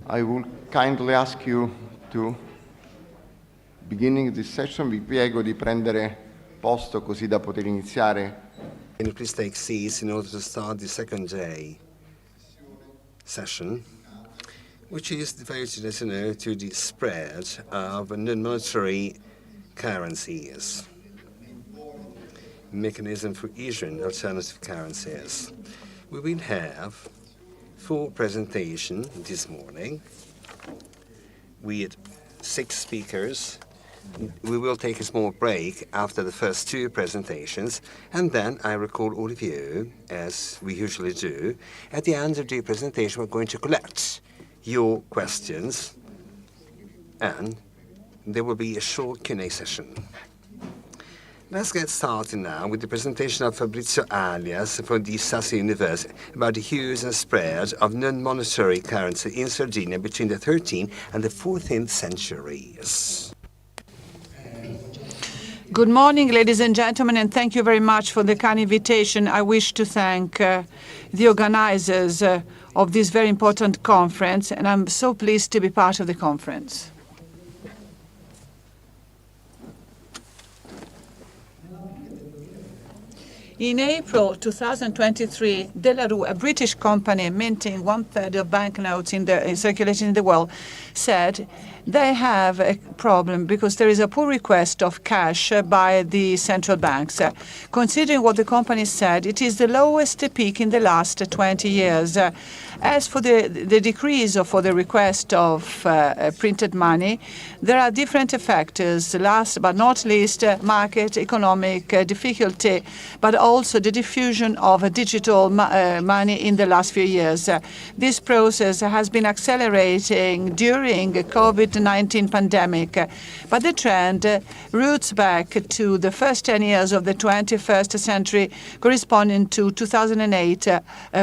I will kindly ask you to, beginning this session, vi prego di prendere posto così da poter iniziare. Can you please take seats in order to start the second day session, which is devoted, as you know, to the spread of non-monetary currencies, mechanism for issuing alternative currencies. We will have 4 presentations this morning with 6 speakers. We will take a small break after the first 2 presentations, and then I recall all of you, as we usually do. At the end of the presentation, we're going to collect your questions, and there will be a short Q&A session. Let's get started now with the presentation of Fabrizio Alias from the Sassari University about the use and spread of non-monetary currency in Sardinia between the 13th and the 14th centuries. Good morning, ladies and gentlemen, and thank you very much for the kind invitation. I wish to thank the organizers of this very important conference, and I'm so pleased to be part of the conference. In April 2023, De La Rue, a British company minting 1/3 of banknotes circulating in the world, said they have a problem because there is a poor request of cash by the central banks. Considering what the company said, it is the lowest peak in the last 20 years. As for the decrease for the request of printed money, there are different factors. Last but not least, market economic difficulty, but also the diffusion of digital money in the last few years. This process has been accelerating during COVID-19 pandemic, but the trend roots back to the first 10 years of the 21st century, corresponding to 2008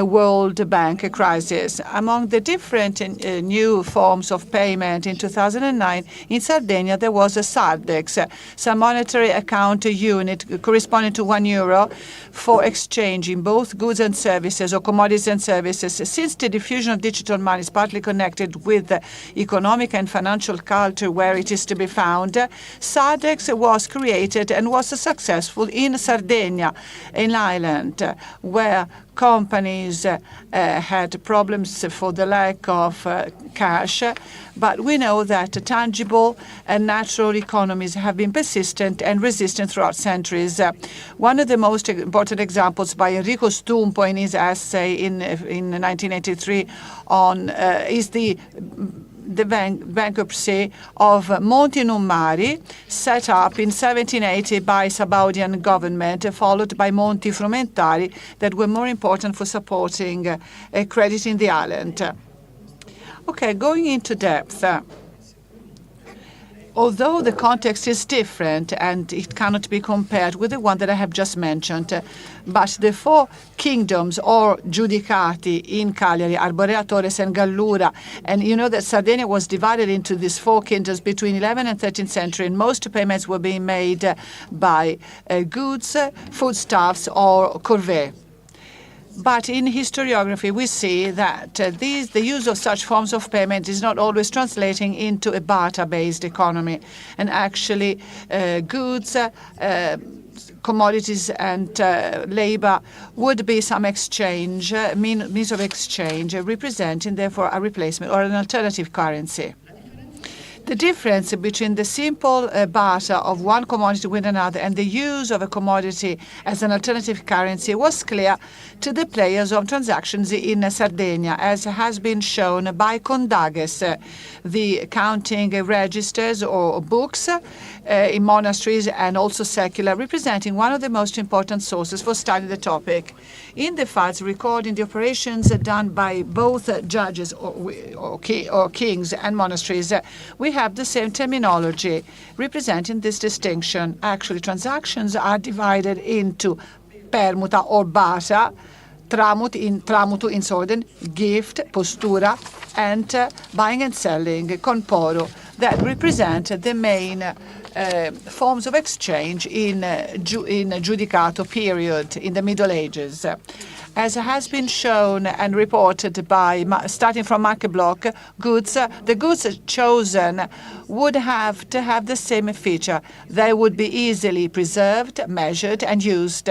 World Bank crisis. Among the different new forms of payment in 2009, in Sardegna there was a Sardex, some monetary account unit corresponding to €1 for exchanging both goods and services or commodities and services. Since the diffusion of digital money is partly connected with the economic and financial culture where it is to be found, Sardex was created and was successful in Sardegna, an island where companies had problems for the lack of cash, but we know that tangible and natural economies have been persistent and resistant throughout centuries. One of the most important examples by Enrico Stumpo in his essay in 1983 on is the bankruptcy of Monti Numari, set up in 1780 by Sabaudian government, followed by Monti Frumentari that were more important for supporting credit in the island. Okay, going into depth. Although the context is different and it cannot be compared with the one that I have just mentioned, but the 4 kingdoms or giudicati in Cagliari, Arborea, Torres, and Gallura, and you know that Sardinia was divided into these 4 kingdoms between 11th and 13th century, and most payments were being made by goods, foodstuffs, or corvée. But in historiography, we see that the use of such forms of payment is not always translating into a barter-based economy. And actually, goods, commodities, and labor would be some exchange, means of exchange, representing, therefore, a replacement or an alternative currency. The difference between the simple barter of one commodity with another and the use of a commodity as an alternative currency was clear to the players of transactions in Sardinia, as has been shown by condages, the counting registers or books in monasteries and also secular, representing one of the most important sources for studying the topic. In the files recording the operations done by both judges or kings and monasteries, we have the same terminology representing this distinction. Actually, transactions are divided into permuta or barter, tramuto in Sweden, gift, postura, and buying and selling, comporo, that represent the main forms of exchange in Giudicato period in the Middle Ages. As has been shown and reported by, starting from market block, the goods chosen would have to have the same feature. They would be easily preserved, measured, and used.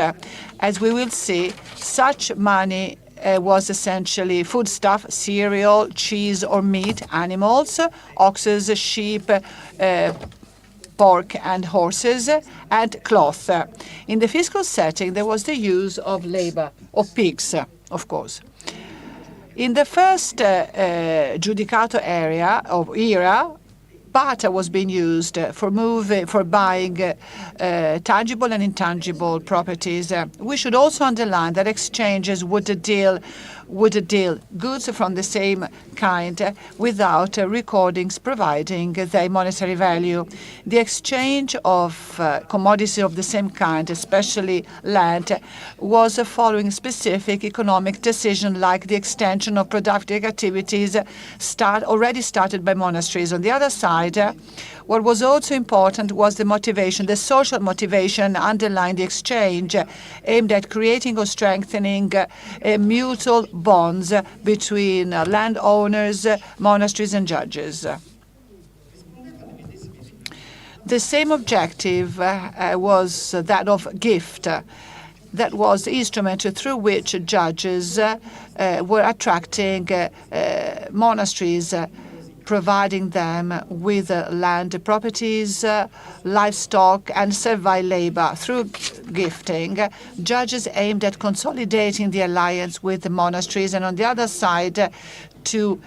As we will see, such money was essentially foodstuff, cereal, cheese or meat, animals, oxes, sheep, pork and horses, and cloth. In the fiscal setting, there was the use of labor, of pigs, of course. In the first Giudicato era, barter was being used for buying tangible and intangible properties. We should also underline that exchanges would deal goods from the same kind without recordings providing their monetary value. The exchange of commodities of the same kind, especially land, was following specific economic decision like the extension of productive activities already started by monasteries. On the other side, what was also important was the motivation, the social motivation underlying the exchange, aimed at creating or strengthening mutual bonds between landowners, monasteries, and judges. The same objective was that of gift. That was the instrument through which judges were attracting monasteries, providing them with land properties, livestock, and servile labor. Through gifting, judges aimed at consolidating the alliance with the monasteries, and on the other side, to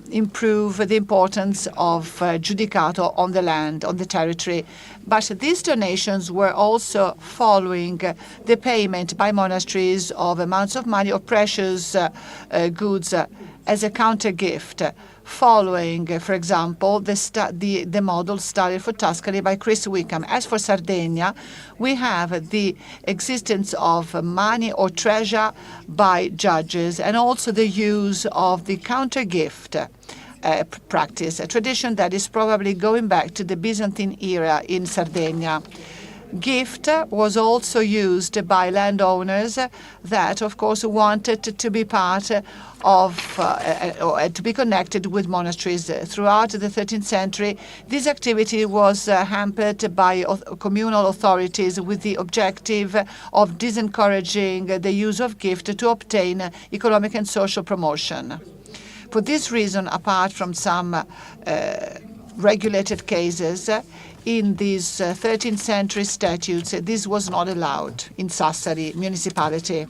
improve the importance of Giudicato on the land, on the territory. But these donations were also following the payment by monasteries of amounts of money or precious goods as a counter gift, following, for example, the model studied for Tuscany by Chris Wickham. As for Sardegna, we have the existence of money or treasure by judges, and also the use of the counter gift practice, a tradition that is probably going back to the Byzantine era in Sardinia. Gift was also used by landowners that, of course, wanted to be part of, or to be connected with monasteries. Throughout the 13th century, this activity was hampered by communal authorities with the objective of disencouraging the use of gift to obtain economic and social promotion. For this reason, apart from some regulated cases, in these 13th century statutes, this was not allowed in Sassari municipality.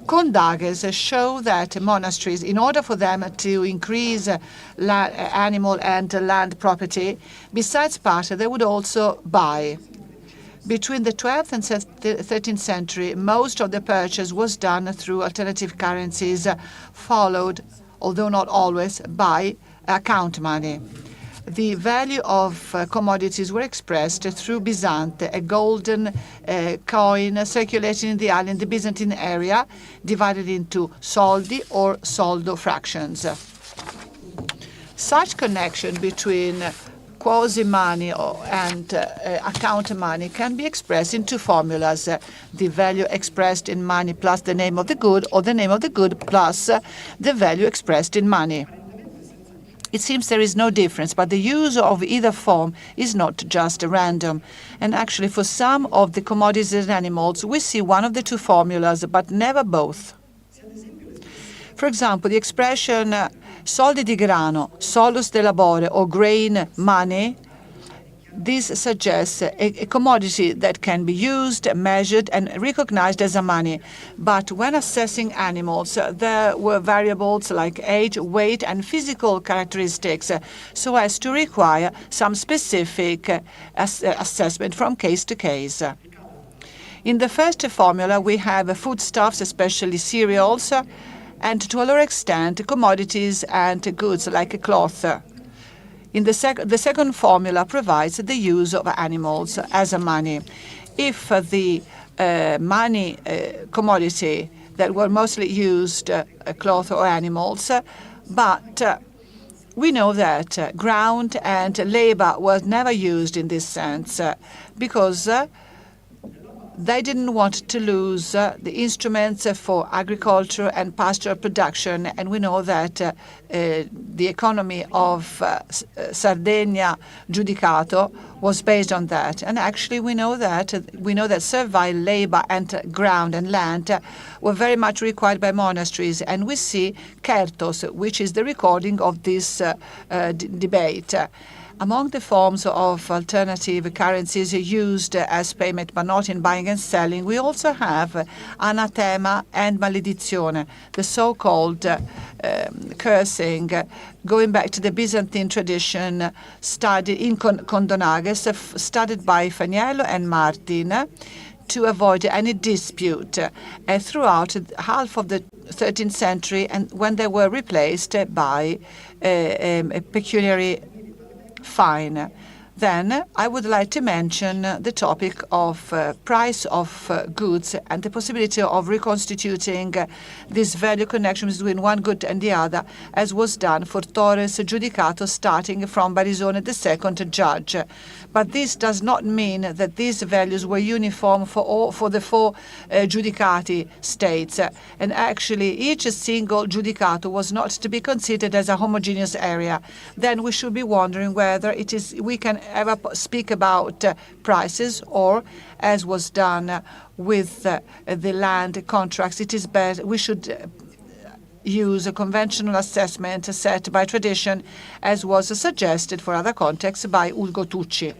Condages show that monasteries, in order for them to increase animal and land property, besides barter, they would also buy. Between the 12th and 13th century, most of the purchase was done through alternative currencies, followed, although not always, by account money. The value of commodities were expressed through Byzante, a golden coin circulating in the island, the Byzantine area, divided into soldi or soldo fractions. Such connection between quasi-money and account money can be expressed in two formulas: the value expressed in money plus the name of the good, or the name of the good plus the value expressed in money. It seems there is no difference, but the use of either form is not just random. And actually, for some of the commodities and animals, we see one of the two formulas, but never both. For example, the expression soldi di grano, solus de labore, or grain money, this suggests a commodity that can be used, measured, and recognized as a money. But when assessing animals, there were variables like age, weight, and physical characteristics, so as to require some specific assessment from case to case. In the first formula, we have foodstuffs, especially cereals, and to a lower extent, commodities and goods like cloth. In the second formula provides the use of animals as a money. If the money commodity that were mostly used, cloth or animals, but we know that ground and labor was never used in this sense because they didn't want to lose the instruments for agriculture and pastoral production. And we know that the economy of Sardegna Giudicato was based on that. And actually we know that servile labor and ground and land were very much required by monasteries. And we see Certos, which is the recording of this debate. Among the forms of alternative currencies used as payment but not in buying and selling, we also have anathema and maledizione, the so-called cursing, going back to the Byzantine tradition studied in Condonages, studied by Faniello and Martin, to avoid any dispute throughout half of the 13th century, and when they were replaced by a pecuniary fine. Then I would like to mention the topic of price of goods and the possibility of reconstituting this value connection between one good and the other, as was done for Torres Giudicato, starting from Barisone, the second judge. But this does not mean that these values were uniform for the four Giudicati states. And actually, each single Giudicato was not to be considered as a homogeneous area. Then we should be wondering whether we can ever speak about prices, or, as was done with the land contracts, it is better we should use a conventional assessment set by tradition, as was suggested for other contexts by Ugo Tucci.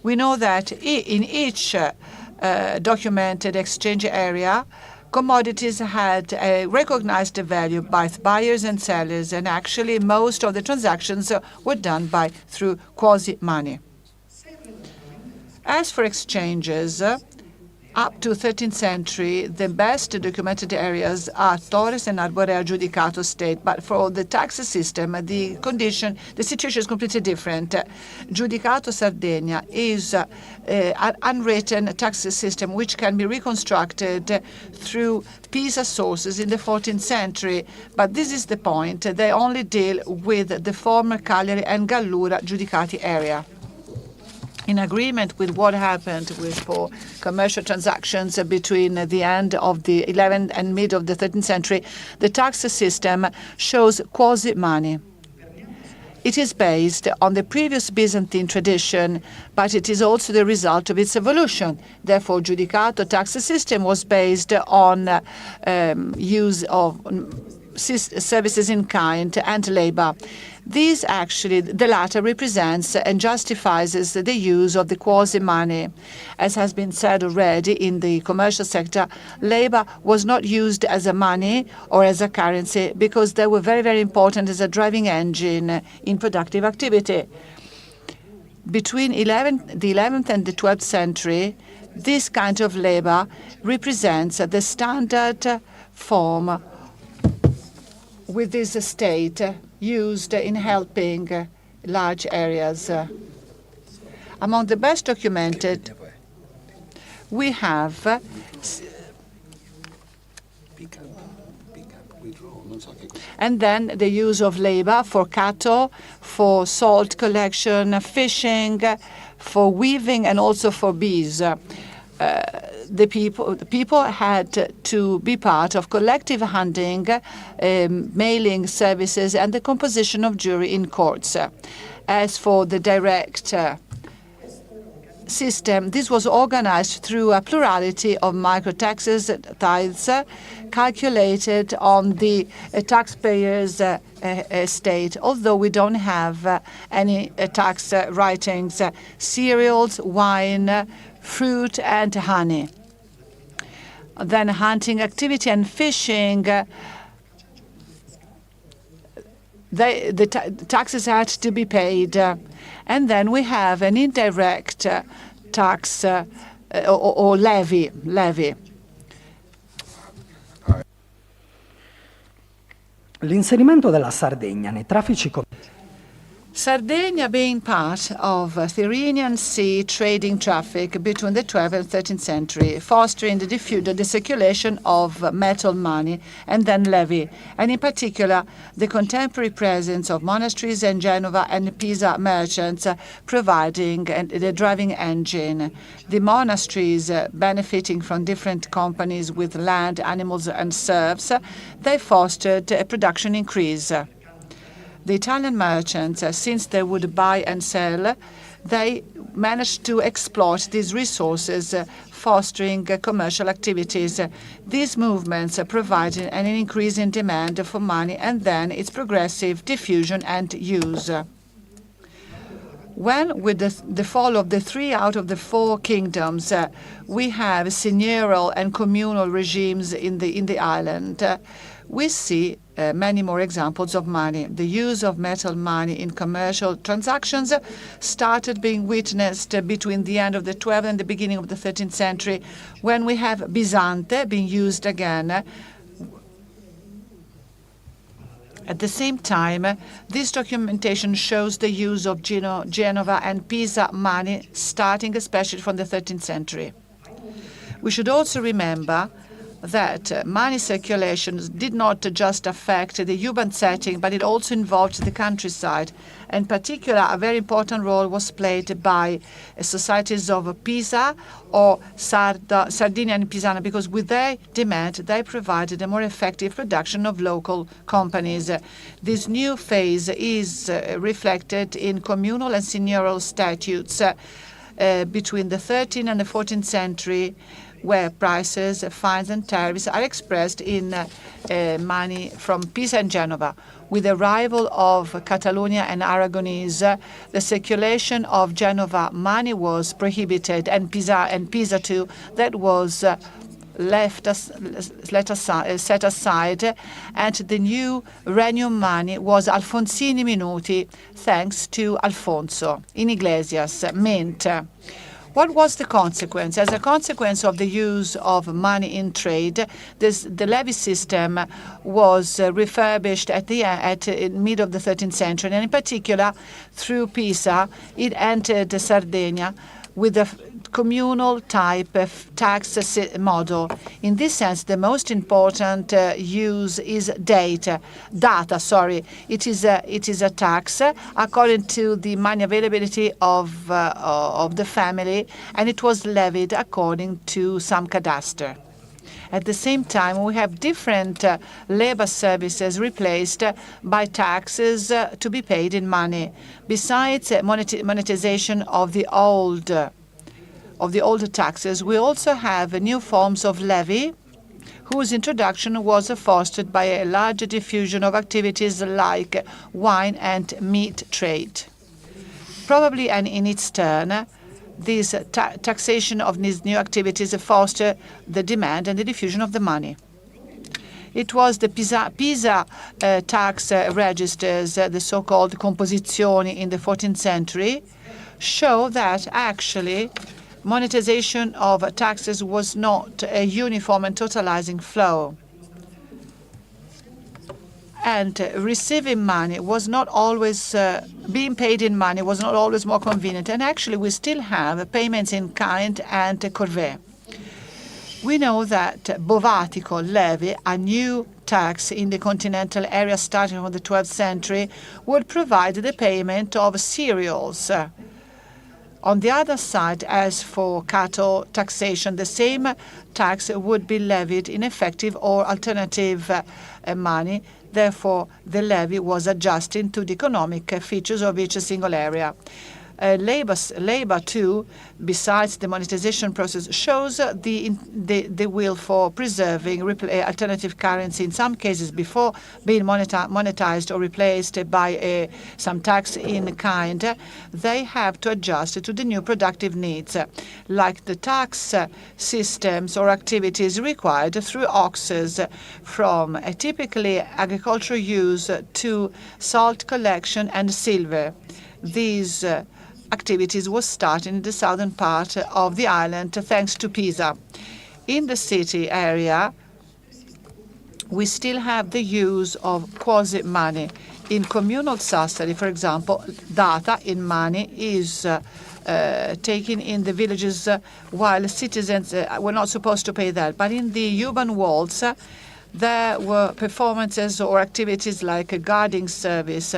We know that in each documented exchange area, commodities had a recognized value by buyers and sellers, and actually most of the transactions were done through quasi-money. As for exchanges, up to 13th century, the best documented areas are Torres and Arborea Giudicato state. But for the tax system, the situation is completely different. Giudicato Sardegna is an unwritten tax system which can be reconstructed through Pisa sources in the 14th century. But this is the point. They only deal with the former Cagliari and Gallura Giudicati area. In agreement with what happened for commercial transactions between the end of the 11th and mid of the 13th century, the tax system shows quasi-money. It is based on the previous Byzantine tradition, but it is also the result of its evolution. Therefore, Giudicato tax system was based on use of services in kind and labor. These actually, the latter represents and justifies the use of the quasi-money. As has been said already, in the commercial sector, labor was not used as a money or as a currency because they were very, very important as a driving engine in productive activity. Between the 11th and the 12th century, this kind of labor represents the standard form with this state used in helping large areas. Among the best documented, we have and then the use of labor for cattle, for salt collection, fishing, for weaving, and also for bees. The people had to be part of collective hunting, mailing services, and the composition of jury in courts. As for the direct system, this was organized through a plurality of micro-taxes, tithes, calculated on the taxpayer's estate, although we don't have any tax writings, cereals, wine, fruit, and honey. Then hunting activity and fishing, the taxes had to be paid. And then we have an indirect tax or levy. L'inserimento della Sardegna nei traffici Sardegna being part of Tyrrhenian Sea trading traffic between the 12th and 13th century, fostering the circulation of metal money and then levy, and in particular the contemporary presence of monasteries in Genova and Pisa merchants providing the driving engine. The monasteries benefiting from different companies with land, animals and serfs, they fostered a production increase. The Italian merchants, since they would buy and sell, they managed to exploit these resources, fostering commercial activities. These movements provided an increase in demand for money and then its progressive diffusion and use. When, with the fall of the 3 out of the 4 kingdoms, we have seigneurial and communal regimes in the island, we see many more examples of money. The use of metal money in commercial transactions started being witnessed between the end of the 12th and the beginning of the 13th century, when we have Bisante being used again. At the same time, this documentation shows the use of Genova and Pisa money, starting especially from the 13th century. We should also remember that money circulations did not just affect the urban setting, but it also involved the countryside. In particular, a very important role was played by societies of Pisa or Sardinia and Pisana, because with their demand, they provided a more effective production of local companies. This new phase is reflected in communal and seigneurial statutes between the 13th and the 14th century, where prices, fines and tariffs are expressed in money from Pisa and Genova. With the arrival of Catalonia and Aragonese, the circulation of Genova money was prohibited, and Pisa too, that was set aside, and the new regnum money was Alfonsini Minuti, thanks to Alfonso in Iglesias mint. What was the consequence? As a consequence of the use of money in trade, the levy system was refurbished at mid of the 13th century, and in particular through Pisa, it entered Sardegna with a communal type of tax model. In this sense, the most important use is data. It is a tax according to the money availability of the family, and it was levied according to some cadastre. At the same time, we have different labor services replaced by taxes to be paid in money. Besides monetization of the older taxes, we also have new forms of levy, whose introduction was fostered by a larger diffusion of activities like wine and meat trade. Probably, and in its turn, this taxation of these new activities fostered the demand and the diffusion of the money. It was the Pisa tax registers, the so-called composizioni in the 14th century, show that actually monetization of taxes was not a uniform and totalizing flow. And receiving money was not always, being paid in money was not always more convenient. And actually, we still have payments in kind and corvée. We know that Bovatico levy, a new tax in the continental area starting from the 12th century, would provide the payment of cereals. On the other side, as for cattle taxation, the same tax would be levied in effective or alternative money. Therefore, the levy was adjusting to the economic features of each single area. Labor, too, besides the monetization process, shows the will for preserving alternative currency, in some cases before being monetized or replaced by some tax in kind. They have to adjust to the new productive needs, like the tax systems or activities required through oxes, from a typically agricultural use to salt collection and silver. These activities was started in the southern part of the island thanks to Pisa. In the city area, we still have the use of quasi-money. In communal Sassari, for example, data in money is taken in the villages while citizens were not supposed to pay that. But in the urban walls, there were performances or activities like a guarding service.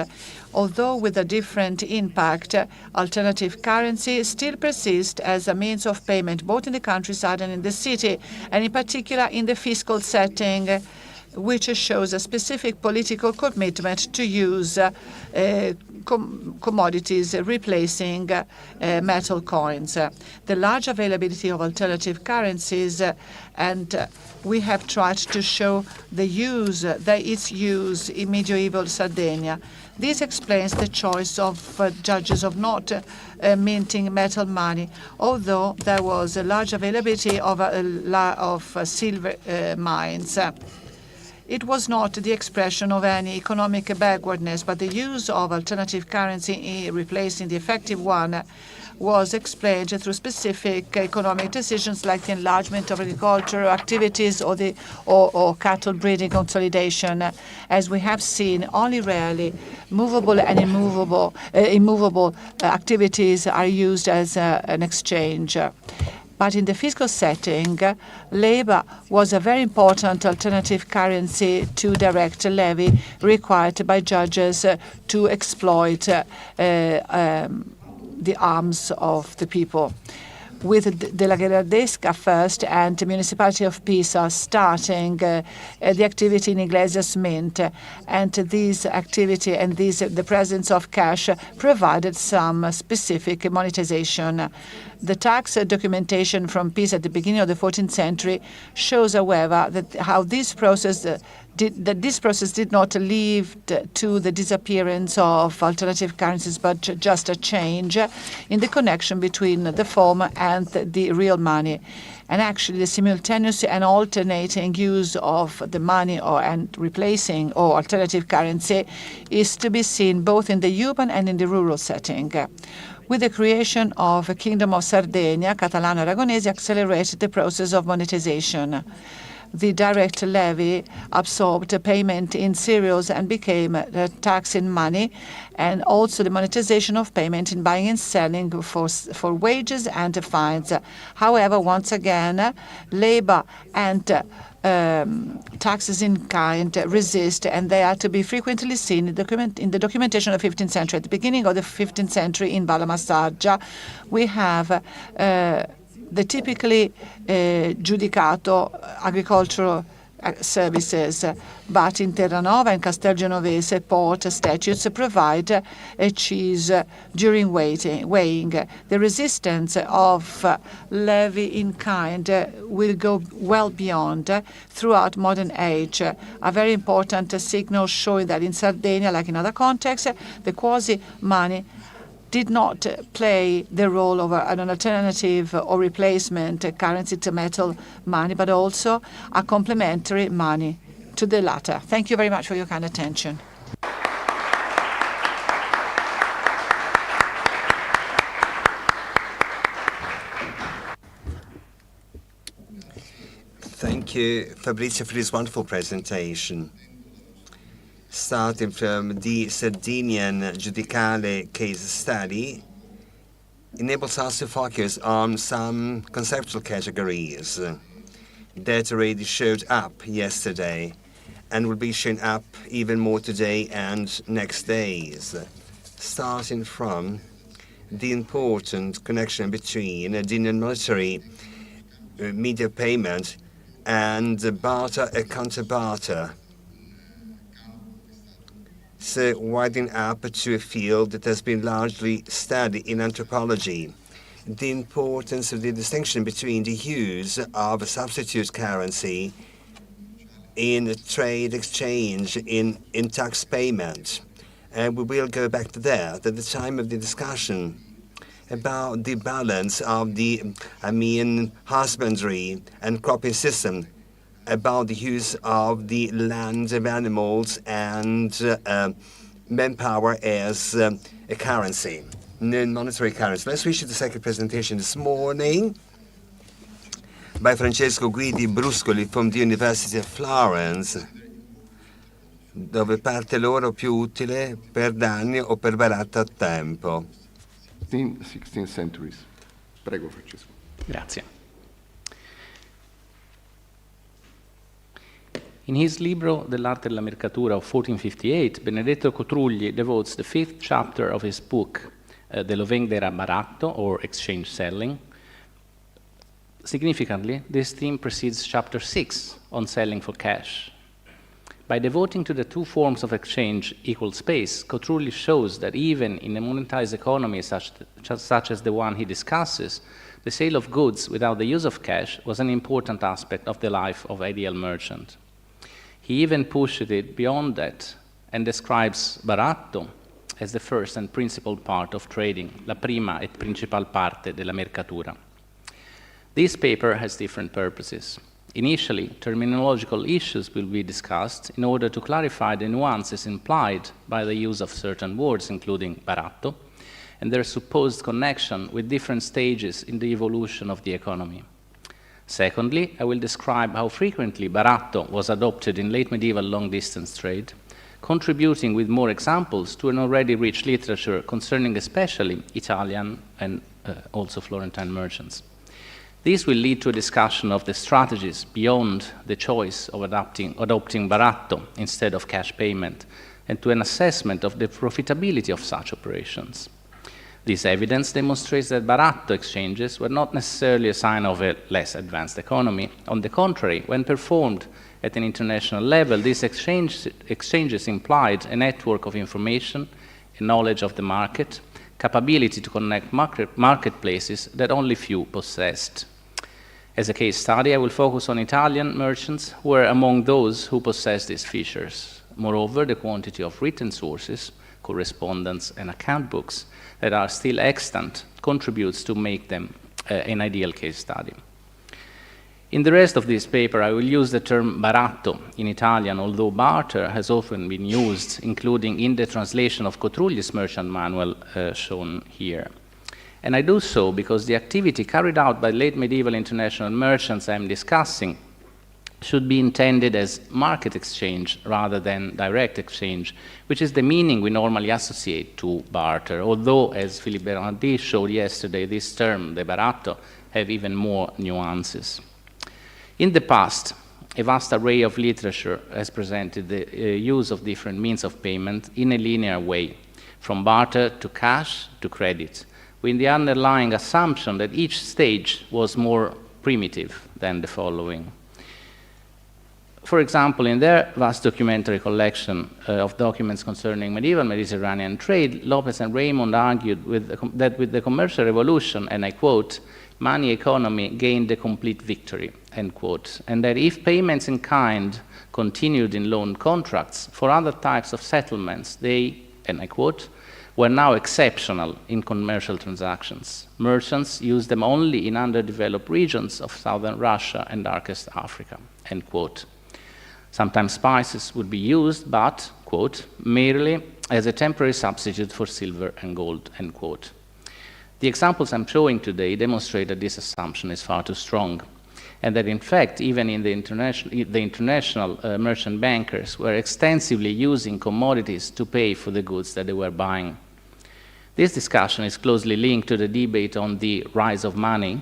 Although with a different impact, alternative currency still persists as a means of payment both in the countryside and in the city, and in particular in the fiscal setting, which shows a specific political commitment to use commodities replacing metal coins. The large availability of alternative currencies and we have tried to show its use in medieval Sardinia. This explains the choice of judges of not minting metal money, although there was a large availability of silver mines. It was not the expression of any economic backwardness, but the use of alternative currency replacing the effective one was explained through specific economic decisions like the enlargement of agricultural activities or cattle breeding consolidation. As we have seen, only rarely movable and immovable activities are used as an exchange. But in the fiscal setting, labor was a very important alternative currency to direct levy required by judges to exploit the arms of the people. With De la Gherardesca first and the municipality of Pisa starting the activity in Iglesias Mint, and this activity and the presence of cash provided some specific monetization. The tax documentation from Pisa at the beginning of the 14th century shows, however, that how this process did not lead to the disappearance of alternative currencies, but just a change in the connection between the former and the real money. And actually, the simultaneous and alternating use of the money and replacing or alternative currency is to be seen both in the urban and in the rural setting. With the creation of a Kingdom of Sardegna, Catalano-Aragonese accelerated the process of monetization. The direct levy absorbed payment in cereals and became a tax in money, and also the monetization of payment in buying and selling for wages and fines. However, once again, labor and taxes in kind resist, and they are to be frequently seen in the documentation of the 15th century. At the beginning of the 15th century in Valle Massaggia, we have the typically giudicato agricultural services, but in Terranova and Castelgenovese port statutes provide a cheese during weighing. The resistance of levy in kind will go well beyond throughout modern age. A very important signal showing that in Sardinia, like in other contexts, the quasi-money did not play the role of an alternative or replacement currency to metal money, but also a complementary money to the latter. Thank you very much for your kind attention. Thank you, Fabrizio, for this wonderful presentation. Starting from the Sardinian judiciale case study, enables us to focus on some conceptual categories that already showed up yesterday and will be shown up even more today and next days, starting from the important connection between the non-monetary media payment and barter and counter-barter. So widening up to a field that has been largely studied in anthropology, the importance of the distinction between the use of a substitute currency in trade exchange, in tax payment. And we will go back to that at the time of the discussion about the balance of the, husbandry and cropping system, about the use of the land of animals and manpower as a currency, non-monetary currency. Let's switch to the second presentation this morning by Francesco Guidi Bruscoli from the University of Florence. dove parte loro più utile per danni o per baratto a tempo. 16th centuries. Prego, Francesco. Grazie. In his libro Dell'arte della mercatura of 1458, Benedetto Cotrugli devotes the 5th chapter of his book, Dello vendere baratto, or exchange selling. Significantly, this theme precedes chapter 6 on selling for cash. By devoting to the two forms of exchange equal space, Cotrugli shows that even in a monetized economy such as the one he discusses, the sale of goods without the use of cash was an important aspect of the life of ideal merchant. He even pushed it beyond that and describes baratto as the first and principal part of trading, la prima et principal parte della mercatura. This paper has different purposes. Initially, terminological issues will be discussed in order to clarify the nuances implied by the use of certain words, including baratto, and their supposed connection with different stages in the evolution of the economy. Secondly, I will describe how frequently baratto was adopted in late medieval long-distance trade, contributing with more examples to an already rich literature concerning especially Italian and also Florentine merchants. This will lead to a discussion of the strategies beyond the choice of adopting baratto instead of cash payment, and to an assessment of the profitability of such operations. This evidence demonstrates that baratto exchanges were not necessarily a sign of a less advanced economy. On the contrary, when performed at an international level, these exchanges implied a network of information, a knowledge of the market, capability to connect marketplaces that only few possessed. As a case study, I will focus on Italian merchants who were among those who possessed these features. Moreover, the quantity of written sources, correspondence, and account books that are still extant contributes to make them an ideal case study. In the rest of this paper, I will use the term baratto in Italian, although barter has often been used, including in the translation of Cotrugli's merchant manual shown here. And I do so because the activity carried out by late medieval international merchants I am discussing should be intended as market exchange rather than direct exchange, which is the meaning we normally associate to barter, although, as Philippe Bernardi showed yesterday, this term, the baratto, have even more nuances. In the past, a vast array of literature has presented the use of different means of payment in a linear way, from barter to cash to credit, with the underlying assumption that each stage was more primitive than the following. For example, in their vast documentary collection of documents concerning medieval Mediterranean trade, Lopez and Raymond argued that with the commercial revolution, and I quote, money economy gained a complete victory, end quote, and that if payments in kind continued in loan contracts, for other types of settlements, they, and I quote, were now exceptional in commercial transactions. Merchants used them only in underdeveloped regions of southern Russia and darkest Africa, end quote. Sometimes spices would be used, but, quote, merely as a temporary substitute for silver and gold, end quote. The examples I'm showing today demonstrate that this assumption is far too strong, and that in fact, even in the international merchant bankers were extensively using commodities to pay for the goods that they were buying. This discussion is closely linked to the debate on the rise of money,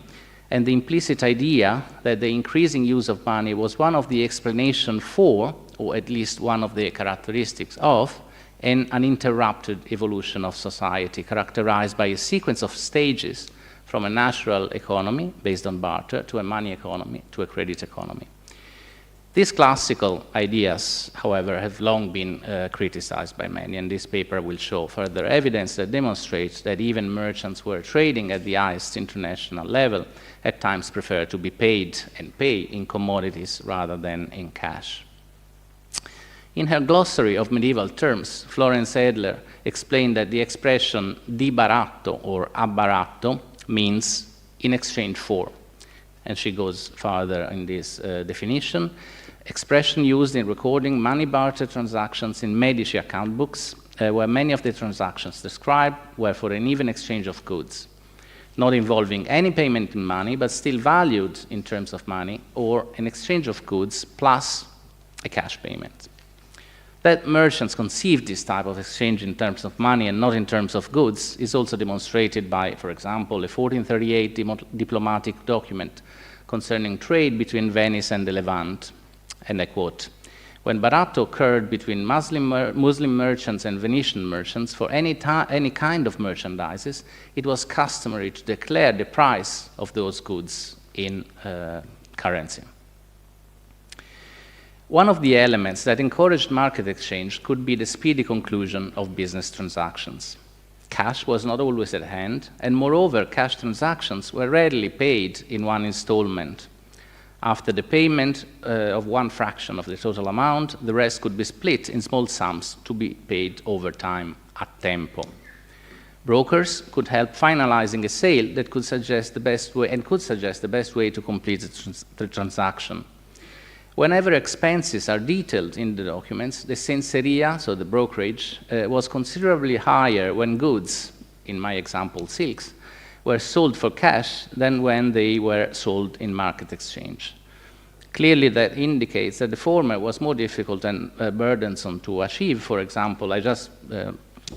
and the implicit idea that the increasing use of money was one of the explanations for, or at least one of the characteristics of, an uninterrupted evolution of society characterized by a sequence of stages from a natural economy based on barter to a money economy to a credit economy. These classical ideas, however, have long been criticized by many, and this paper will show further evidence that demonstrates that even merchants who are trading at the highest international level at times prefer to be paid and pay in commodities rather than in cash. In her glossary of medieval terms, Florence Edler explained that the expression di baratto or a baratto means in exchange for, and she goes further in this definition. Expression used in recording money barter transactions in Medici account books, where many of the transactions described were for an even exchange of goods, not involving any payment in money, but still valued in terms of money, or an exchange of goods plus a cash payment. That merchants conceived this type of exchange in terms of money and not in terms of goods is also demonstrated by, for example, a 1438 diplomatic document concerning trade between Venice and the Levant. And I quote, "When baratto occurred between Muslim merchants and Venetian merchants for any kind of merchandises, it was customary to declare the price of those goods in currency." One of the elements that encouraged market exchange could be the speedy conclusion of business transactions. Cash was not always at hand, and moreover, cash transactions were rarely paid in one installment. After the payment of one fraction of the total amount, the rest could be split in small sums to be paid over time, a tempo. Brokers could help finalizing a sale that could suggest the best way to complete the transaction. Whenever expenses are detailed in the documents, the censeria, so the brokerage, was considerably higher when goods, in my example silks, were sold for cash than when they were sold in market exchange. Clearly, that indicates that the former was more difficult and burdensome to achieve. For example, I just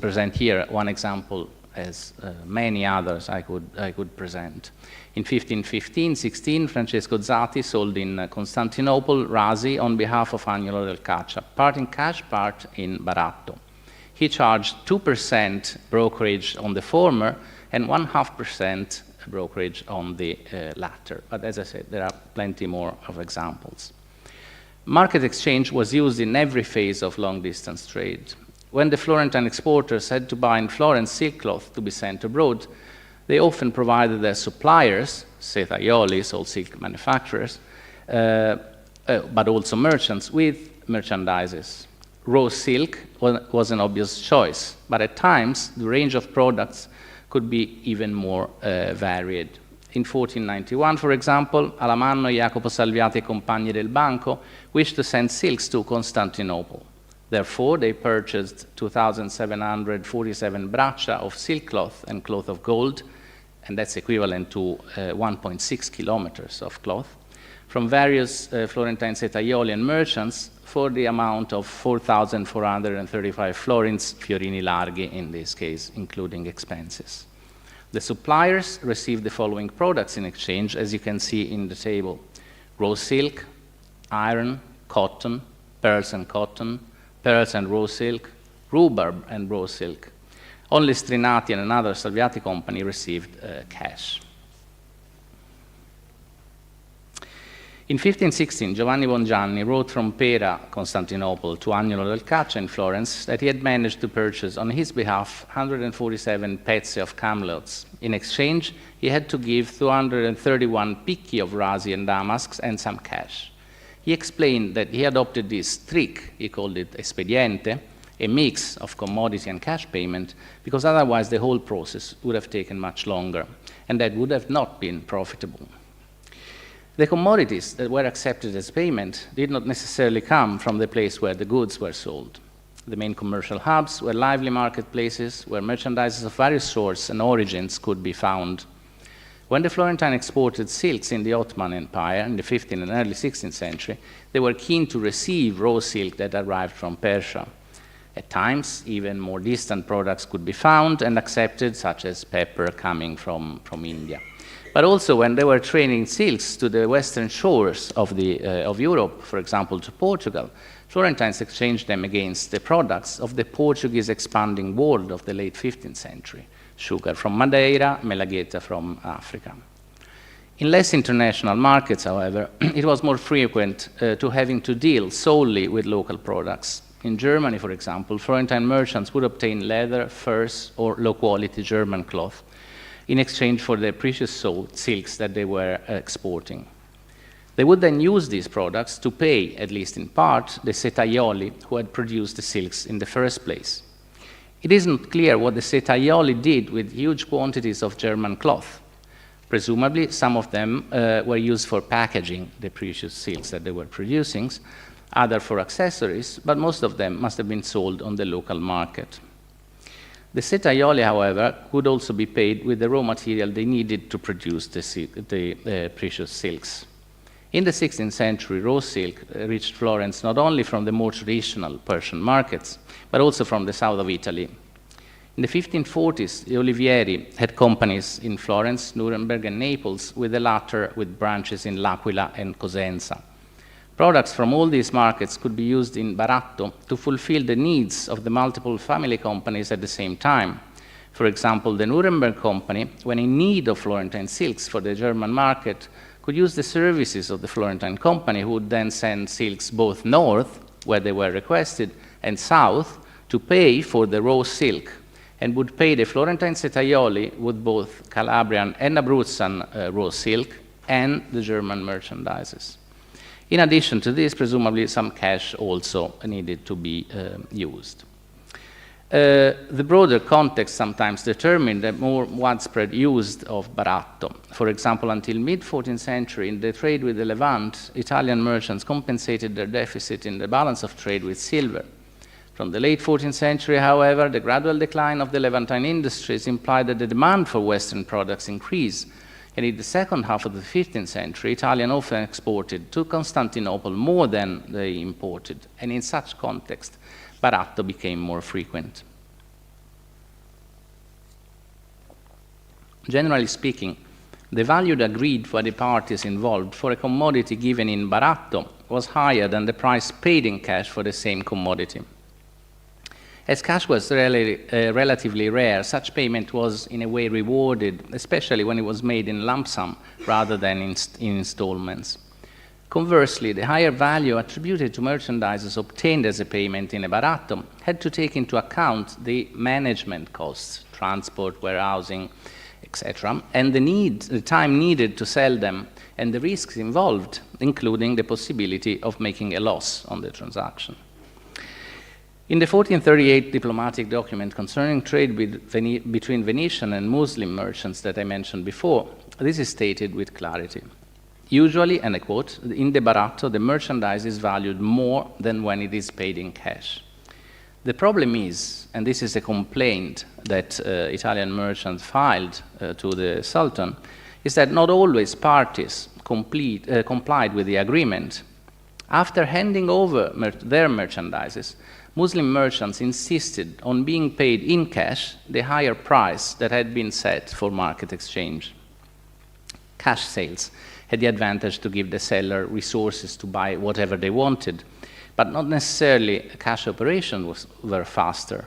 present here one example as many others I could present. In 1515-16, Francesco Zatti sold in Constantinople rasi on behalf of Agnolo del Caccia, part in cash, part in baratto. He charged 2% brokerage on the former and 0.5% brokerage on the latter. But as I said, there are plenty more of examples. Market exchange was used in every phase of long-distance trade. When the Florentine exporters had to buy in Florence silk cloth to be sent abroad, they often provided their suppliers, setaioli, so silk manufacturers, but also merchants, with merchandises. Raw silk was an obvious choice, but at times the range of products could be even more varied. In 1491, for example, Alamanno, Jacopo Salviati e Compagni del Banco wished to send silks to Constantinople. Therefore, they purchased 2,747 braccia of silk cloth and cloth of gold, and that's equivalent to 1.6 kilometers of cloth, from various Florentine setaioli and merchants for the amount of 4,435 florins, fiorini larghi in this case, including expenses. The suppliers received the following products in exchange, as you can see in the table: raw silk, iron, cotton, pearls and cotton, pearls and raw silk, rhubarb and raw silk. Only Strinati and another Salviati company received cash. In 1516, Giovanni Bongianni wrote from Pera, Constantinople, to Agnolo del Caccia in Florence that he had managed to purchase on his behalf 147 pezzi of camelots. In exchange, he had to give 231 picchi of rasi and damasks and some cash. He explained that he adopted this trick, he called it espediente, a mix of commodity and cash payment, because otherwise the whole process would have taken much longer, and that would have not been profitable. The commodities that were accepted as payment did not necessarily come from the place where the goods were sold. The main commercial hubs were lively marketplaces where merchandises of various sorts and origins could be found. When the Florentine exported silks in the Ottoman Empire in the 15th and early 16th century, they were keen to receive raw silk that arrived from Persia. At times, even more distant products could be found and accepted, such as pepper coming from India. But also, when they were trading silks to the western shores of Europe, for example, to Portugal, Florentines exchanged them against the products of the Portuguese expanding world of the late 15th century: sugar from Madeira, melagueta from Africa. In less international markets, however, it was more frequent to having to deal solely with local products. In Germany, for example, Florentine merchants would obtain leather, furs, or low-quality German cloth in exchange for the precious silks that they were exporting. They would then use these products to pay, at least in part, the setaioli who had produced the silks in the first place. It isn't clear what the setaioli did with huge quantities of German cloth. Presumably, some of them were used for packaging the precious silks that they were producing, other for accessories, but most of them must have been sold on the local market. The setaioli, however, could also be paid with the raw material they needed to produce the precious silks. In the 16th century, raw silk reached Florence not only from the more traditional Persian markets, but also from the south of Italy. In the 1540s, the Olivieri had companies in Florence, Nuremberg, and Naples, with the latter with branches in L'Aquila and Cosenza. Products from all these markets could be used in baratto to fulfill the needs of the multiple family companies at the same time. For example, the Nuremberg company, when in need of Florentine silks for the German market, could use the services of the Florentine company, who would then send silks both north, where they were requested, and south, to pay for the raw silk, and would pay the Florentine setaioli with both Calabrian and Abruzzian raw silk and the German merchandises. In addition to this, presumably some cash also needed to be used. The broader context sometimes determined the more widespread use of baratto. For example, until mid-14th century, in the trade with the Levant, Italian merchants compensated their deficit in the balance of trade with silver. From the late 14th century, however, the gradual decline of the Levantine industries implied that the demand for Western products increased, and in the second half of the 15th century, Italians often exported to Constantinople more than they imported, and in such context, baratto became more frequent. Generally speaking, the value agreed by the parties involved for a commodity given in baratto was higher than the price paid in cash for the same commodity. As cash was relatively rare, such payment was in a way rewarded, especially when it was made in lump sum rather than in installments. Conversely, the higher value attributed to merchandises obtained as a payment in a baratto had to take into account the management costs, transport, warehousing, etc., and the time needed to sell them, and the risks involved, including the possibility of making a loss on the transaction. In the 1438 diplomatic document concerning trade between Venetian and Muslim merchants that I mentioned before, this is stated with clarity. Usually, and I quote, in the baratto, the merchandise is valued more than when it is paid in cash. The problem is, and this is a complaint that Italian merchants filed to the Sultan, is that not always parties complied with the agreement. After handing over their merchandises, Muslim merchants insisted on being paid in cash the higher price that had been set for market exchange. Cash sales had the advantage to give the seller resources to buy whatever they wanted, but not necessarily cash operations were faster.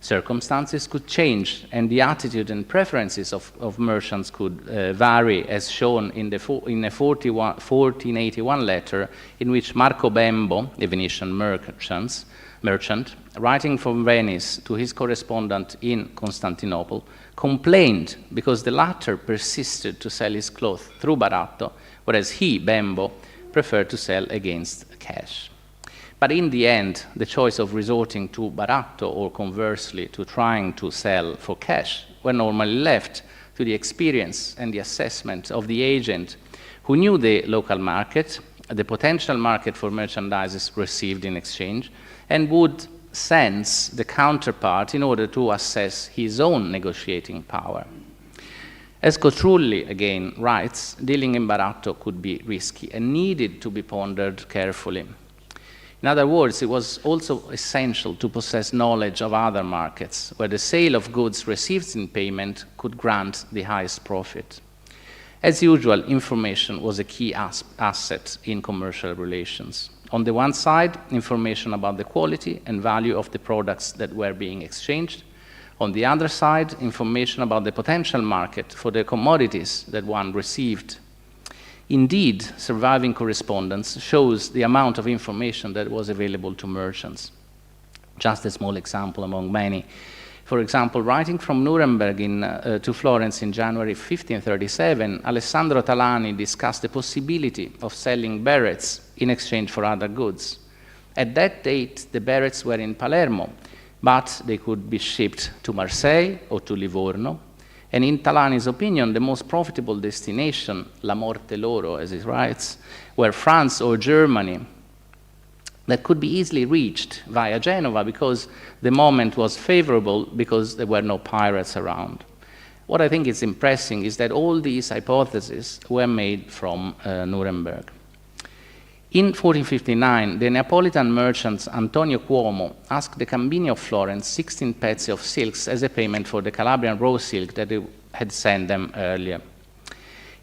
Circumstances could change, and the attitude and preferences of merchants could vary, as shown in a 1481 letter in which Marco Bembo, a Venetian merchant, writing from Venice to his correspondent in Constantinople, complained because the latter persisted to sell his cloth through baratto, whereas he, Bembo, preferred to sell against cash. But in the end, the choice of resorting to baratto or conversely to trying to sell for cash were normally left to the experience and the assessment of the agent who knew the local market, the potential market for merchandises received in exchange, and would sense the counterpart in order to assess his own negotiating power. As Cotrulli again writes, dealing in baratto could be risky and needed to be pondered carefully. In other words, it was also essential to possess knowledge of other markets, where the sale of goods received in payment could grant the highest profit. As usual, information was a key asset in commercial relations. On the one side, information about the quality and value of the products that were being exchanged. On the other side, information about the potential market for the commodities that one received. Indeed, surviving correspondence shows the amount of information that was available to merchants. Just a small example among many. For example, writing from Nuremberg to Florence in January 1537, Alessandro Talani discussed the possibility of selling berets in exchange for other goods. At that date, the berets were in Palermo, but they could be shipped to Marseille or to Livorno. And in Talani's opinion, the most profitable destination, la morte loro, as he writes, were France or Germany, that could be easily reached via Genova because the moment was favorable because there were no pirates around. What I think is impressive is that all these hypotheses were made from Nuremberg. In 1459, the Neapolitan merchant Antonio Cuomo asked the Cambini of Florence 16 pezzi of silks as a payment for the Calabrian raw silk that he had sent them earlier.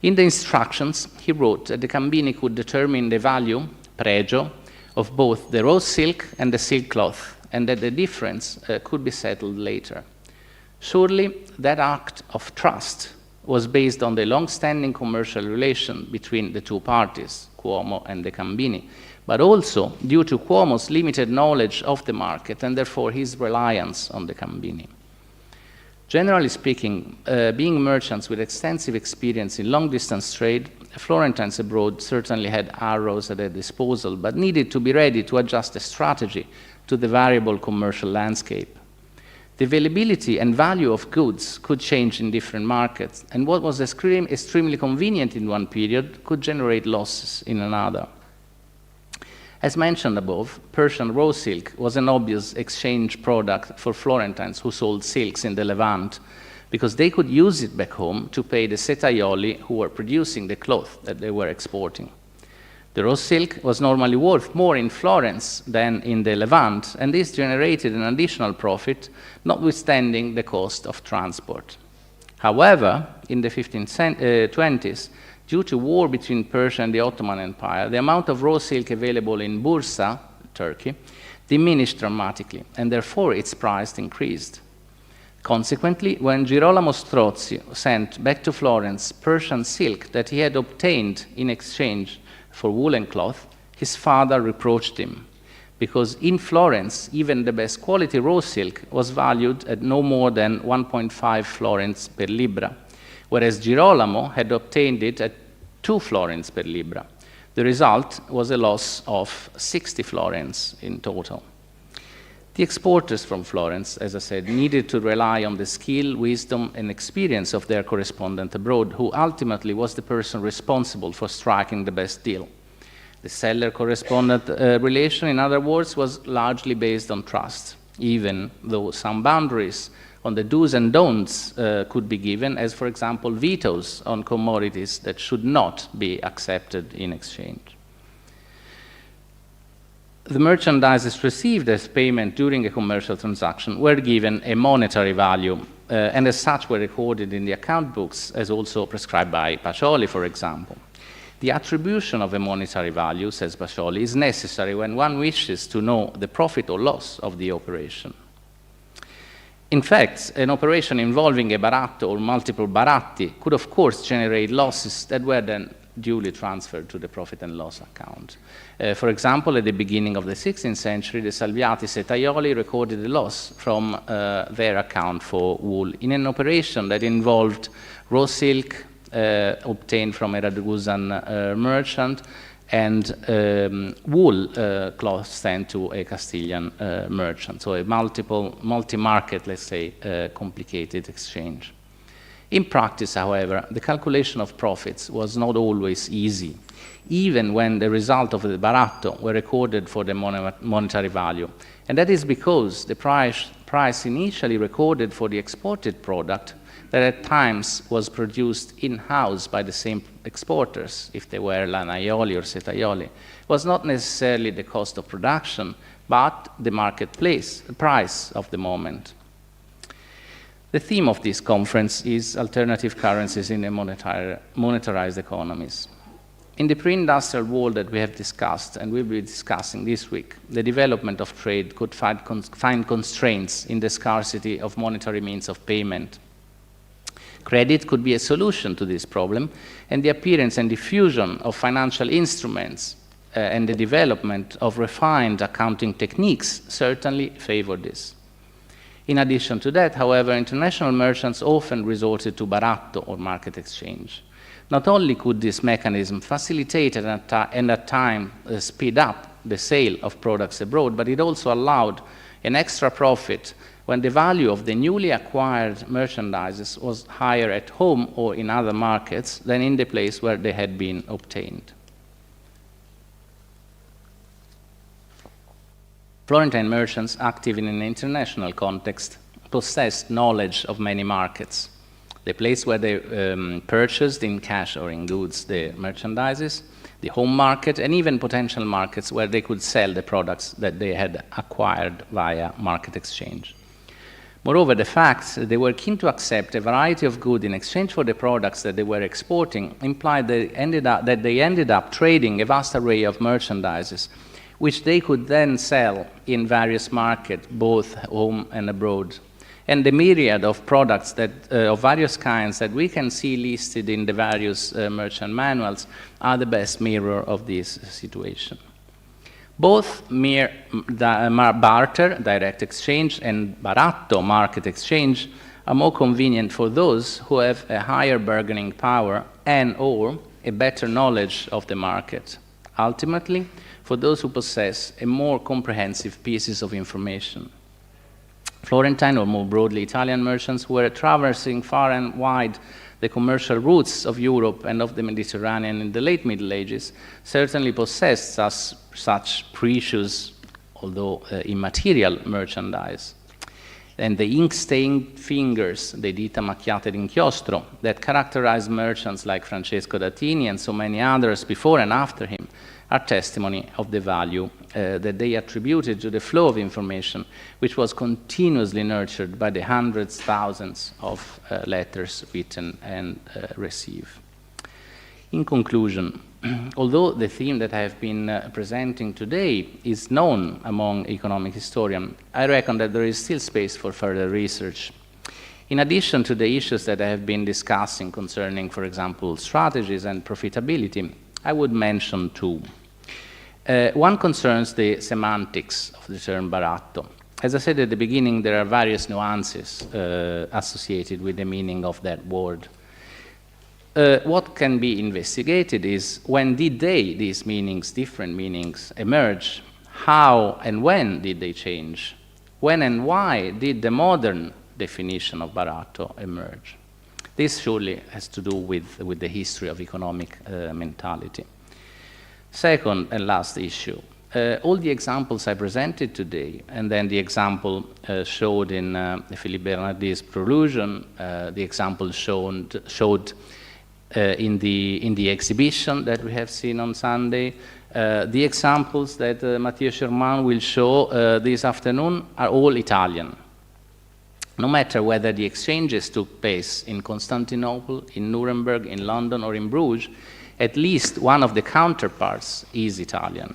In the instructions, he wrote that the Cambini could determine the value, pregio, of both the raw silk and the silk cloth, and that the difference could be settled later. Surely, that act of trust was based on the long-standing commercial relation between the two parties, Cuomo and the Cambini, but also due to Cuomo's limited knowledge of the market and therefore his reliance on the Cambini. Generally speaking, being merchants with extensive experience in long-distance trade, Florentines abroad certainly had arrows at their disposal, but needed to be ready to adjust the strategy to the variable commercial landscape. The availability and value of goods could change in different markets, and what was extremely convenient in one period could generate losses in another. As mentioned above, Persian raw silk was an obvious exchange product for Florentines who sold silks in the Levant, because they could use it back home to pay the setaioli who were producing the cloth that they were exporting. The raw silk was normally worth more in Florence than in the Levant, and this generated an additional profit, notwithstanding the cost of transport. However, in the 1520s, due to war between Persia and the Ottoman Empire, the amount of raw silk available in Bursa, Turkey, diminished dramatically, and therefore its price increased. Consequently, when Girolamo Strozzi sent back to Florence Persian silk that he had obtained in exchange for woolen cloth, his father reproached him, because in Florence, even the best quality raw silk was valued at no more than 1.5 florins per libra, whereas Girolamo had obtained it at 2 florins per libra. The result was a loss of 60 florins in total. The exporters from Florence, as I said, needed to rely on the skill, wisdom, and experience of their correspondent abroad, who ultimately was the person responsible for striking the best deal. The seller-correspondent relation, in other words, was largely based on trust, even though some boundaries on the do's and don'ts could be given, as, for example, vetoes on commodities that should not be accepted in exchange. The merchandises received as payment during a commercial transaction were given a monetary value, and as such were recorded in the account books, as also prescribed by Pacioli, for example. The attribution of a monetary value, says Pacioli, is necessary when one wishes to know the profit or loss of the operation. In fact, an operation involving a baratto or multiple baratti could, of course, generate losses that were then duly transferred to the profit and loss account. For example, at the beginning of the 16th century, the Salviati Setaioli recorded a loss from their account for wool in an operation that involved raw silk obtained from a Ragusan merchant and wool cloth sent to a Castilian merchant. So a multi-market, let's say, complicated exchange. In practice, however, the calculation of profits was not always easy, even when the result of the baratto were recorded for the monetary value. And that is because the price initially recorded for the exported product that at times was produced in-house by the same exporters, if they were lanaioli or setaioli, was not necessarily the cost of production, but the marketplace, the price of the moment. The theme of this conference is alternative currencies in the monetarized economies. In the pre-industrial world that we have discussed and will be discussing this week, the development of trade could find constraints in the scarcity of monetary means of payment. Credit could be a solution to this problem, and the appearance and diffusion of financial instruments and the development of refined accounting techniques certainly favor this. In addition to that, however, international merchants often resorted to baratto or market exchange. Not only could this mechanism facilitate and at times speed up the sale of products abroad, but it also allowed an extra profit when the value of the newly acquired merchandises was higher at home or in other markets than in the place where they had been obtained. Florentine merchants active in an international context possessed knowledge of many markets. the place where they purchased in cash or in goods the merchandises, the home market, and even potential markets where they could sell the products that they had acquired via market exchange. Moreover, the fact that they were keen to accept a variety of goods in exchange for the products that they were exporting implied that they ended up trading a vast array of merchandises, which they could then sell in various markets, both home and abroad. And the myriad of products of various kinds that we can see listed in the various merchant manuals are the best mirror of this situation. Both mere barter, direct exchange, and baratto, market exchange, are more convenient for those who have a higher bargaining power and/or a better knowledge of the market. Ultimately, for those who possess a more comprehensive pieces of information. Florentine, or more broadly Italian merchants, who were traversing far and wide the commercial routes of Europe and of the Mediterranean in the late Middle Ages, certainly possessed such precious, although immaterial, merchandise. And the ink-stained fingers, the dita macchiate d'inchiostro, that characterized merchants like Francesco d'Atini and so many others before and after him, are testimony of the value that they attributed to the flow of information, which was continuously nurtured by the hundreds, thousands of letters written and received. In conclusion, although the theme that I have been presenting today is known among economic historians, I reckon that there is still space for further research. In addition to the issues that I have been discussing concerning, for example, strategies and profitability, I would mention two. One concerns the semantics of the term baratto. As I said at the beginning, there are various nuances associated with the meaning of that word. What can be investigated is when did these meanings, different meanings, emerge? How and when did they change? When and why did the modern definition of baratto emerge? This surely has to do with the history of economic mentality. Second and last issue, all the examples I presented today, and then the example showed in Philippe Bernardi's prolusion, the example showed in the exhibition that we have seen on Sunday, the examples that Mathieu Sherman will show this afternoon are all Italian. No matter whether the exchanges took place in Constantinople, in Nuremberg, in London, or in Bruges, at least one of the counterparts is Italian.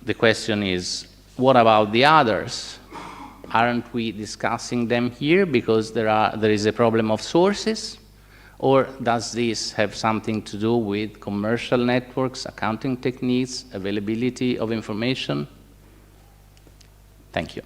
The question is, what about the others? Aren't we discussing them here because there is a problem of sources? Or does this have something to do with commercial networks, accounting techniques, availability of information? Thank you.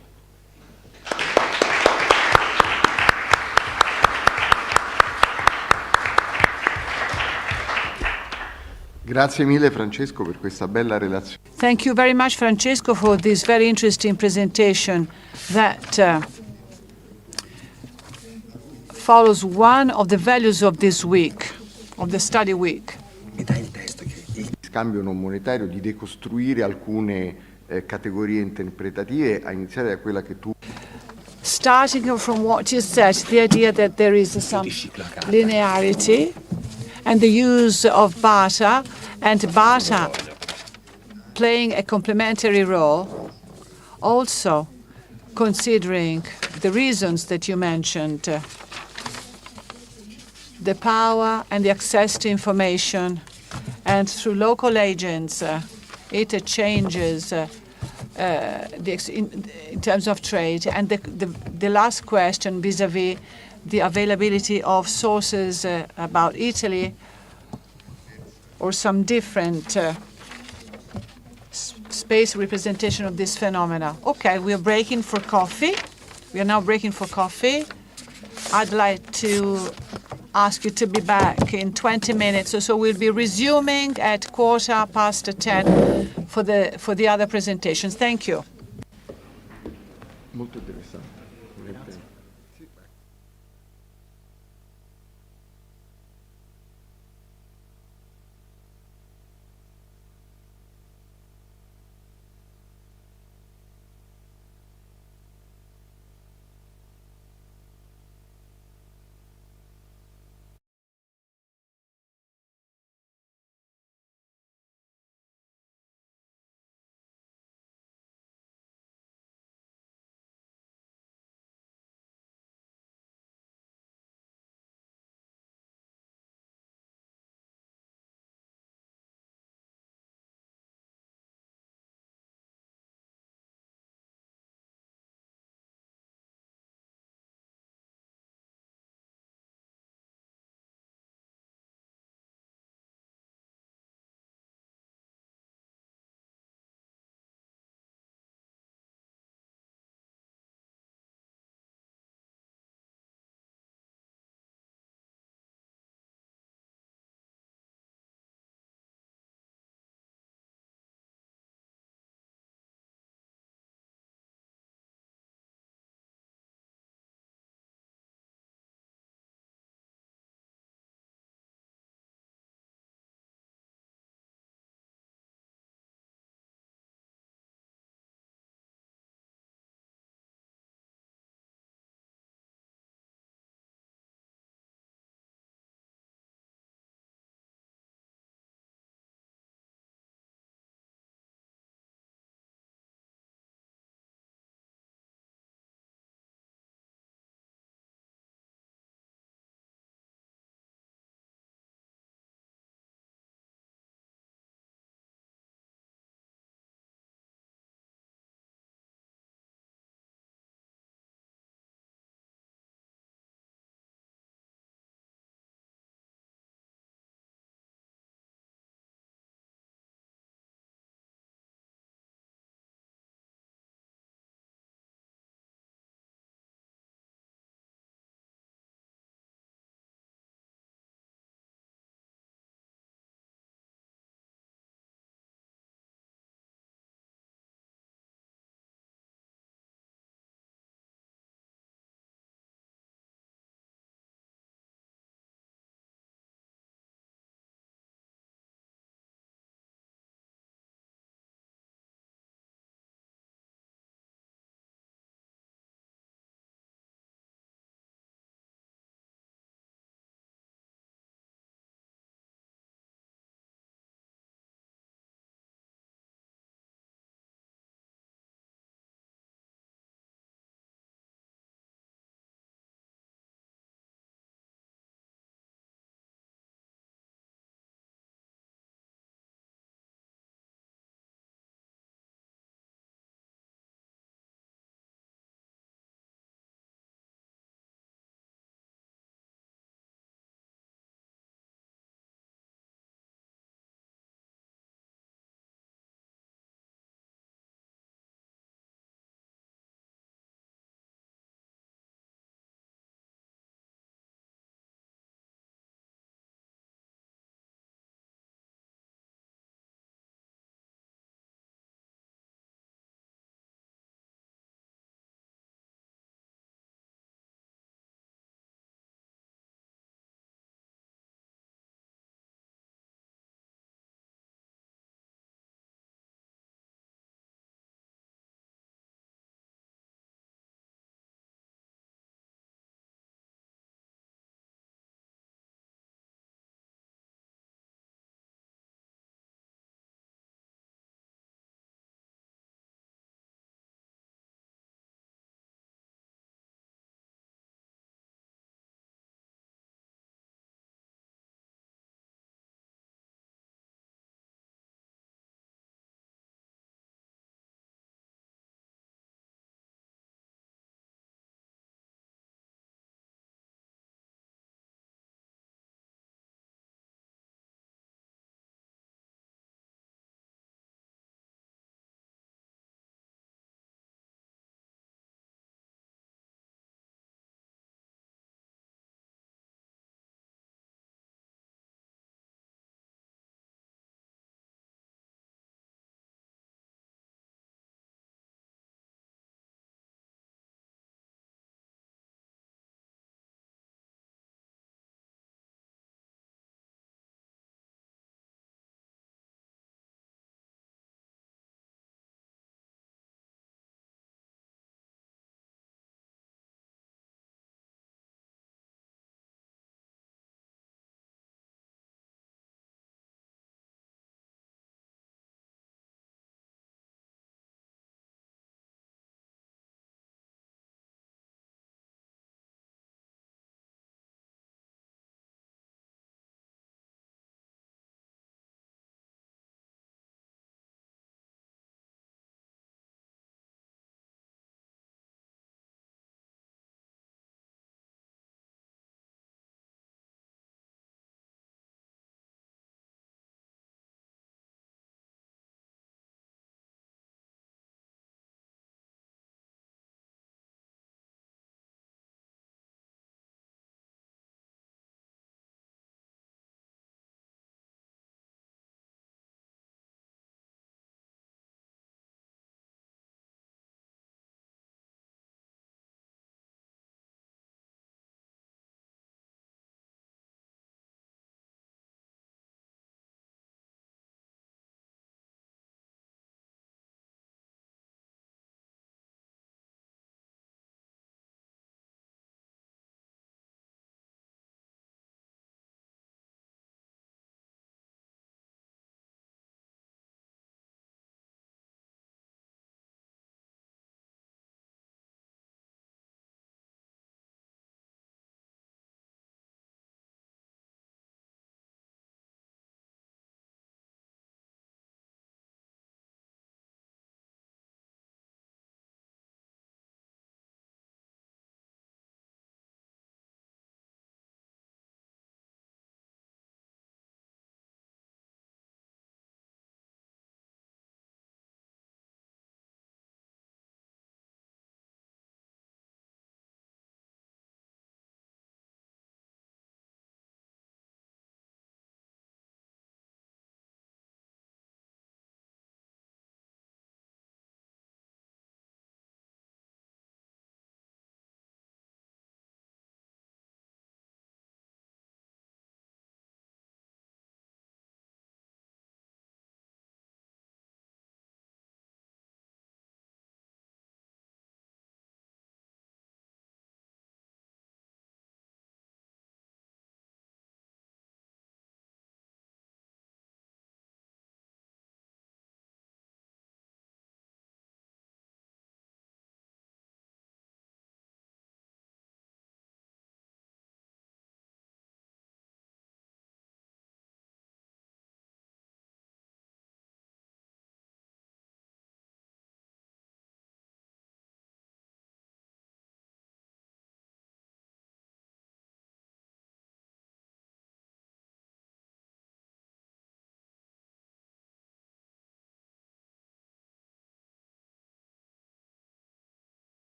Grazie mille Francesco per questa bella relazione. Thank you very much, Francesco, for this very interesting presentation that follows one of the values of this week, of the study week. Scambio non monetario, di decostruire alcune categorie interpretative, a iniziare da quella che tu... Starting from what you said, the idea that there is some linearity and the use of barter, and barter playing a complementary role, also considering the reasons that you mentioned, the power and the access to information, and through local agents, it changes in terms of trade. And the last question vis-à-vis the availability of sources about Italy or some different space representation of this phenomena. Okay, we are breaking for coffee. We are now breaking for coffee. I'd like to ask you to be back in 20 minutes or so. We'll be resuming at 10:15 for the other presentations. Thank you. Molto interessante.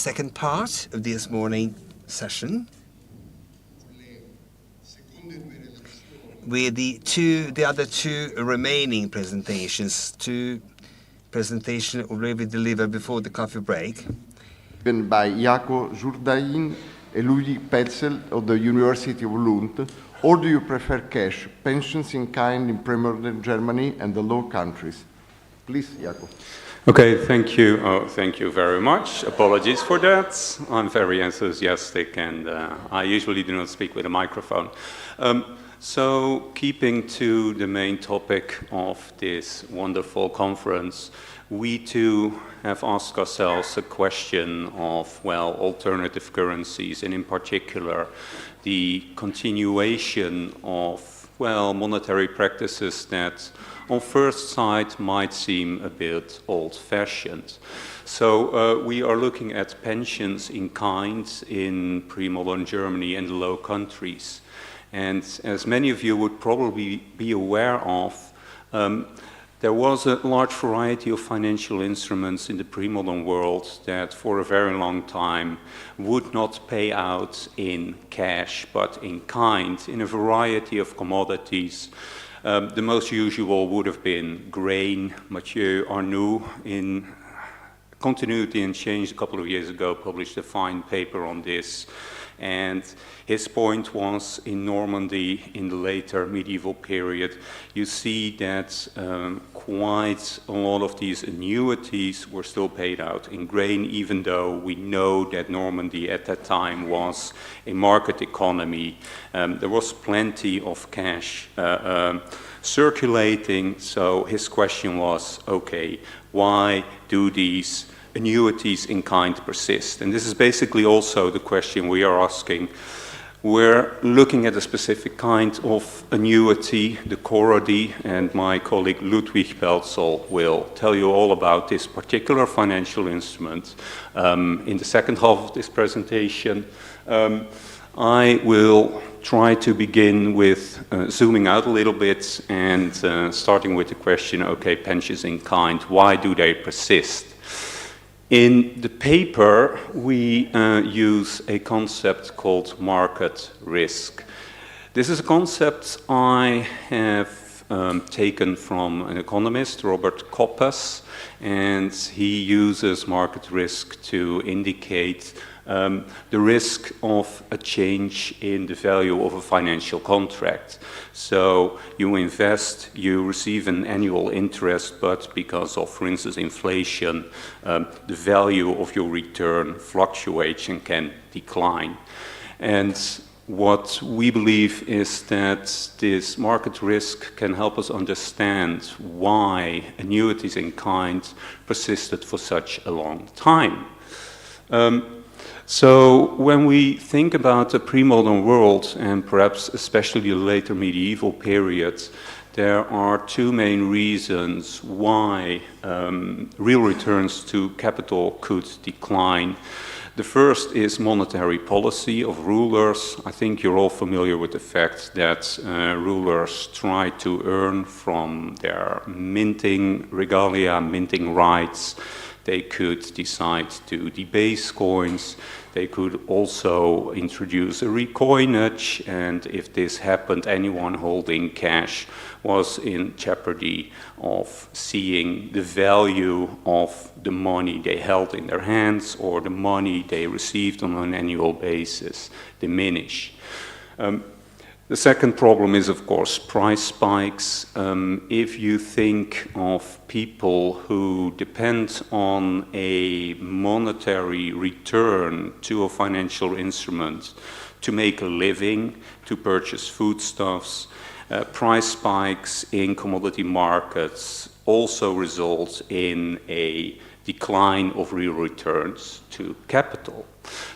second part of this morning session with the other two remaining presentations, two presentations already delivered before the coffee break. Given by Jaco Zuijderduijn and Ludwig Pelzl of the University of Lund, or do you prefer cash, pensions in kind in pre-modern Germany and the Low Countries? Please, Jaco. Okay, thank you. Oh, thank you very much. Apologies for that. I'm very enthusiastic and I usually do not speak with a microphone. So keeping to the main topic of this wonderful conference, we too have asked ourselves a question of, well, alternative currencies, and in particular, the continuation of, well, monetary practices that on first sight might seem a bit old-fashioned. So we are looking at pensions in kind in pre-modern Germany and the Low Countries. And as many of you would probably be aware of, there was a large variety of financial instruments in the pre-modern world that for a very long time would not pay out in cash, but in kind, in a variety of commodities. The most usual would have been grain. Mathieu Arnoux, in Continuity and Change a couple of years ago, published a fine paper on this. And his point was, in Normandy, in the later medieval period, you see that quite a lot of these annuities were still paid out in grain, even though we know that Normandy at that time was a market economy. There was plenty of cash circulating, so his question was, okay, why do these annuities in kind persist? And this is basically also the question we are asking. We're looking at a specific kind of annuity, the Corrody, and my colleague Ludwig Pelzl will tell you all about this particular financial instrument in the second half of this presentation. I will try to begin with zooming out a little bit and starting with the question, okay, pensions in kind, why do they persist? In the paper, we use a concept called market risk. This is a concept I have taken from an economist, Robert Koppas, and he uses market risk to indicate the risk of a change in the value of a financial contract. So you invest, you receive an annual interest, but because of, for instance, inflation, the value of your return fluctuates and can decline. And what we believe is that this market risk can help us understand why annuities in kind persisted for such a long time. So when we think about the pre-modern world, and perhaps especially the later medieval period, there are two main reasons why real returns to capital could decline. The first is monetary policy of rulers. I think you're all familiar with the fact that rulers try to earn from their minting regalia, minting rights. They could decide to debase coins. They could also introduce a recoinage, and if this happened, anyone holding cash was in jeopardy of seeing the value of the money they held in their hands or the money they received on an annual basis diminish. The second problem is, of course, price spikes. If you think of people who depend on a monetary return to a financial instrument to make a living, to purchase foodstuffs, price spikes in commodity markets also result in a decline of real returns to capital.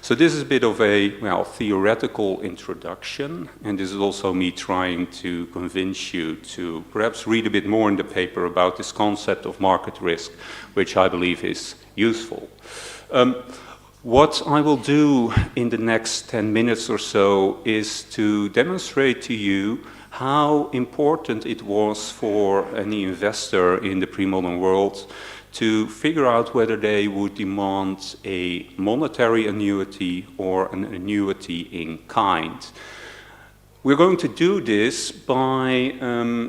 So this is a bit of a, well, theoretical introduction, and this is also me trying to convince you to perhaps read a bit more in the paper about this concept of market risk, which I believe is useful. What I will do in the next 10 minutes or so is to demonstrate to you how important it was for any investor in the pre-modern world to figure out whether they would demand a monetary annuity or an annuity in kind. We're going to do this by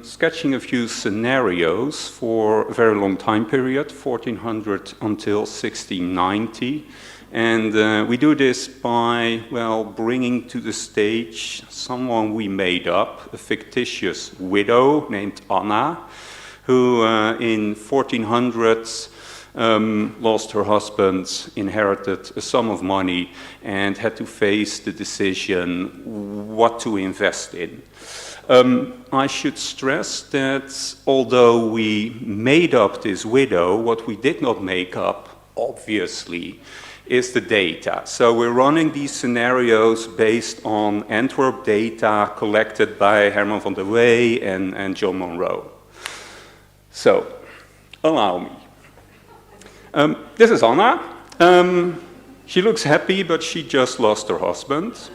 sketching a few scenarios for a very long time period, 1400 until 1690. And we do this by, well, bringing to the stage someone we made up, a fictitious widow named Anna, who in 1400s lost her husband, inherited a sum of money, and had to face the decision what to invest in. I should stress that although we made up this widow, what we did not make up, obviously, is the data. So we're running these scenarios based on Antwerp data collected by Herman van der Wey and John Monroe. So, allow me. This is Anna. She looks happy, but she just lost her husband.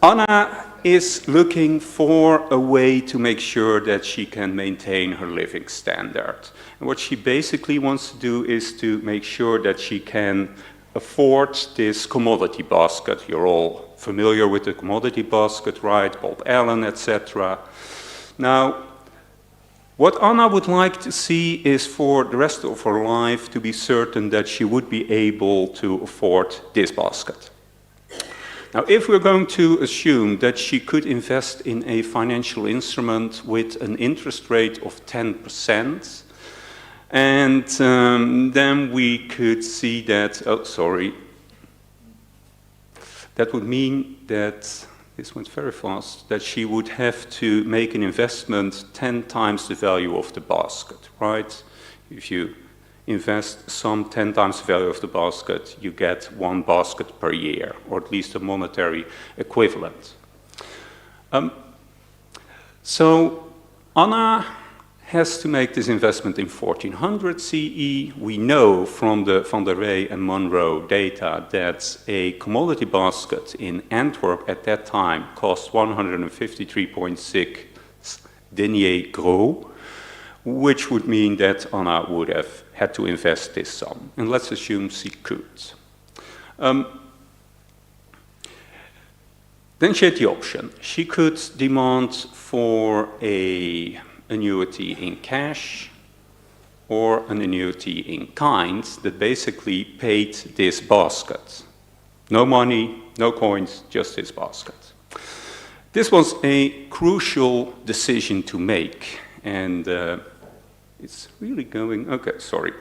Anna is looking for a way to make sure that she can maintain her living standard. And what she basically wants to do is to make sure that she can afford this commodity basket. You're all familiar with the commodity basket, right? Bob Allen, etc. Now, what Anna would like to see is for the rest of her life to be certain that she would be able to afford this basket. Now, if we're going to assume that she could invest in a financial instrument with an interest rate of 10%, and then we could see that, that would mean that, this went very fast, that she would have to make an investment 10 times the value of the basket, right? If you invest some 10 times the value of the basket, you get one basket per year, or at least a monetary equivalent. So Anna has to make this investment in 1400 CE. We know from the Van der Wey and Monroe data that a commodity basket in Antwerp at that time cost 153.6 deniers gros, which would mean that Anna would have had to invest this sum. And let's assume she could. Then she had the option. She could demand for an annuity in cash or an annuity in kind that basically paid this basket. No money, no coins, just this basket. This was a crucial decision to make, and it's really going, okay, sorry.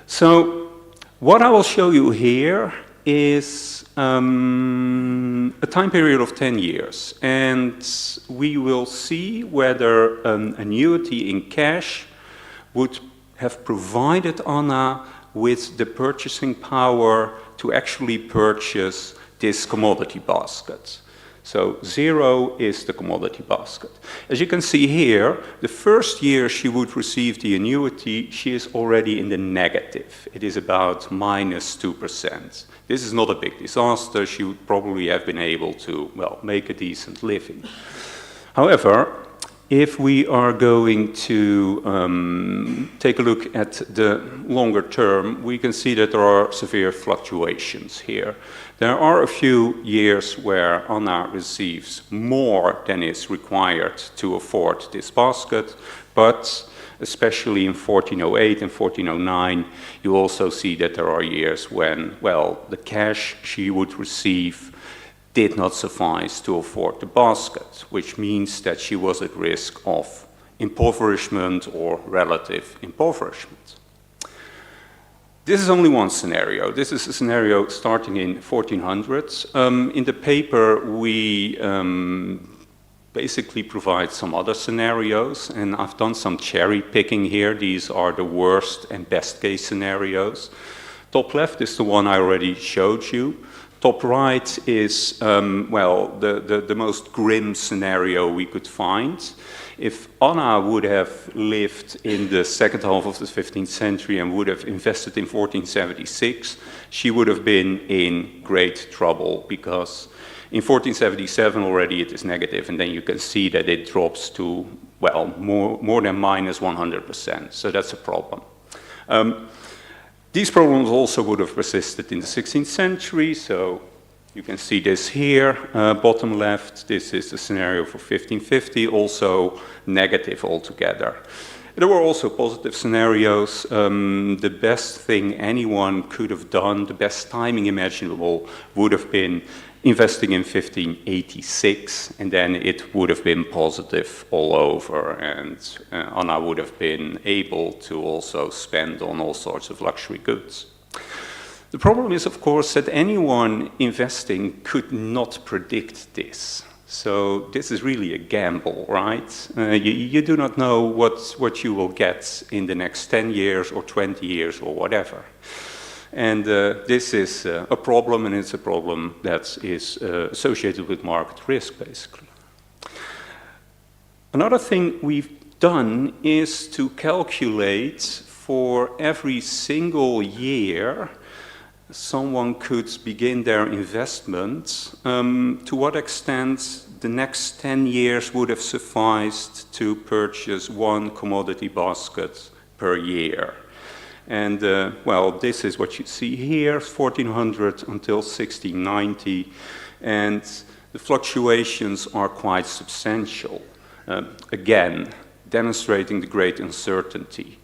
So what I will show you here is a time period of 10 years, and we will see whether an annuity in cash would have provided Anna with the purchasing power to actually purchase this commodity basket. So 0 is the commodity basket. As you can see here, the first year she would receive the annuity, she is already in the negative. It is about -2%. This is not a big disaster. She would probably have been able to, well, make a decent living. However, if we are going to take a look at the longer term, we can see that there are severe fluctuations here. There are a few years where Anna receives more than is required to afford this basket, but especially in 1408 and 1409, you also see that there are years when, well, the cash she would receive did not suffice to afford the basket, which means that she was at risk of impoverishment or relative impoverishment. This is only one scenario. This is a scenario starting in 1400s. In the paper, we basically provide some other scenarios, and I've done some cherry picking here. These are the worst and best case scenarios. Top left is the one I already showed you. Top right is, well, the most grim scenario we could find. If Anna would have lived in the second half of the 15th century and would have invested in 1476, she would have been in great trouble, because In 1477 already it is negative, and then you can see that it drops to, well, more than minus 100%, so that's a problem. These problems also would have persisted in the 16th century, so you can see this here, bottom left, this is the scenario for 1550, also negative altogether. There were also positive scenarios. The best thing anyone could have done, the best timing imaginable, would have been investing in 1586, and then it would have been positive all over, and Anna would have been able to also spend on all sorts of luxury goods. The problem is, of course, that anyone investing could not predict this. So this is really a gamble, right? You do not know what you will get in the next 10 years or 20 years or whatever. And this is a problem, and it's a problem that is associated with market risk, basically. Another thing we've done is to calculate for every single year someone could begin their investment, to what extent the next 10 years would have sufficed to purchase one commodity basket per year. And, well, this is what you see here, 1400 until 1690, and the fluctuations are quite substantial, again, demonstrating the great uncertainty.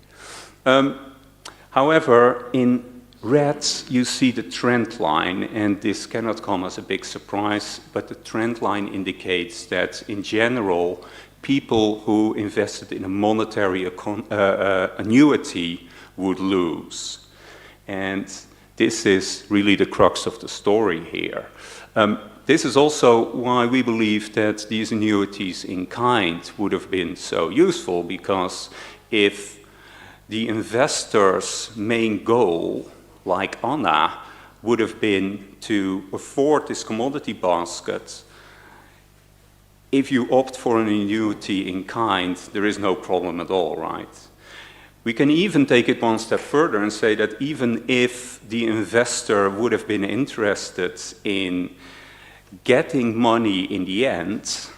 However, in red, you see the trend line, and this cannot come as a big surprise, but the trend line indicates that, in general, people who invested in a monetary annuity would lose. And this is really the crux of the story here. This is also why we believe that these annuities in kind would have been so useful, because if the investor's main goal, like Anna, would have been to afford this commodity basket, if you opt for an annuity in kind, there is no problem at all, right? We can even take it one step further and say that even if the investor would have been interested in getting money in the end,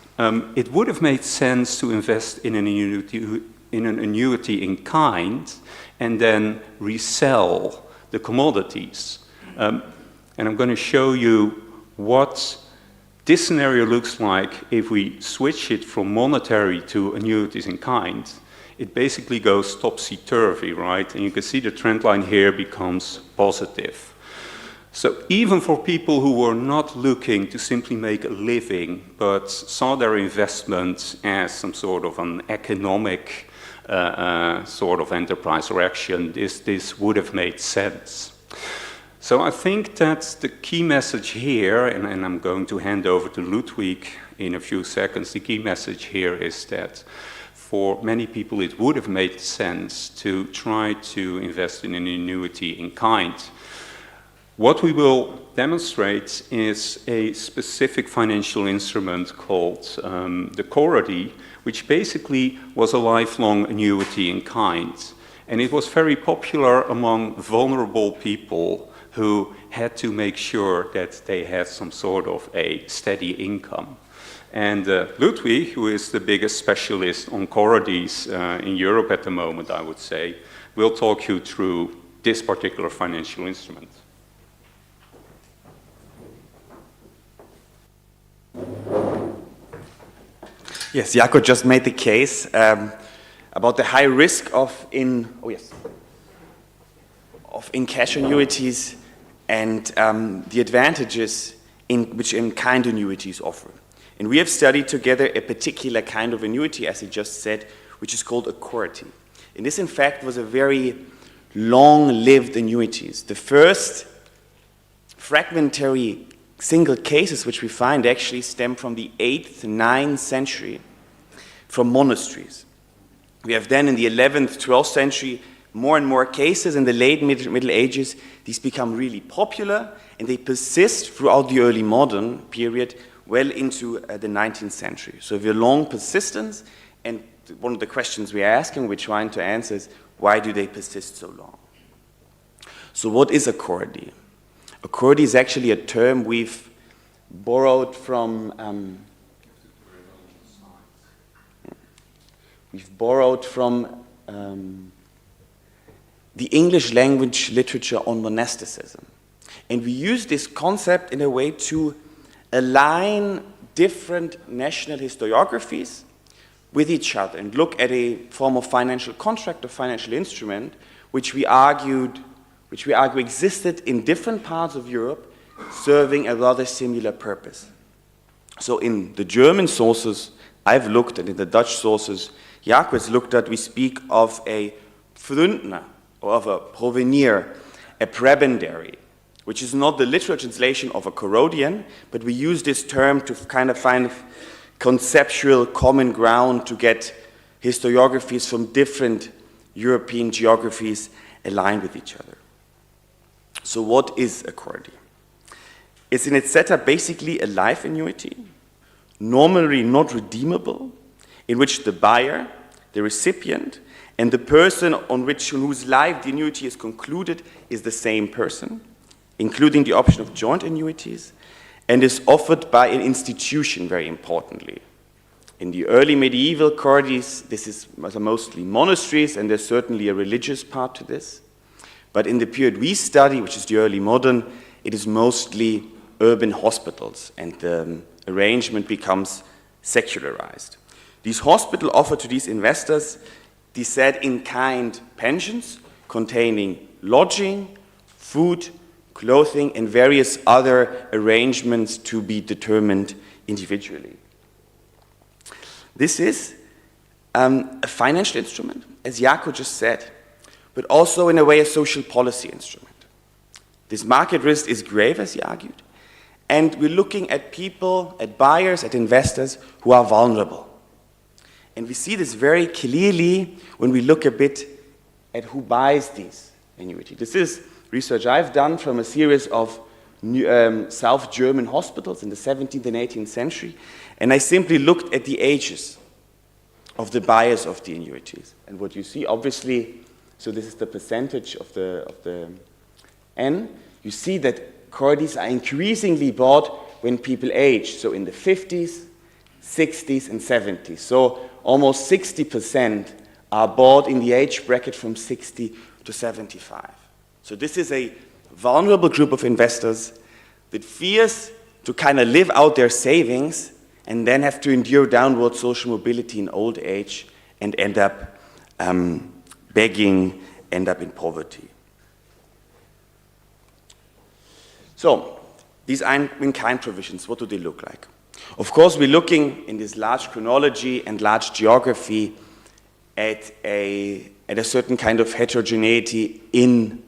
it would have made sense to invest in an annuity in kind and then resell the commodities. And I'm going to show you what this scenario looks like if we switch it from monetary to annuities in kind. It basically goes topsy-turvy, right? And you can see the trend line here becomes positive. So even for people who were not looking to simply make a living, but saw their investment as some sort of an economic sort of enterprise or action, this would have made sense. So I think that the key message here, and I'm going to hand over to Ludwig in a few seconds, the key message here is that for many people it would have made sense to try to invest in an annuity in kind. What we will demonstrate is a specific financial instrument called the Corrody, which basically was a lifelong annuity in kind. And it was very popular among vulnerable people who had to make sure that they had some sort of a steady income. And Ludwig, who is the biggest specialist on Corrodies in Europe at the moment, I would say, will talk you through this particular financial instrument. Yes, Jaco just made the case about the high risk of in cash annuities and the advantages which in kind annuities offer. And we have studied together a particular kind of annuity, as he just said, which is called a Corrody. And this, in fact, was a very long-lived annuity. The first fragmentary single cases which we find actually stem from the 8th, 9th century from monasteries. We have then in the 11th, 12th century more and more cases. In the late Middle Ages, these become really popular and they persist throughout the early modern period well into the 19th century. So we have a long persistence, and one of the questions we are asking, we're trying to answer is, why do they persist so long? So what is a Corrody? A Corrody is actually a term we've borrowed from the English language literature on monasticism. And we use this concept in a way to align different national historiographies with each other and look at a form of financial contract or financial instrument which we argue existed in different parts of Europe, serving a rather similar purpose. So in the German sources I've looked at, in the Dutch sources Jaco has looked at, we speak of a Pfründner, or of a Provenier, a prebendary, which is not the literal translation of a Corodian, but we use this term to kind of find conceptual common ground to get historiographies from different European geographies aligned with each other. So what is a Cordy? It's in its setup basically a life annuity, normally not redeemable, in which the buyer, the recipient, and the person on whose life the annuity is concluded is the same person, including the option of joint annuities, and is offered by an institution, very importantly. In the early medieval Cordies, this is mostly monasteries, and there's certainly a religious part to this. But in the period we study, which is the early modern, it is mostly urban hospitals, and the arrangement becomes secularized. These hospitals offer to these investors these said-in-kind pensions containing lodging, food, clothing, and various other arrangements to be determined individually. This is a financial instrument, as Jaco just said, but also in a way a social policy instrument. This market risk is grave, as he argued, and we're looking at people, at buyers, at investors who are vulnerable. And we see this very clearly when we look a bit at who buys these annuities. This is research I've done from a series of South German hospitals in the 17th and 18th century, and I simply looked at the ages of the buyers of the annuities. And what you see, obviously, so this is the percentage of the N, you see that Cordies are increasingly bought when people age, so in the 50s, 60s, and 70s. So almost 60% are bought in the age bracket from 60 to 75. So this is a vulnerable group of investors that fears to kind of live out their savings and then have to endure downward social mobility in old age and end up begging, end up in poverty. So these in-kind provisions, what do they look like? Of course, we're looking in this large chronology and large geography at a certain kind of heterogeneity in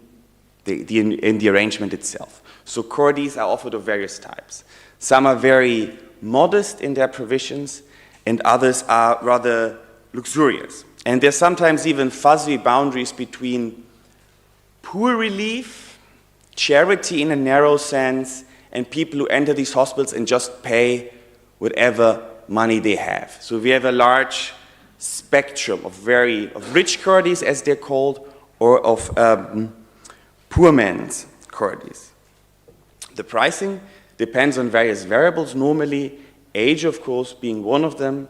the arrangement itself. So Cordies are offered of various types. Some are very modest in their provisions, and others are rather luxurious. And there's sometimes even fuzzy boundaries between poor relief, charity in a narrow sense, and people who enter these hospitals and just pay whatever money they have. So we have a large spectrum of rich Cordies, as they're called, or of poor man's Cordies. The pricing depends on various variables, normally age, of course, being one of them.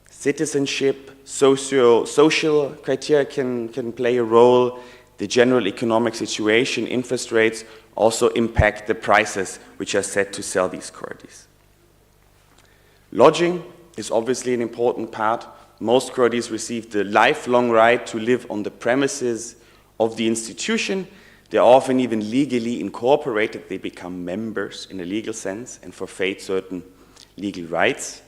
Citizenship, social criteria can play a role. The general economic situation, interest rates also impact the prices which are set to sell these Cordies. Lodging is obviously an important part. Most Cordies receive the lifelong right to live on the premises of the institution. They're often even legally incorporated. They become members in a legal sense and forfeit certain legal rights.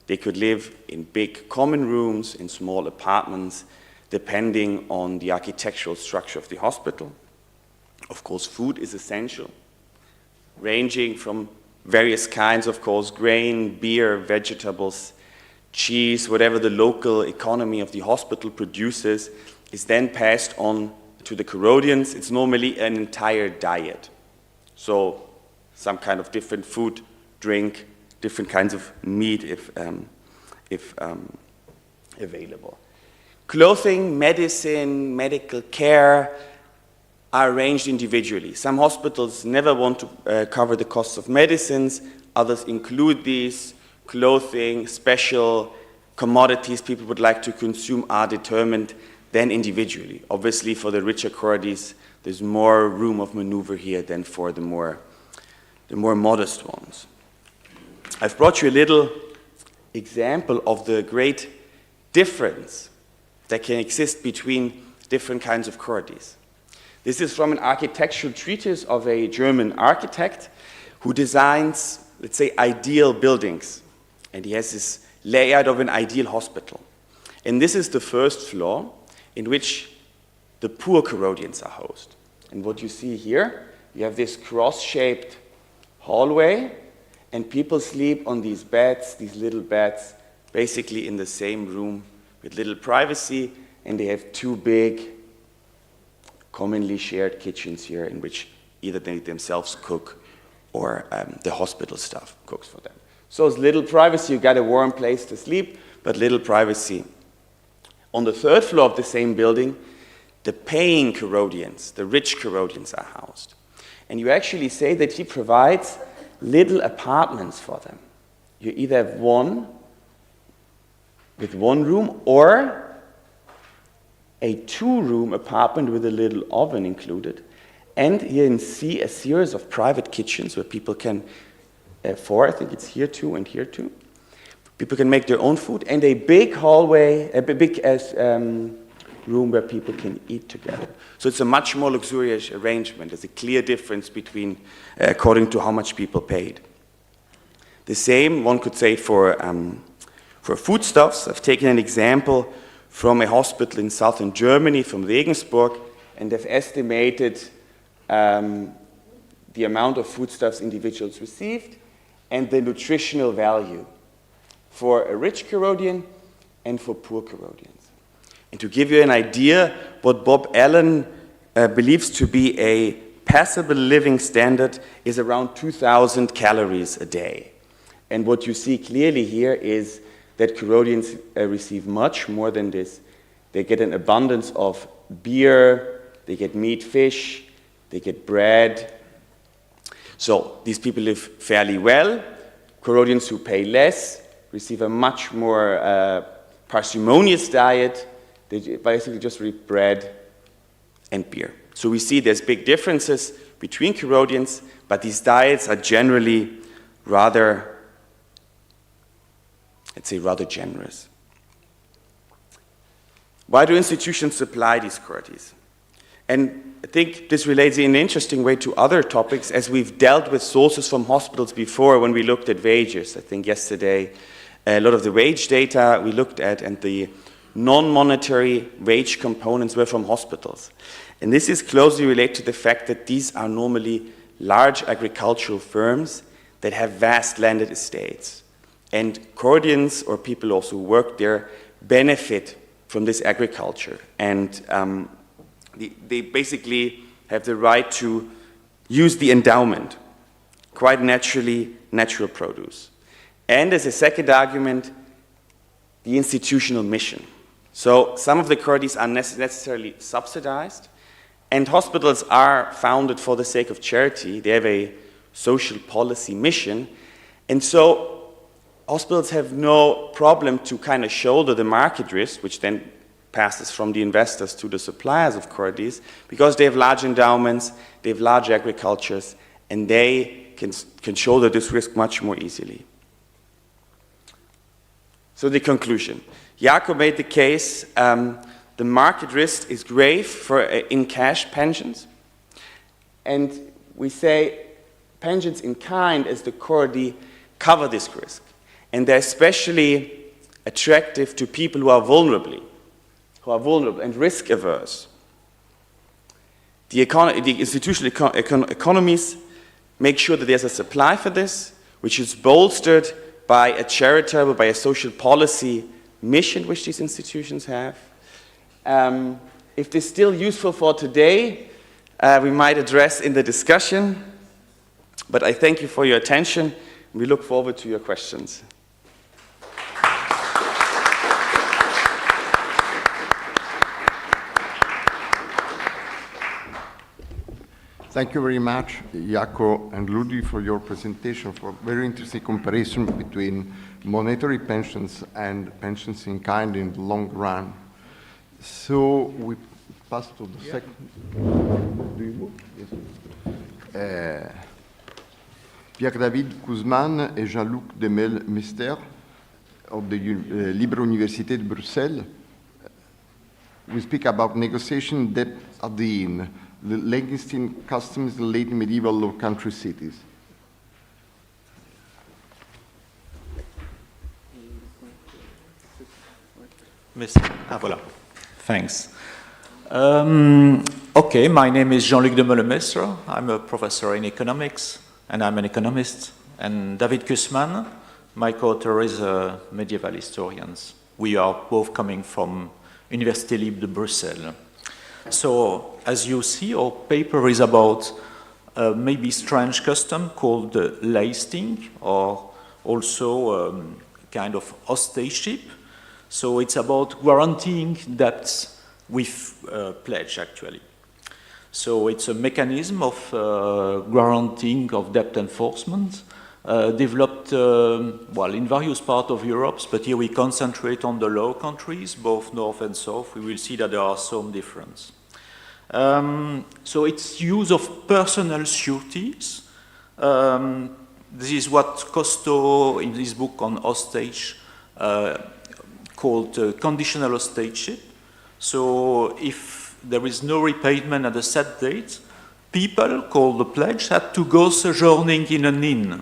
They could live in big common rooms, in small apartments, depending on the architectural structure of the hospital. Of course, food is essential, ranging from various kinds, of course, grain, beer, vegetables, cheese, whatever the local economy of the hospital produces, is then passed on to the Corodians. It's normally an entire diet. So some kind of different food, drink, different kinds of meat if available. Clothing, medicine, medical care are arranged individually. Some hospitals never want to cover the costs of medicines. Others include these. Clothing, special commodities people would like to consume are determined then individually. Obviously, for the richer Kurds, there's more room of maneuver here than for the more modest ones. I've brought you a little example of the great difference that can exist between different kinds of Kurds. This is from an architectural treatise of a German architect who designs, let's say, ideal buildings. And he has this layout of an ideal hospital. And this is the first floor in which the poor Kurdians are housed. And what you see here, you have this cross-shaped hallway, and people sleep on these beds, these little beds, basically in the same room with little privacy, and they have two big, commonly shared kitchens here in which either they themselves cook or the hospital staff cooks for them. So it's little privacy, you got a warm place to sleep, but little privacy. On the third floor of the same building, the paying Kurdians, the rich Kurdians are housed. And you actually say that he provides little apartments for them. You either have one with one room or a two-room apartment with a little oven included. And here you see a series of private kitchens where people can, four, I think it's here two and here two. People can make their own food, and a big hallway, a big room where people can eat together. So it's a much more luxurious arrangement. There's a clear difference between, according to how much people paid. The same, one could say, for foodstuffs. I've taken an example from a hospital in southern Germany, from Regensburg, and they've estimated the amount of foodstuffs individuals received and the nutritional value for a rich Kurdian and for poor Kurdians. And to give you an idea, what Bob Allen believes to be a passable living standard is around 2,000 calories a day. And what you see clearly here is that Kurdians receive much more than this. They get an abundance of beer, they get meat, fish, they get bread. So these people live fairly well. Kurdians who pay less receive a much more parsimonious diet. They basically just eat bread and beer. So we see there's big differences between Kurdians, but these diets are generally rather, let's say, rather generous. Why do institutions supply these Kurdians? And I think this relates in an interesting way to other topics, as we've dealt with sources from hospitals before when we looked at wages. I think yesterday a lot of the wage data we looked at and the non-monetary wage components were from hospitals. And this is closely related to the fact that these are normally large agricultural firms that have vast landed estates. And Kurdians, or people also who work there, benefit from this agriculture. And they basically have the right to use the endowment, quite naturally, natural produce. And as a second argument, the institutional mission. So some of the Kurds are necessarily subsidized, and hospitals are founded for the sake of charity. They have a social policy mission, and so hospitals have no problem to kind of shoulder the market risk, which then passes from the investors to the suppliers of Kurds, because they have large endowments, they have large agricultures, and they can shoulder this risk much more easily. So the conclusion. Jaco made the case, the market risk is grave for in-cash pensions. And we say pensions in kind as the Kurdi cover this risk. And they're especially attractive to people who are vulnerable and risk averse. The institutional economies make sure that there's a supply for this, which is bolstered by a charitable, by a social policy mission which these institutions have. If this is still useful for today, we might address in the discussion. But I thank you for your attention. We look forward to your questions. Thank you very much, Jaco and Ludwig, for your presentation, for very interesting comparison between monetary pensions and pensions in kind in the long run. So we pass to the second. Do you move? Yes. Pierre-David Kusman et Jean-Luc De Meulemeester of the Libre Université de Bruxelles. We speak about negotiation debt at the inn, the Leistinge customs in late medieval low country cities. Voilà. Thanks. Okay, my name is Jean-Luc De Meulemeester. I'm a professor in economics, and I'm an economist. And David Kusman, my co-author, is a medieval historian. We are both coming from Université Libre de Bruxelles. So, as you see, our paper is about a maybe strange custom called the Leistinge, or also kind of hostageship. So it's about guaranteeing debts with pledge, actually. So it's a mechanism of guaranteeing of debt enforcement developed, well, in various parts of Europe, but here we concentrate on the Low Countries, both north and south. We will see that there are some differences. So it's use of personal sureties. This is what Costo, in this book on hostage, called conditional hostageship. So if there is no repayment at a set date, people called the pledge had to go sojourning in an inn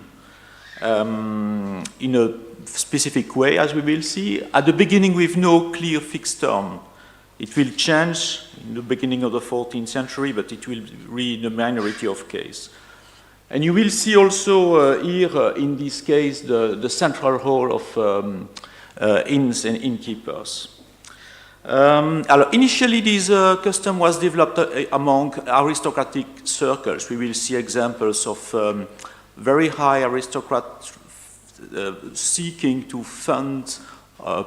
in a specific way, as we will see. At the beginning, with no clear fixed term. It will change in the beginning of the 14th century, but it will be in a minority of cases. And you will see also here, in this case, the central role of inns and innkeepers. Initially, this custom was developed among aristocratic circles. We will see examples of very high aristocrats seeking to fund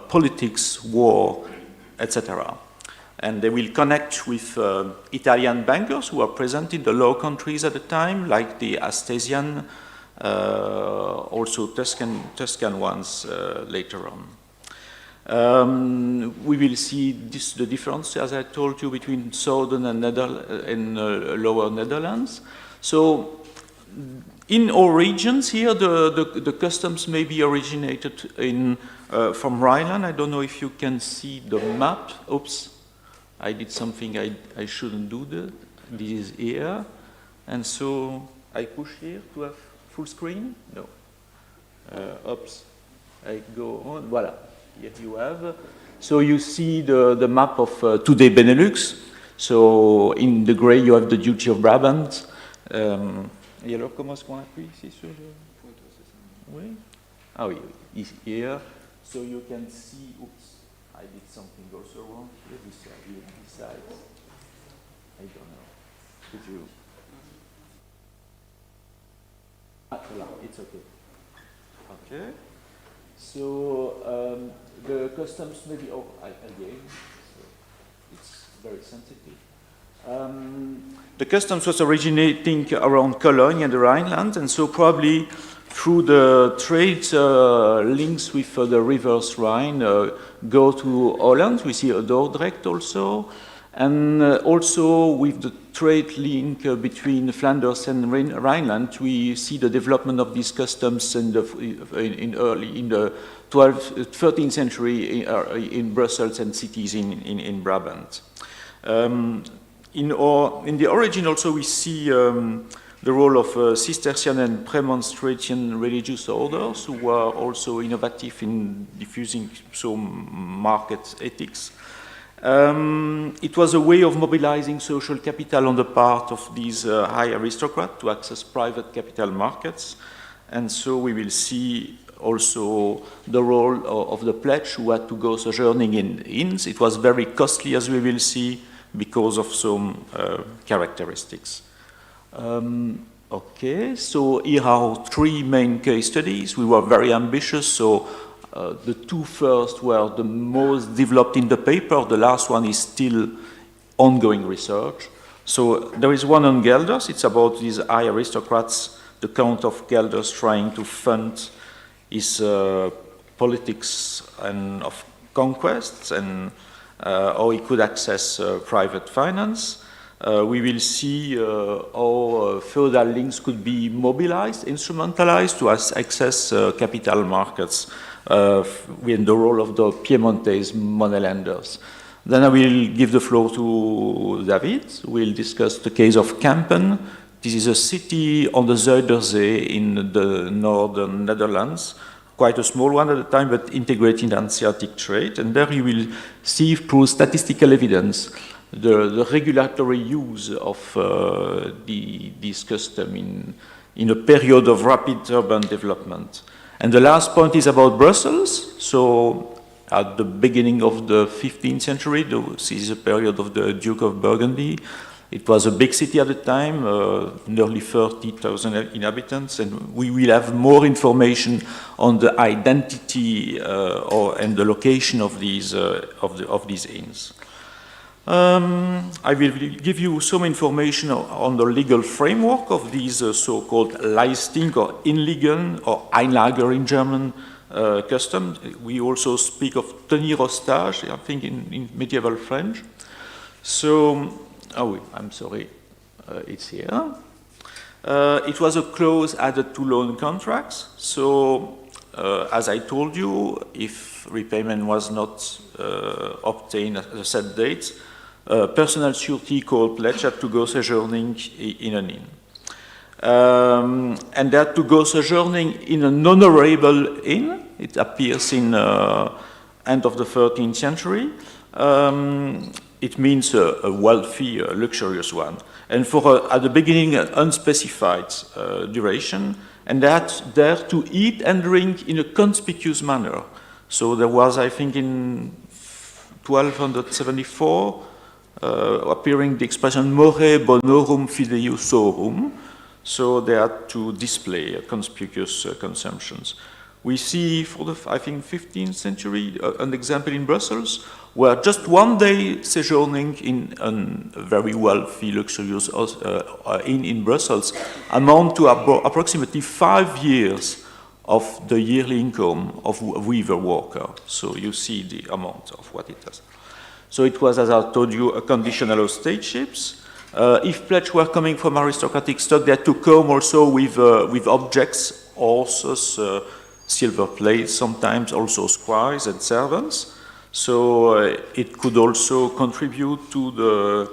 politics, war, etc. And they will connect with Italian bankers who are present in the Low Countries at the time, like the Astesian, also Tuscan ones later on. We will see the difference, as I told you, between Southern and Lower Netherlands. So, in all regions here, the customs may be originated from Rhineland. I don't know if you can see the map. Oops, I did something I shouldn't do. This is here. And so I push here to have full screen. No. Oops, I go on. Voila. Here you have. So you see the map of today Benelux. So in the gray you have the Duchy of Brabant. Et alors comment est-ce qu'on appuie ici sur le... Oui. Ah oui, here. So you can see. Oops, I did something also wrong here. This side. I don't know. Could you? It's okay. Okay. So the customs maybe, again, so it's very sensitive. The customs was originating around Cologne and the Rhineland, and so probably through the trade links with the rivers Rhine go to Holland. We see Dordrecht also, and also with the trade link between Flanders and Rhineland, we see the development of these customs in the 13th century in Brussels and cities in Brabant. In the origin also we see the role of Cistercian and Premonstratian religious orders who were also innovative in diffusing some market ethics. It was a way of mobilizing social capital on the part of these high aristocrats to access private capital markets. And so we will see also the role of the pledge who had to go sojourning in inns. It was very costly, as we will see, because of some characteristics. Okay, so here are three main case studies. We were very ambitious, so the two first were the most developed in the paper. The last one is still ongoing research. So there is one on Gelders. It's about these high aristocrats, the Count of Gelders trying to fund his politics and of conquests and how he could access private finance. We will see how feudal links could be mobilized, instrumentalized to access capital markets with the role of the Piemontese moneylenders. Then I will give the floor to David. We'll discuss the case of Kampen. This is a city on the Zuiderzee in the northern Netherlands, quite a small one at the time, but integrating Hanseatic trade. And there you will see through statistical evidence the regulatory use of this custom in a period of rapid urban development. And the last point is about Brussels. So at the beginning of the 15th century, this is a period of the Duke of Burgundy. It was a big city at the time, nearly 30,000 inhabitants, and we will have more information on the identity and the location of these inns. I will give you some information on the legal framework of these so-called Leistinge or Inliegen or Einlager in German custom. We also speak of tenir hostage, I think in medieval French. So, I'm sorry, it's here. It was a clause added to loan contracts. So, as I told you, if repayment was not obtained at a set date, personal surety called pledge had to go sojourning in an inn. And they had to go sojourning in an honorable inn. It appears in end of the 13th century. It means a wealthy, luxurious one. And for, at the beginning, an unspecified duration. And they had there to eat and drink in a conspicuous manner. So there was, I think, in 1274, appearing the expression more bonorum fideiusorum. So they had to display conspicuous consumptions. We see for the, I think, 15th century, an example in Brussels, where just one day sojourning in a very wealthy, luxurious inn in Brussels amount to approximately 5 years of the yearly income of a weaver worker. So you see the amount of what it does. So it was, as I told you, a conditional hostageships. If pledge were coming from aristocratic stock, they had to come also with objects, horses, silver plates, sometimes also squires and servants. So it could also contribute to the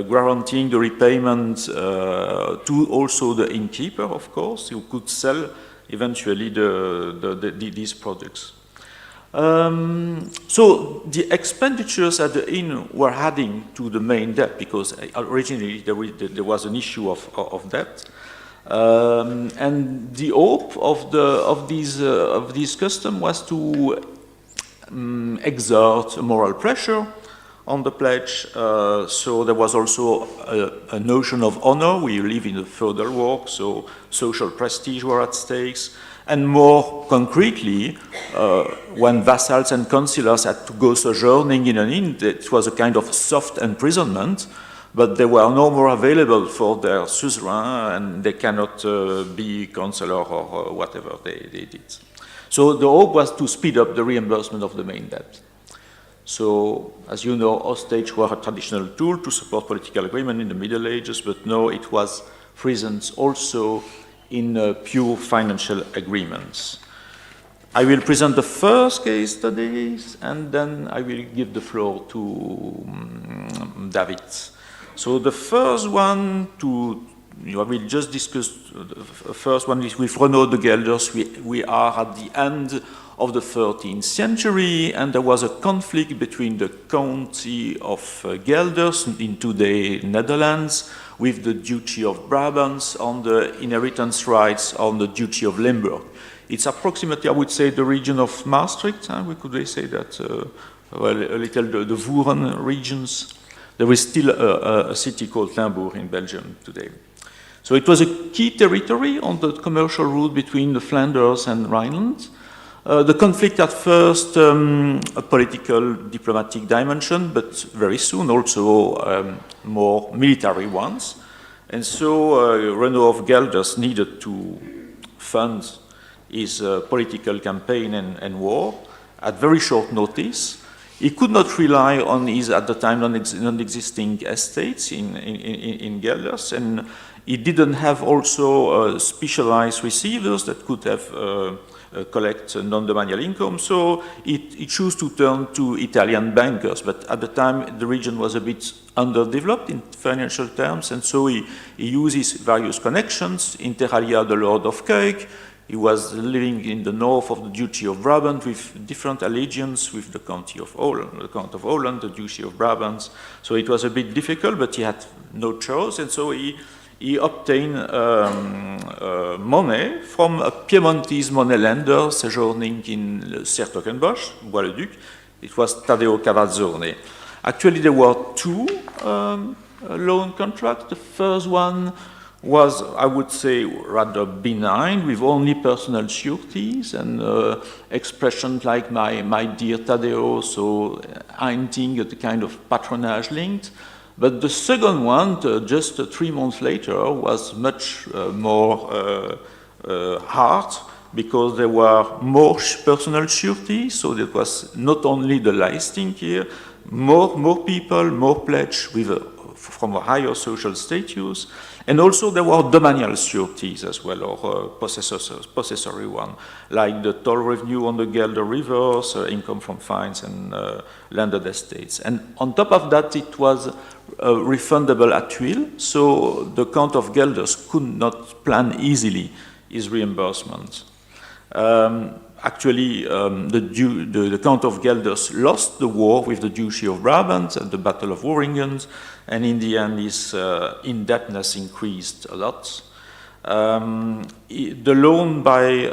guaranteeing the repayment to also the innkeeper, of course, who could sell eventually these products. So the expenditures at the inn were adding to the main debt because originally there was an issue of debt. And the hope of this custom was to exert moral pressure on the pledge. So there was also a notion of honor. We live in a feudal world, so social prestige were at stakes. And more concretely, when vassals and councillors had to go sojourning in an inn, it was a kind of soft imprisonment, but they were no more available for their suzerain, and they cannot be councillor or whatever they did. So the hope was to speed up the reimbursement of the main debt. So, as you know, hostage were a traditional tool to support political agreement in the Middle Ages, but now it was present also in pure financial agreements. I will present the first case studies, and then I will give the floor to David. So the first one, I will just discuss the first one is with Renaud de Gelders. We are at the end of the 13th century, and there was a conflict between the county of Gelders in today Netherlands with the Duchy of Brabant on the inheritance rights on the Duchy of Limburg. It's approximately, I would say, the region of Maastricht. We could say that, well, a little the Voeren regions. There is still a city called Limburg in Belgium today. So it was a key territory on the commercial route between the Flanders and Rhineland. The conflict at first, a political diplomatic dimension, but very soon also more military ones. And so Renaud of Gelders needed to fund his political campaign and war at very short notice. He could not rely on his, at the time, non-existing estates in Gelders, and he didn't have also specialized receivers that could have collect non-domanial income, so he chose to turn to Italian bankers, but at the time the region was a bit underdeveloped in financial terms, and so he uses various connections, inter alia the Lord of Cuijk. He was living in the north of the Duchy of Brabant with different allegiance with the County of Holland, the Count of Holland, the Duchy of Brabant. So it was a bit difficult, but he had no choice, and so he obtained money from a Piemontese moneylender sojourning in Sertogenbosch, Bois-le-Duc. It was Taddeo Cavazzone. Actually, there were two loan contracts. The first one was, I would say, rather benign, with only personal sureties and expressions like my dear Taddeo, so hinting at the kind of patronage linked. But the second one, just 3 months later, was much more hard, because there were more personal sureties, so it was not only the Leistinge here, more people, more pledge from a higher social status, and also there were domanial sureties as well, or possessory one, like the toll revenue on the Gelder rivers, income from fines and landed estates. And on top of that, it was refundable at will, so the Count of Gelders could not plan easily his reimbursement. Actually, the Count of Gelders lost the war with the Duchy of Brabant at the Battle of Worringen, and in the end his indebtedness increased a lot. The loan by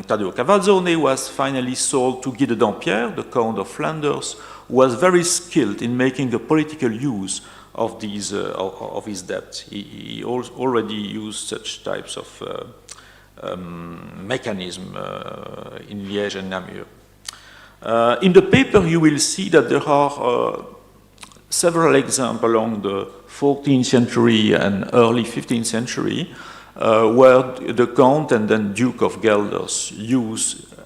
Taddeo Cavazzone was finally sold to Guy de Dampierre, the Count of Flanders, who was very skilled in making a political use of his debt. He already used such types of mechanism in Liège and Namur. In the paper you will see that there are several examples along the 14th century and early 15th century where the Count and then Duke of Gelders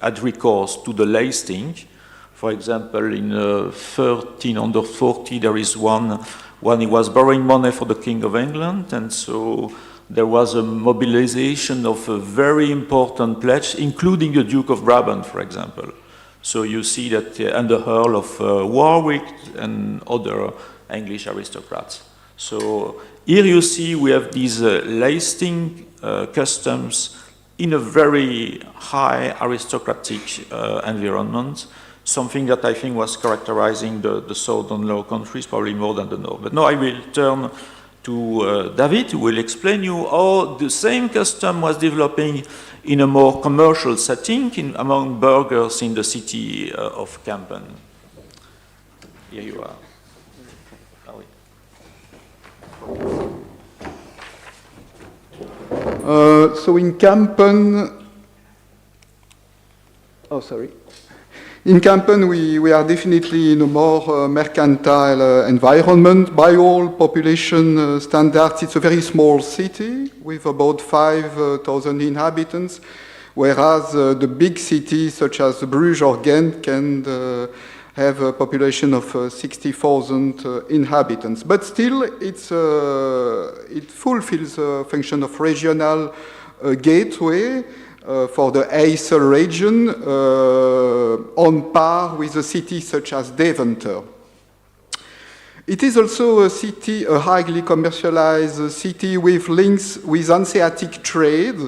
had recourse to the Leistinge. For example, in 1340 there is one when he was borrowing money for the King of England, and so there was a mobilization of a very important pledge, including the Duke of Brabant, for example. So you see that, and the Earl of Warwick and other English aristocrats. So here you see we have these Leistinge customs in a very high aristocratic environment, something that I think was characterizing the southern Low Countries probably more than the north. But now I will turn to David, who will explain you how the same custom was developing in a more commercial setting among burghers in the city of Kampen. Here you are. So in Kampen, in Kampen, we are definitely in a more mercantile environment. By all population standards, it's a very small city with about 5,000 inhabitants, whereas the big cities such as Bruges or Ghent can have a population of 60,000 inhabitants. But still, it fulfills a function of regional gateway for the XIII region, on par with a city such as Deventer. It is also a city, a highly commercialized city with links with Hanseatic trade.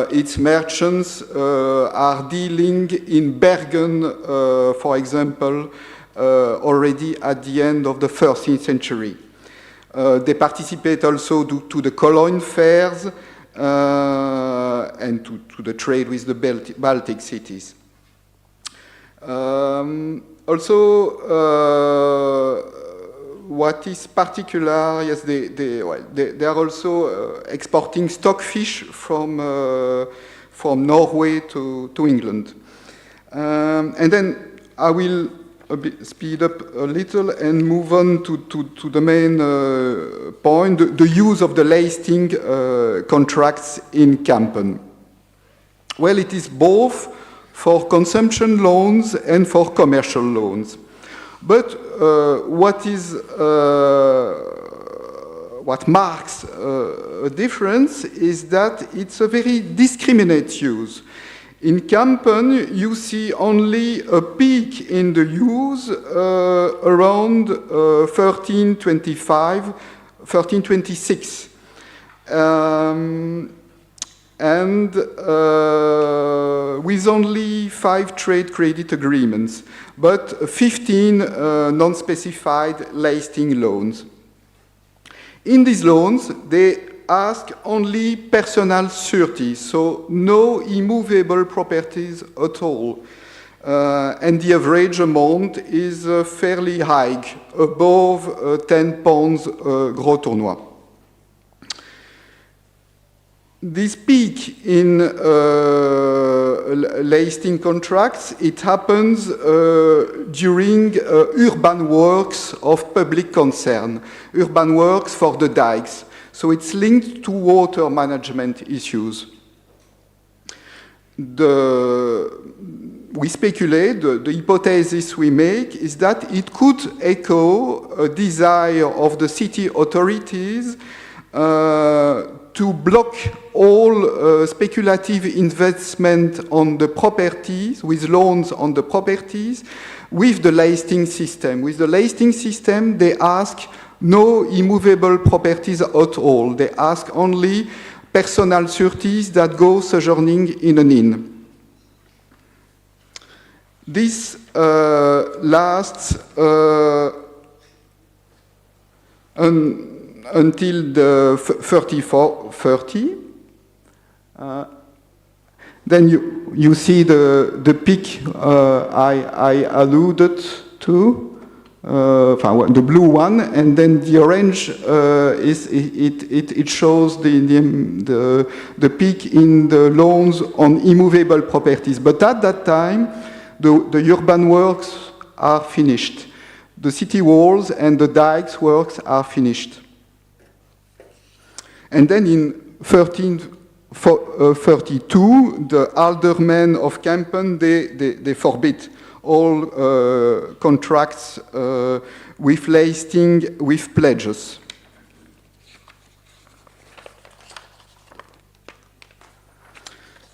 Its merchants are dealing in Bergen, for example, already at the end of the 13th century. They participate also to the Cologne fairs, and to the trade with the Baltic cities. Also, what is particular, yes, they are also exporting stockfish from from Norway to England. And then I will speed up a little and move on to the main point, the use of the Leistinge contracts in Kampen. Well, it is both for consumption loans and for commercial loans. But what marks a difference is that it's a very discriminate use. In Kampen, you see only a peak in the use around 1325, 1326. And with only 5 trade credit agreements, but 15 non-specified Leistinge loans. In these loans, they ask only personal surety, so no immovable properties at all. And the average amount is fairly high, above 10 pounds gros tournoi. This peak in Leistinge contracts, it happens during urban works of public concern, urban works for the dikes. So it's linked to water management issues. We speculate, the hypothesis we make is that it could echo a desire of the city authorities to block all speculative investment on the properties, with loans on the properties, with the Leistinge system. With the Leistinge system, they ask no immovable properties at all. They ask only personal sureties that go sojourning in an inn. This lasts until the 30. Then you see the peak I alluded to, the blue one, and then the orange it shows the peak in the loans on immovable properties. But at that time, the urban works are finished. The city walls and the dikes works are finished. And then in 1332, the aldermen of Kampen, they forbid all contracts with Leistinge with pledges.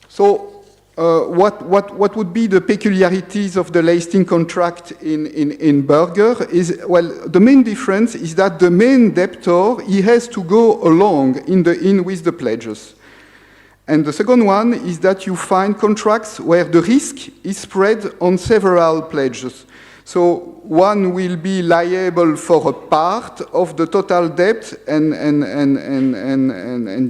So what would be the peculiarities of the Leistinge contract in Burger is, well, the main difference is that the main debtor, he has to go along in with the pledges. And the second one is that you find contracts where the risk is spread on several pledges. So one will be liable for a part of the total debt and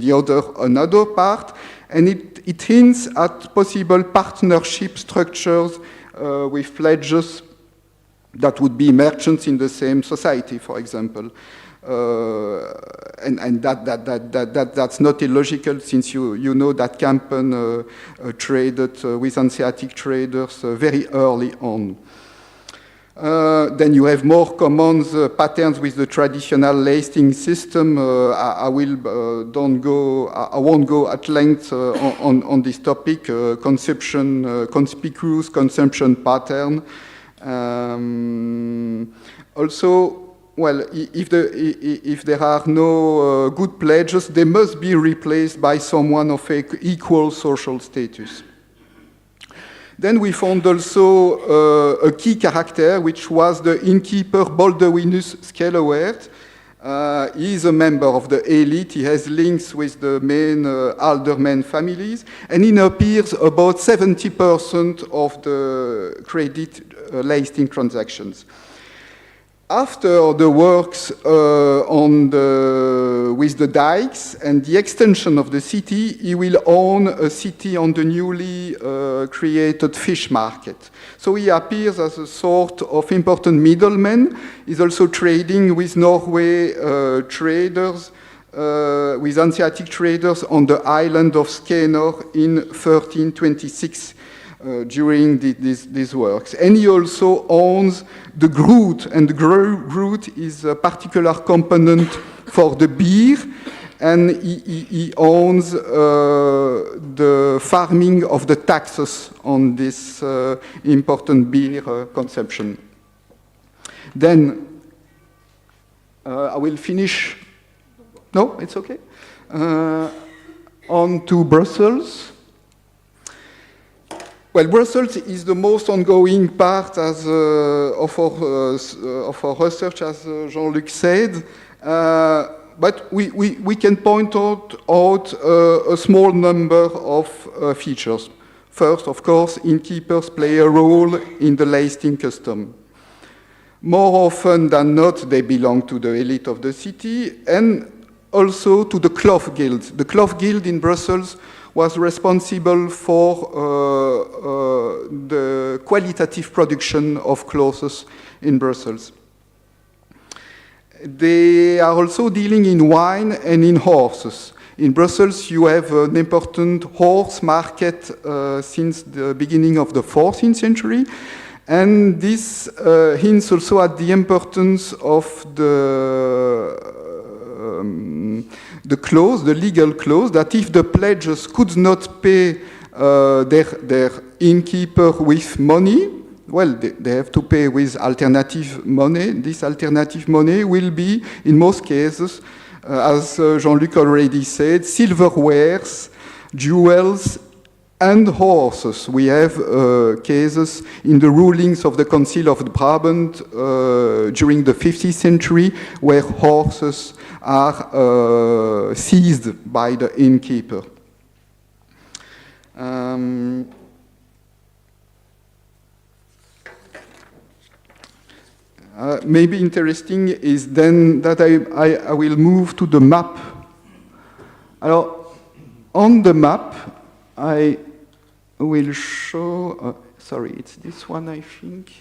the other another part. And it hints at possible partnership structures with pledges that would be merchants in the same society, for example. And that's not illogical, since you know that Kampen traded with Hanseatic traders very early on. Then you have more common patterns with the traditional Leistinge system. I won't go at length on this topic. Conspicuous consumption pattern. Also, well, if there are no good pledges, they must be replaced by someone of equal social status. Then we found also a key character, which was the innkeeper Boldewinus Scalawert. He is a member of the elite. He has links with the main aldermen families, and he appears about 70% of the credit Leistinge transactions. After the works with the dikes and the extension of the city, he will own a city on the newly created fish market. So he appears as a sort of important middleman. He's also trading with Norway traders with Hanseatic traders on the island of Skenor in 1326 during these works. And he also owns the Groot, and the Groot is a particular component for the beer, and he owns the farming of the taxes on this important beer consumption. Then I will finish. No, it's okay. On to Brussels. Well, Brussels is the most ongoing part of our research, as Jean-Luc said. But we can point out a small number of features. First, of course, innkeepers play a role in the Leistinge custom. More often than not, they belong to the elite of the city and also to the cloth guild. The cloth guild in Brussels was responsible for the qualitative production of clothes in Brussels. They are also dealing in wine and in horses. In Brussels, you have an important horse market since the beginning of the 14th century. And this hints also at the importance of the clause, the legal clause, that if the pledges could not pay their innkeeper with money, well, they have to pay with alternative money. This alternative money will be, in most cases, as Jean-Luc already said, silverwares, jewels, and horses. We have cases in the rulings of the Council of Brabant during the 15th century where horses are seized by the innkeeper. Maybe interesting is then that I will move to the map. Alors, on the map, I will show, sorry, it's this one, I think,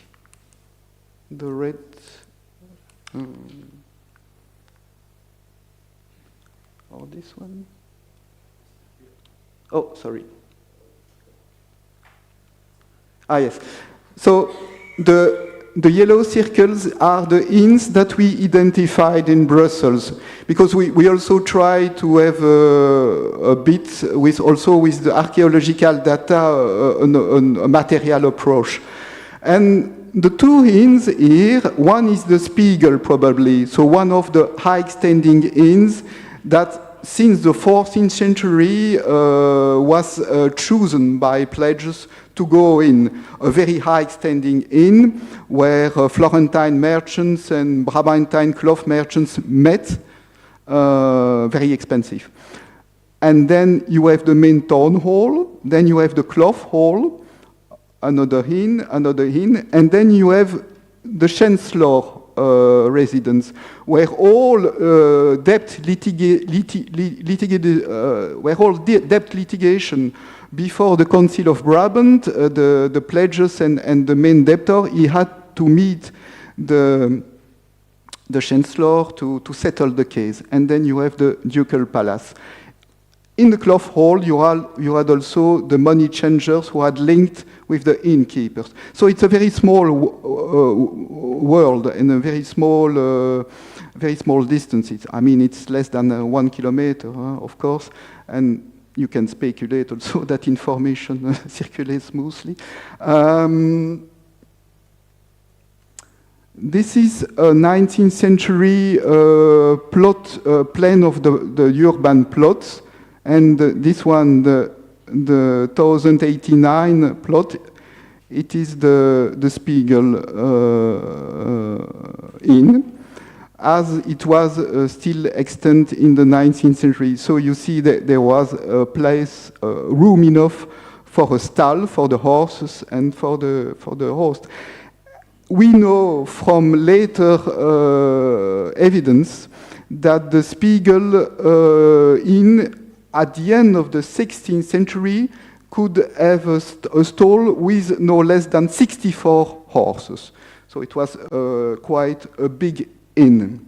the red, or this one? Oh, sorry. Ah, yes. So the yellow circles are the inns that we identified in Brussels, because we also try to have a bit with the archaeological data, a material approach. And the two inns here, one is the Spiegel probably, so one of the high-standing inns that since the 14th century was chosen by pledges to go in, a very high-standing inn where Florentine merchants and Brabantine cloth merchants met, very expensive. And then you have the main town hall, then you have the cloth hall, another inn, and then you have the Chancellor residence, where all debt litigation before the Council of Brabant, the pledges and the main debtor, he had to meet the Chancellor to settle the case. And then you have the Ducal Palace. In the cloth hall, you had also the money changers who had linked with the innkeepers. So it's a very small world and a very small distances. I mean, it's less than 1 kilometer, of course, and you can speculate also that information circulates smoothly. This is a 19th century plan of the urban plots. And this one, the 1089 plot, it is the Spiegel inn, as it was still extant in the 19th century. So you see that there was a place, room enough for a stall for the horses and for the host. We know from later evidence that the Spiegel inn at the end of the 16th century could have a stall with no less than 64 horses. So it was quite a big inn.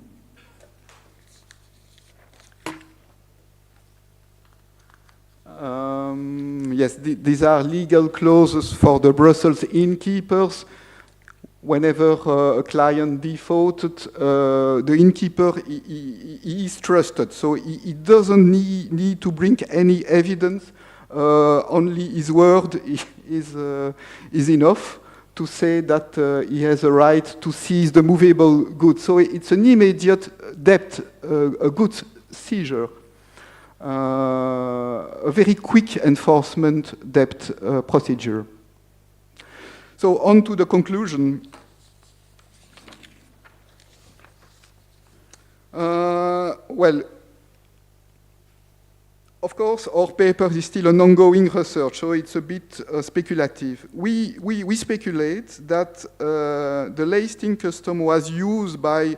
Yes, these are legal clauses for the Brussels innkeepers. Whenever a client defaulted, the innkeeper he is trusted, so he doesn't need to bring any evidence. Only his word is enough to say that he has a right to seize the movable goods. So it's an immediate debt, a goods seizure, a very quick enforcement debt procedure. So on to the conclusion. Well, of course, our paper is still an ongoing research, so it's a bit speculative. We speculate that the Leistinge custom was used by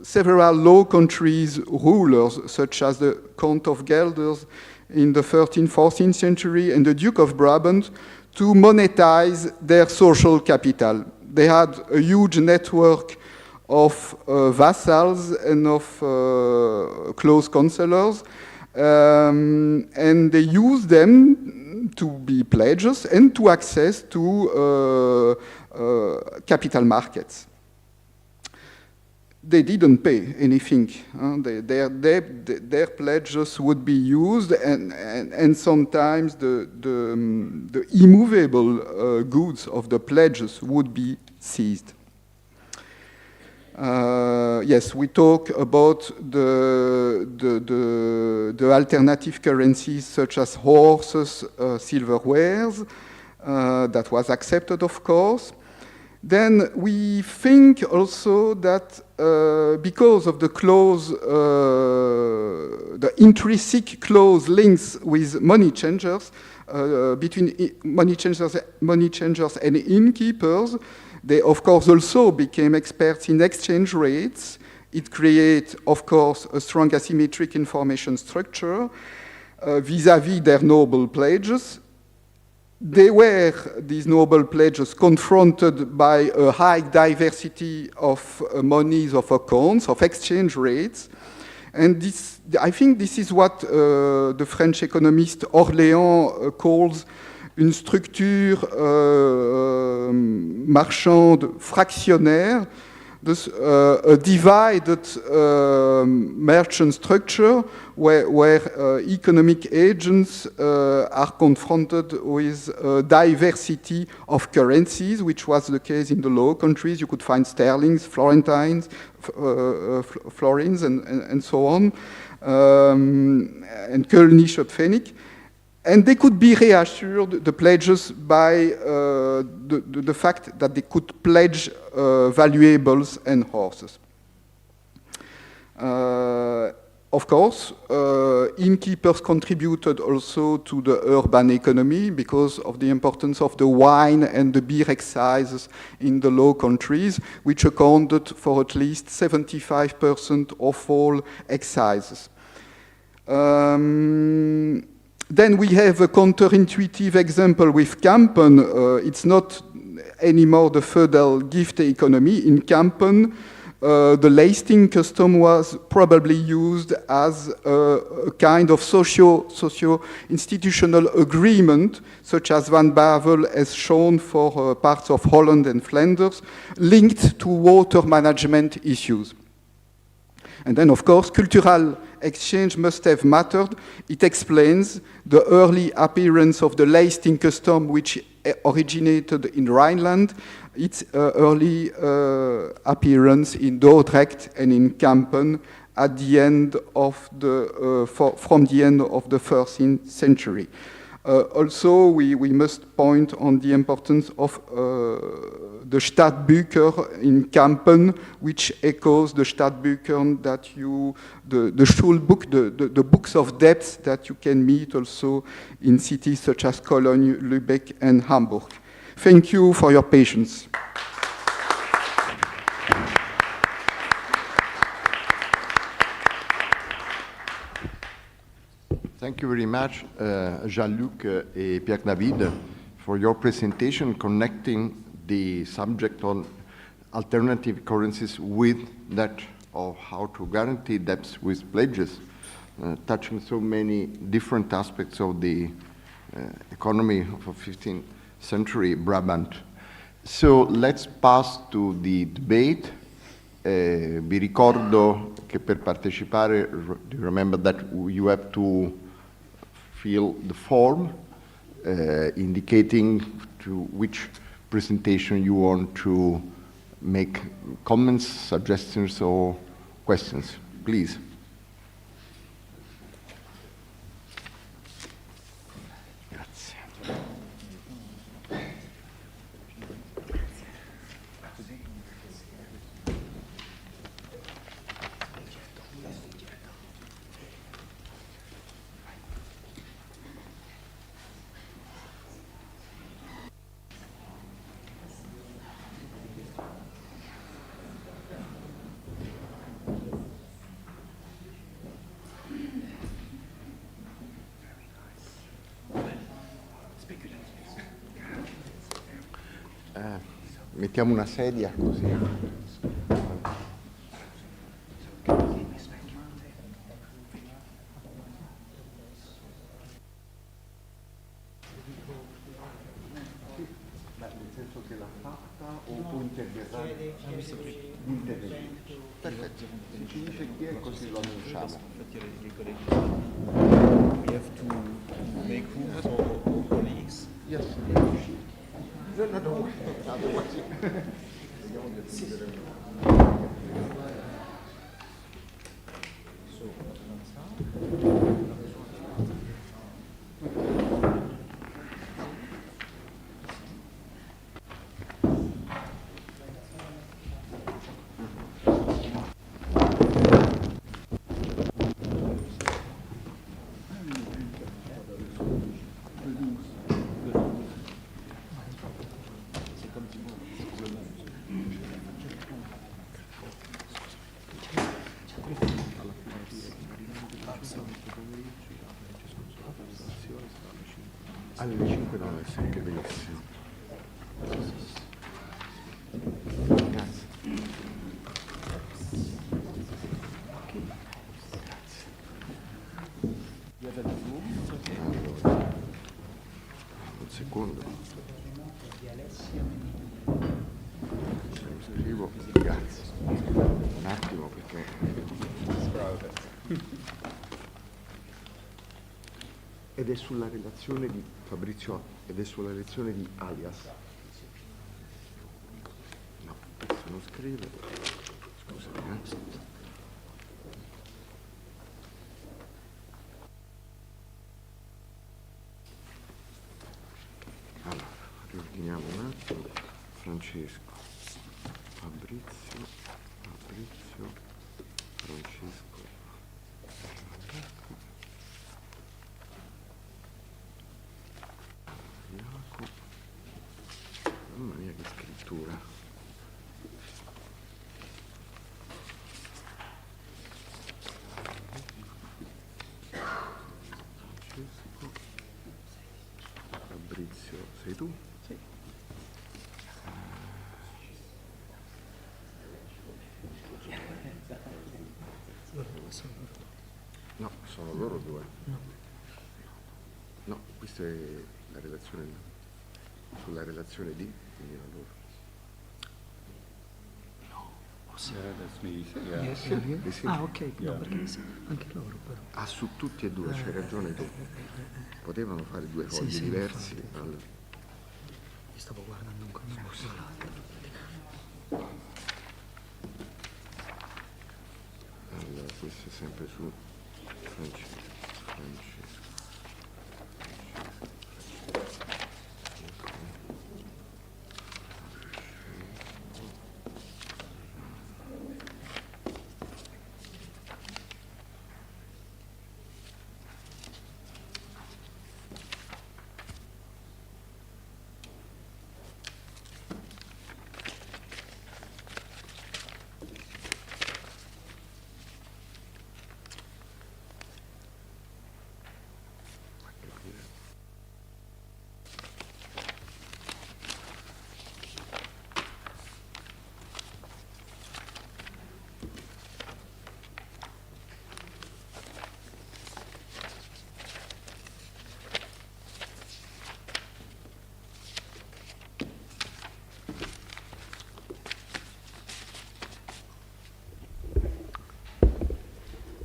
several Low Countries rulers, such as the Count of Gelders in the 13th, 14th century and the Duke of Brabant, to monetize their social capital. They had a huge network of vassals and of close councillors, and they used them to be pledges and to access to capital markets. They didn't pay anything. Their pledges would be used, and sometimes the immovable goods of the pledges would be seized. Yes, we talk about the alternative currencies such as horses, silverwares, that was accepted, of course. Then we think also that because of the clause, the intrinsic clause links with money changers, between money changers and innkeepers, they of course also became experts in exchange rates. It creates, of course, a strong asymmetric information structure vis-à-vis their noble pledges. They were, these noble pledges, confronted by a high diversity of monies, of accounts, of exchange rates. And this, I think this is what the French economist Orléans calls une structure marchande fractionnaire, a divided merchant structure where economic agents are confronted with a diversity of currencies, which was the case in the Low Countries. You could find sterlings, florins, and so on, and Kölnische Pfennig. And they could be reassured, the pledges, by the fact that they could pledge valuables and horses. Of course, innkeepers contributed also to the urban economy because of the importance of the wine and the beer excises in the Low Countries, which accounted for at least 75% of all excises. Then we have a counterintuitive example with Kampen. It's not anymore the feudal gift economy. In Kampen, the Leistinge custom was probably used as a kind of socio-institutional agreement, such as Van Bavel has shown for parts of Holland and Flanders, linked to water management issues. And then, of course, cultural exchange must have mattered. It explains the early appearance of the Leistinge custom, which originated in Rhineland, its early appearance in Dordrecht and in Kampen at the end of from the end of the 13th century. Also, we must point on the importance of the Stadtbücher in Kampen, which echoes the Stadtbücher that the Schulbuch, the books of debts that you can meet also in cities such as Cologne, Lübeck, and Hamburg. Thank you for your patience. Thank you very much, Jean-Luc and Pierre-David, for your presentation connecting the subject on alternative currencies with that of how to guarantee debts with pledges. touching so many different aspects of the economy of the 15th century Brabant. So let's pass to the debate. Vi ricordo che per partecipare, remember that you have to fill the form indicating to which presentation you want to make comments, suggestions, or questions. Please. Mettiamo una sedia così. Nel senso che l'ha fatta o interverrà? Perfetto, se ci dice chi è così lo annunciamo. We have to make room for colleagues. Yes. No, don't worry. Alle 5 deve essere anche benissimo. Grazie. Allora, un secondo. Scrivo, grazie. Un attimo perché... Ed è sulla relazione di Fabrizio, ed è sulla relazione di Alias. No, questo non scrive. Scusami, Allora, riordiniamo un attimo. Francesco, Fabrizio, Francesco. Mamma mia che scrittura. Francesco. Fabrizio, sei tu? Sì. No, sono loro due. No, questa è la relazione sulla relazione di, quindi era loro. that's me. Ah, ok, no, perché anche loro però. Ah, su tutti e due, c'hai ragione tu. Potevano fare due fogli diversi. Allora. Io stavo guardando un cognome. Allora, questo è sempre su Francesco.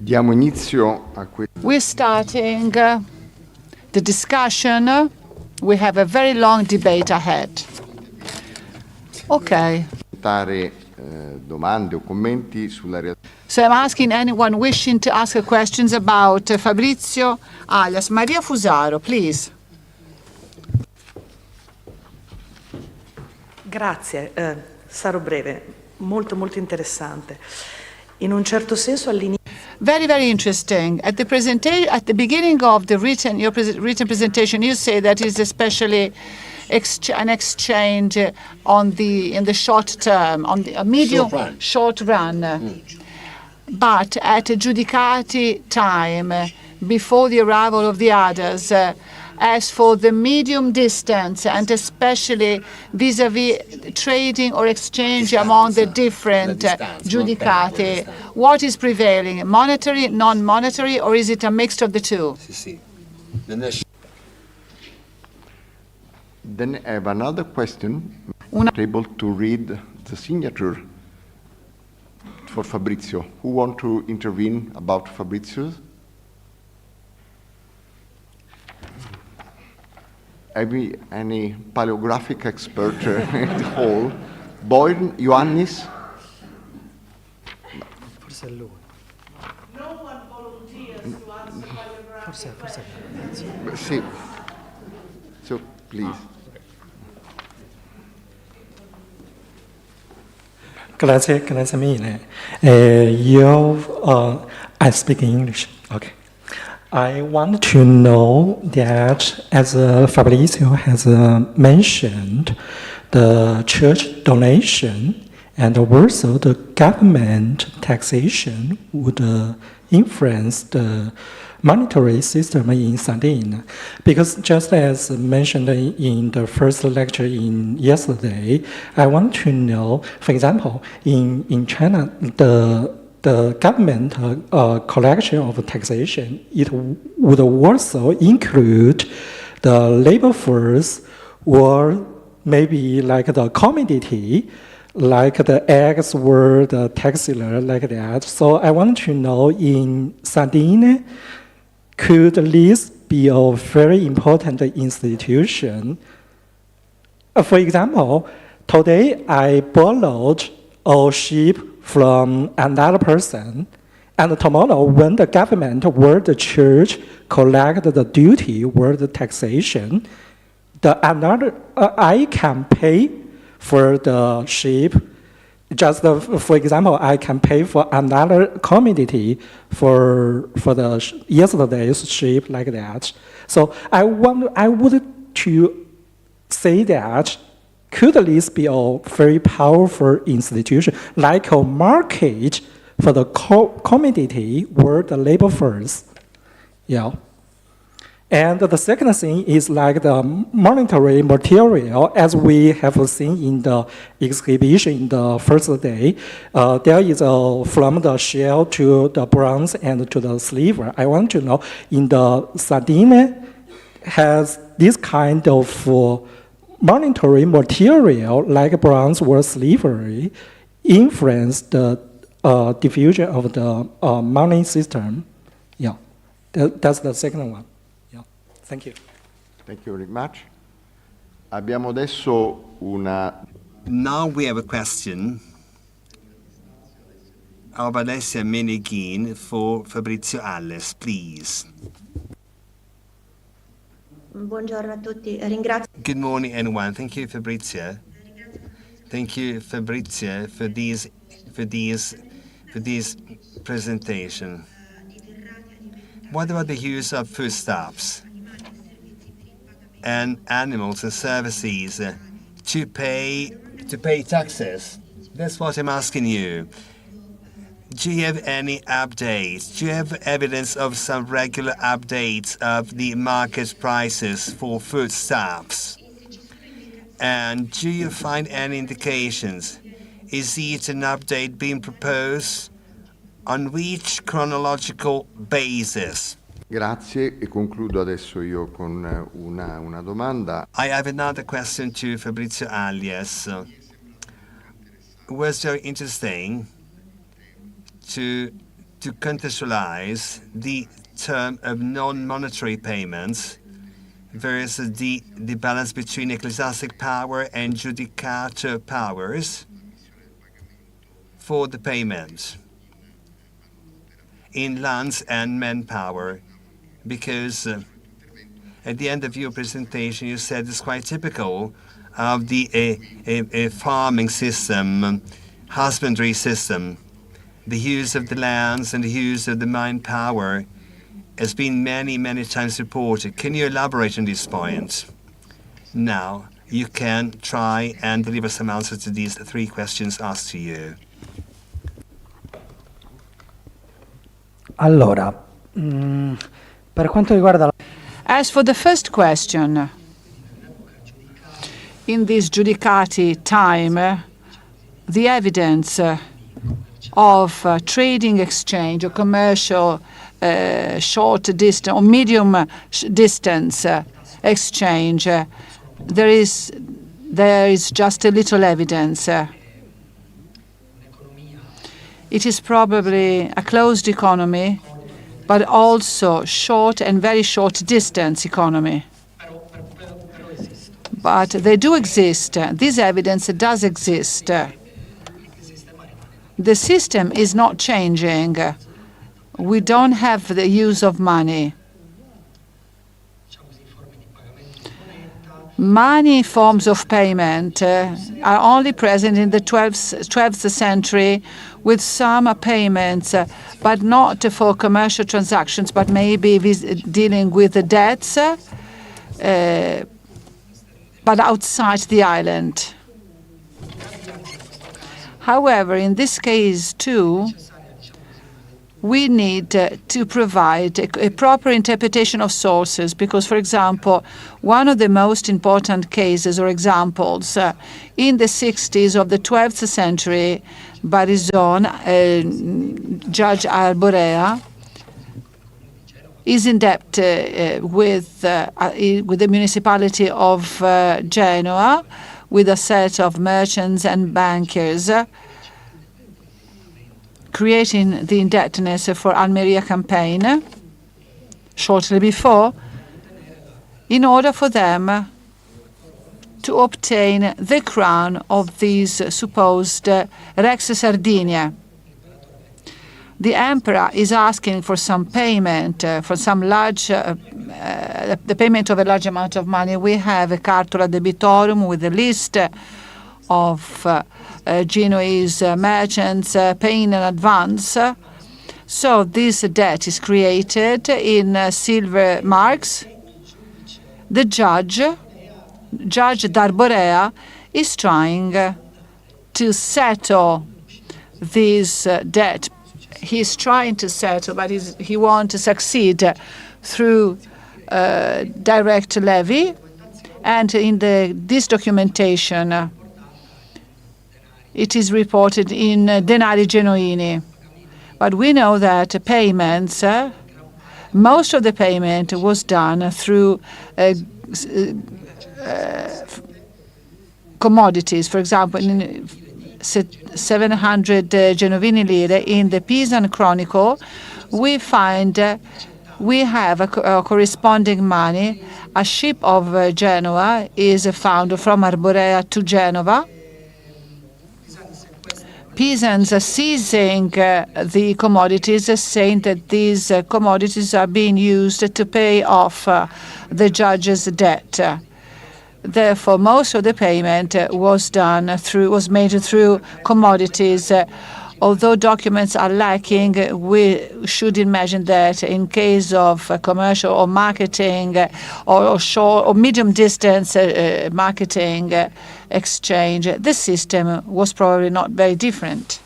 Diamo inizio a questo. We're starting the discussion. We have a very long debate ahead. Okay. Domande o commenti sulla realtà. So I'm asking anyone wishing to ask questions about Fabrizio Alias. Maria Fusaro, please. Grazie, sarò breve, molto interessante. In un certo senso all'inizio. Very, very interesting. At the beginning of the your written presentation, you say that is especially an exchange in the short term, on the medium short run. But at giudicati time, before the arrival of the others, as for the medium distance, and especially vis-à-vis trading or exchange among the different giudicati, what is prevailing? Monetary, non-monetary, or is it a mix of the two? Then I have another question. Able to read the signature for Fabrizio. Who want to intervene about Fabrizio? Any paleographic expert in the hall? Boyd, Ioannis? Forse è lui. No one volunteers to answer Forse è Sì. So, please. Grazie mille. I speak English. Okay. I want to know that, as Fabrizio has mentioned, the church donation and also the government taxation would influence the monetary system in Sardegna. Because just as mentioned in the first lecture yesterday, I want to know, for example, in China, the government collection of taxation, it would also include the labor force or maybe like the commodity, like the eggs or the textile, like that. So I want to know, in Sardegna, could this be a very important institution? For example, today I borrowed a ship from another person, and tomorrow when the government or the church collect the duty or the taxation, I can pay for the ship. Just for example, I can pay for another commodity for the yesterday's ship, like that. So I would to say that, could this be a very powerful institution, like a market for the commodity or the labor force? Yeah. And the second thing is like the monetary material, as we have seen in the exhibition in the first day. There is from the shell to the bronze and to the silver. I want to know, in the Sardegna, has this kind of monetary material like bronze or silver influence the diffusion of the money system? Yeah, that's the second one. Yeah, thank you. Thank you very much. Abbiamo adesso una. Now we have a question of Alessia Meneghin for Fabrizio Alias, please. Buongiorno a tutti, ringrazio. Good morning, everyone. Thank you, Fabrizio. Thank you, Fabrizio, for these presentation. What about the use of foodstuffs and animals and services to pay taxes? That's what I'm asking you. Do you have any updates? Do you have evidence of some regular updates of the market prices for foodstuffs? And do you find any indications? Is it an update being proposed? On which chronological basis? Grazie, e concludo adesso io con una domanda. I have another question to Fabrizio Alias. It was very interesting to to contextualize the term of non-monetary payments versus the balance between ecclesiastic power and judicature powers for the payment in lands and manpower, because at the end of your presentation you said it's quite typical of the farming system, husbandry system. The use of the lands and the use of the manpower has been many, many times reported. Can you elaborate on this point? Now, you can try and deliver some answers to these three questions asked to you. Allora, per quanto riguarda la... As for the first question, in this judicati time, the evidence of trading exchange or commercial short distance or medium distance exchange, there is just a little evidence. It is probably a closed economy, but also short and very short distance economy. But they do exist. This evidence does exist. The system is not changing. We don't have the use of money. Money forms of payment are only present in the 12th century with some payments, but not for commercial transactions, but maybe dealing with the debts, but outside the island. However, in this case too, we need to provide a proper interpretation of sources because, for example, one of the most important cases or examples in the 60s of the 12th century, Barison, Judge Arborea, is in debt with the municipality of Genoa, with a set of merchants and bankers, creating the indebtedness for Almeria campaign shortly before, in order for them to obtain the crown of these supposed Rex Sardinia. The emperor is asking for some payment, for some large, the payment of a large amount of money. We have a cartula debitorum with a list of Genoese merchants paying in advance. So this debt is created in silver marks. The Judge D'Arborea, is trying to settle this debt. He's trying to settle, but he wants to succeed through direct levy. And in this documentation, it is reported in denari genuini. But we know that payments, most of the payment was done through commodities. For example, in 700 Genovini lire in the Pisan Chronicle, we find we have a corresponding money. A ship of Genoa is found from Arborea to Genova. Pisans are seizing the commodities, saying that these commodities are being used to pay off the judge's debt. Therefore, most of the payment was made through commodities. Although documents are lacking, we should imagine that in case of commercial or marketing or short or medium distance marketing exchange, the system was probably not very different.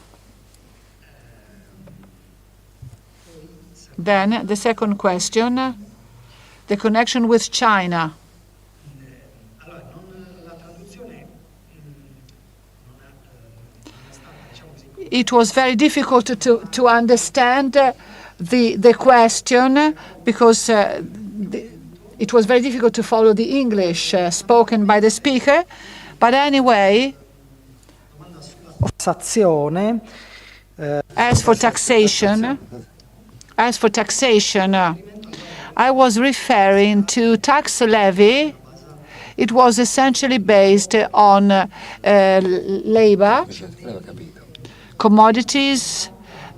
Then the second question, the connection with China. It was very difficult to understand the question because it was very difficult to follow the English spoken by the speaker. But anyway, As for taxation, I was referring to tax levy. It was essentially based on labor, commodities,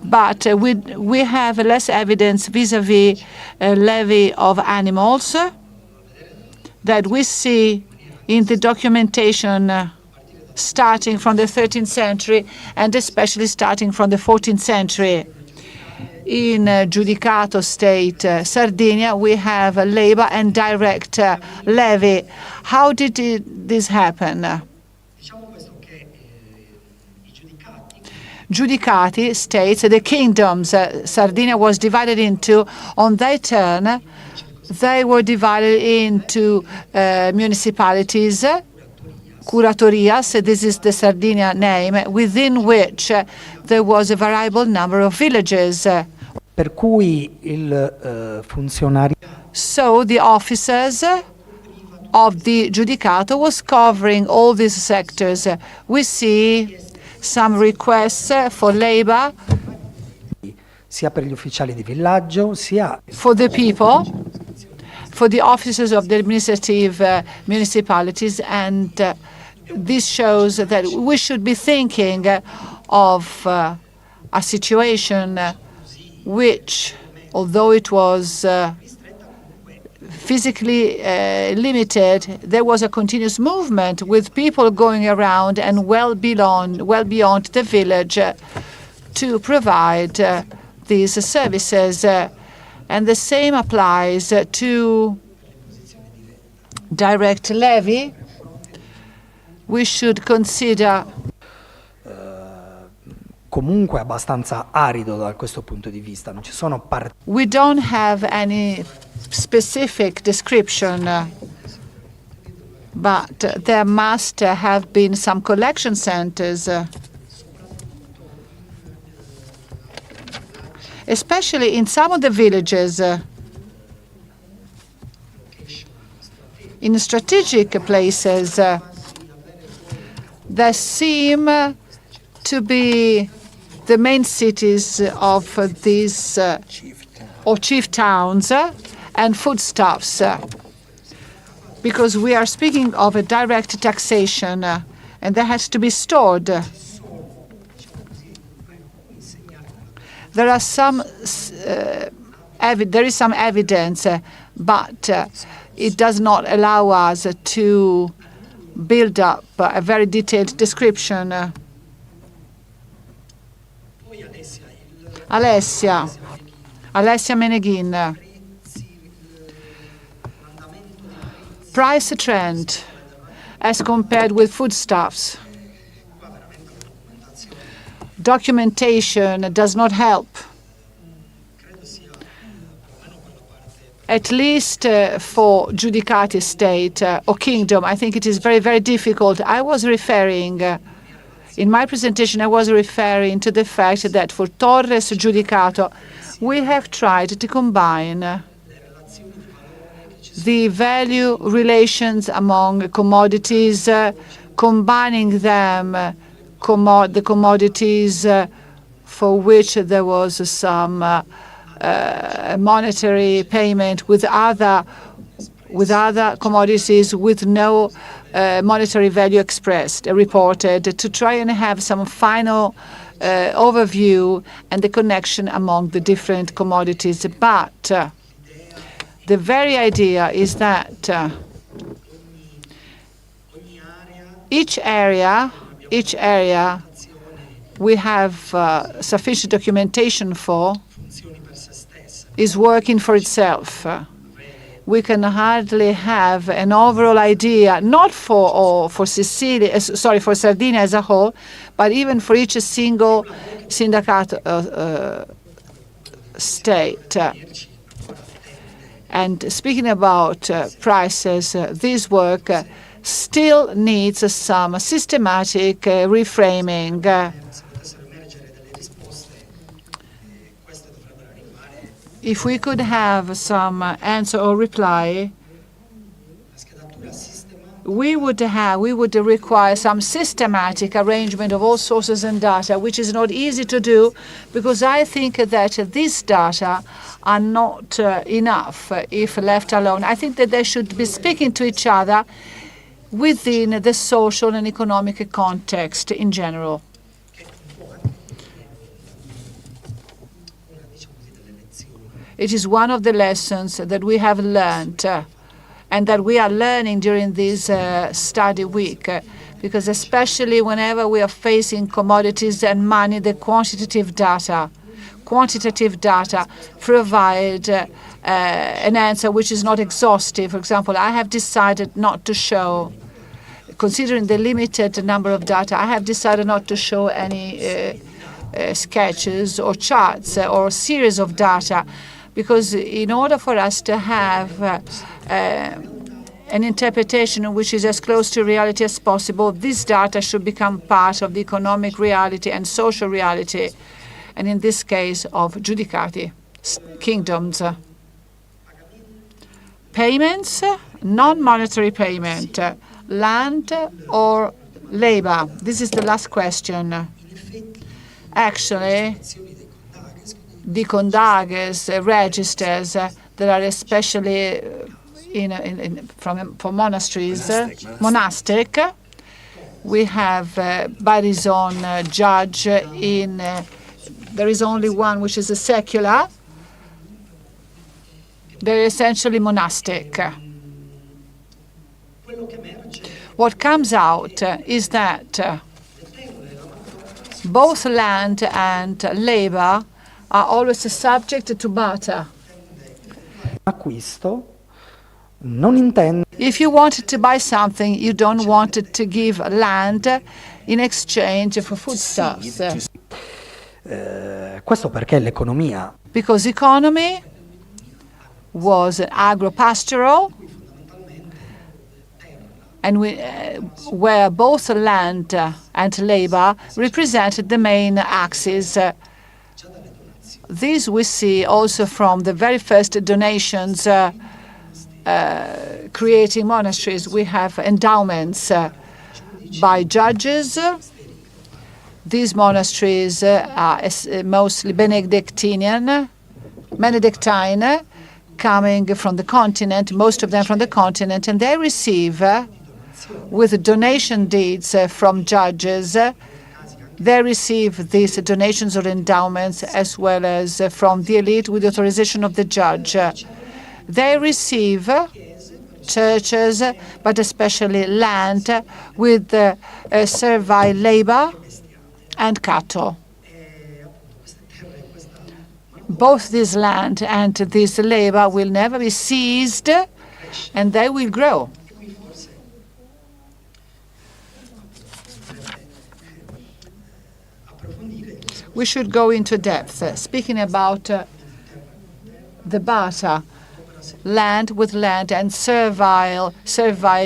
but we have less evidence vis-à-vis levy of animals that we see in the documentation starting from the 13th century and especially starting from the 14th century. In Giudicato state Sardinia, we have a labor and direct levy. How did this happen? Giudicati states the kingdoms Sardinia was divided into, on their turn, they were divided into municipalities, curatorias, this is the Sardinia name, within which there was a variable number of villages. Per cui il funzionario. So the officers of the Giudicato was covering all these sectors. We see some requests for labor sia per gli ufficiali di villaggio, sia for the people, for the officers of the administrative municipalities, and this shows that we should be thinking of a situation which, although it was physically limited, there was a continuous movement with people going around and well beyond the village to provide these services. And the same applies to direct levy. We should consider comunque abbastanza arido da questo punto di vista. Non ci sono we don't have any specific description, but there must have been some collection centers, especially in some of the villages, in strategic places. There seem to be the main cities of these or chief towns and foodstuffs, because we are speaking of a direct taxation and that has to be stored. There are some there is some evidence, but it does not allow us to build up a very detailed description. Alessia Meneghin. Price trend as compared with foodstuffs. Documentation does not help. At least for Giudicati state or kingdom, I think it is very, very difficult. I was referring, in my presentation, I was referring to the fact that for Torres Giudicato, we have tried to combine the value relations among commodities, combining them, the commodities for which there was some monetary payment with other commodities with no monetary value expressed, reported, to try and have some final overview and the connection among the different commodities. But the very idea is that each area we have sufficient documentation for is working for itself. We can hardly have an overall idea, not for Sardinia as a whole, but even for each single syndicato state. And speaking about prices, this work still needs some systematic reframing. If we could have some answer or reply we would require some systematic arrangement of all sources and data, which is not easy to do, because I think that these data are not enough if left alone. I think that they should be speaking to each other within the social and economic context in general. It is one of the lessons that we have learned and that we are learning during this study week, because especially whenever we are facing commodities and money, the quantitative data provide an answer which is not exhaustive. For example, I have decided not to show, considering the limited number of data, I have decided not to show any sketches or charts or series of data, because in order for us to have an interpretation which is as close to reality as possible, this data should become part of the economic reality and social reality, and in this case of giudicati, kingdoms. Payments, non-monetary payment, land or labor? This is the last question. Actually, the condages registers that are especially for monasteries, monastic. We have Barison judge there is only one which is a secular. They're essentially monastic. What comes out is that both land and labor are always subject to barter. Acquisto non intende. If you wanted to buy something, you don't want to give land in exchange for foodstuffs. Questo perché l'economia. Because economy was agro-pastoral, and where both land and labor represented the main axis. This we see also from the very first donations creating monasteries. We have endowments by judges. These monasteries are mostly Benedictine, coming from the continent, most of them from the continent, and they receive, with donation deeds from judges, they receive these donations or endowments as well as from the elite with the authorization of the judge. They receive churches, but especially land with servile labor and cattle. Both this land and this labor will never be seized, and they will grow. We should go into depth, speaking about the barter, land with land and servile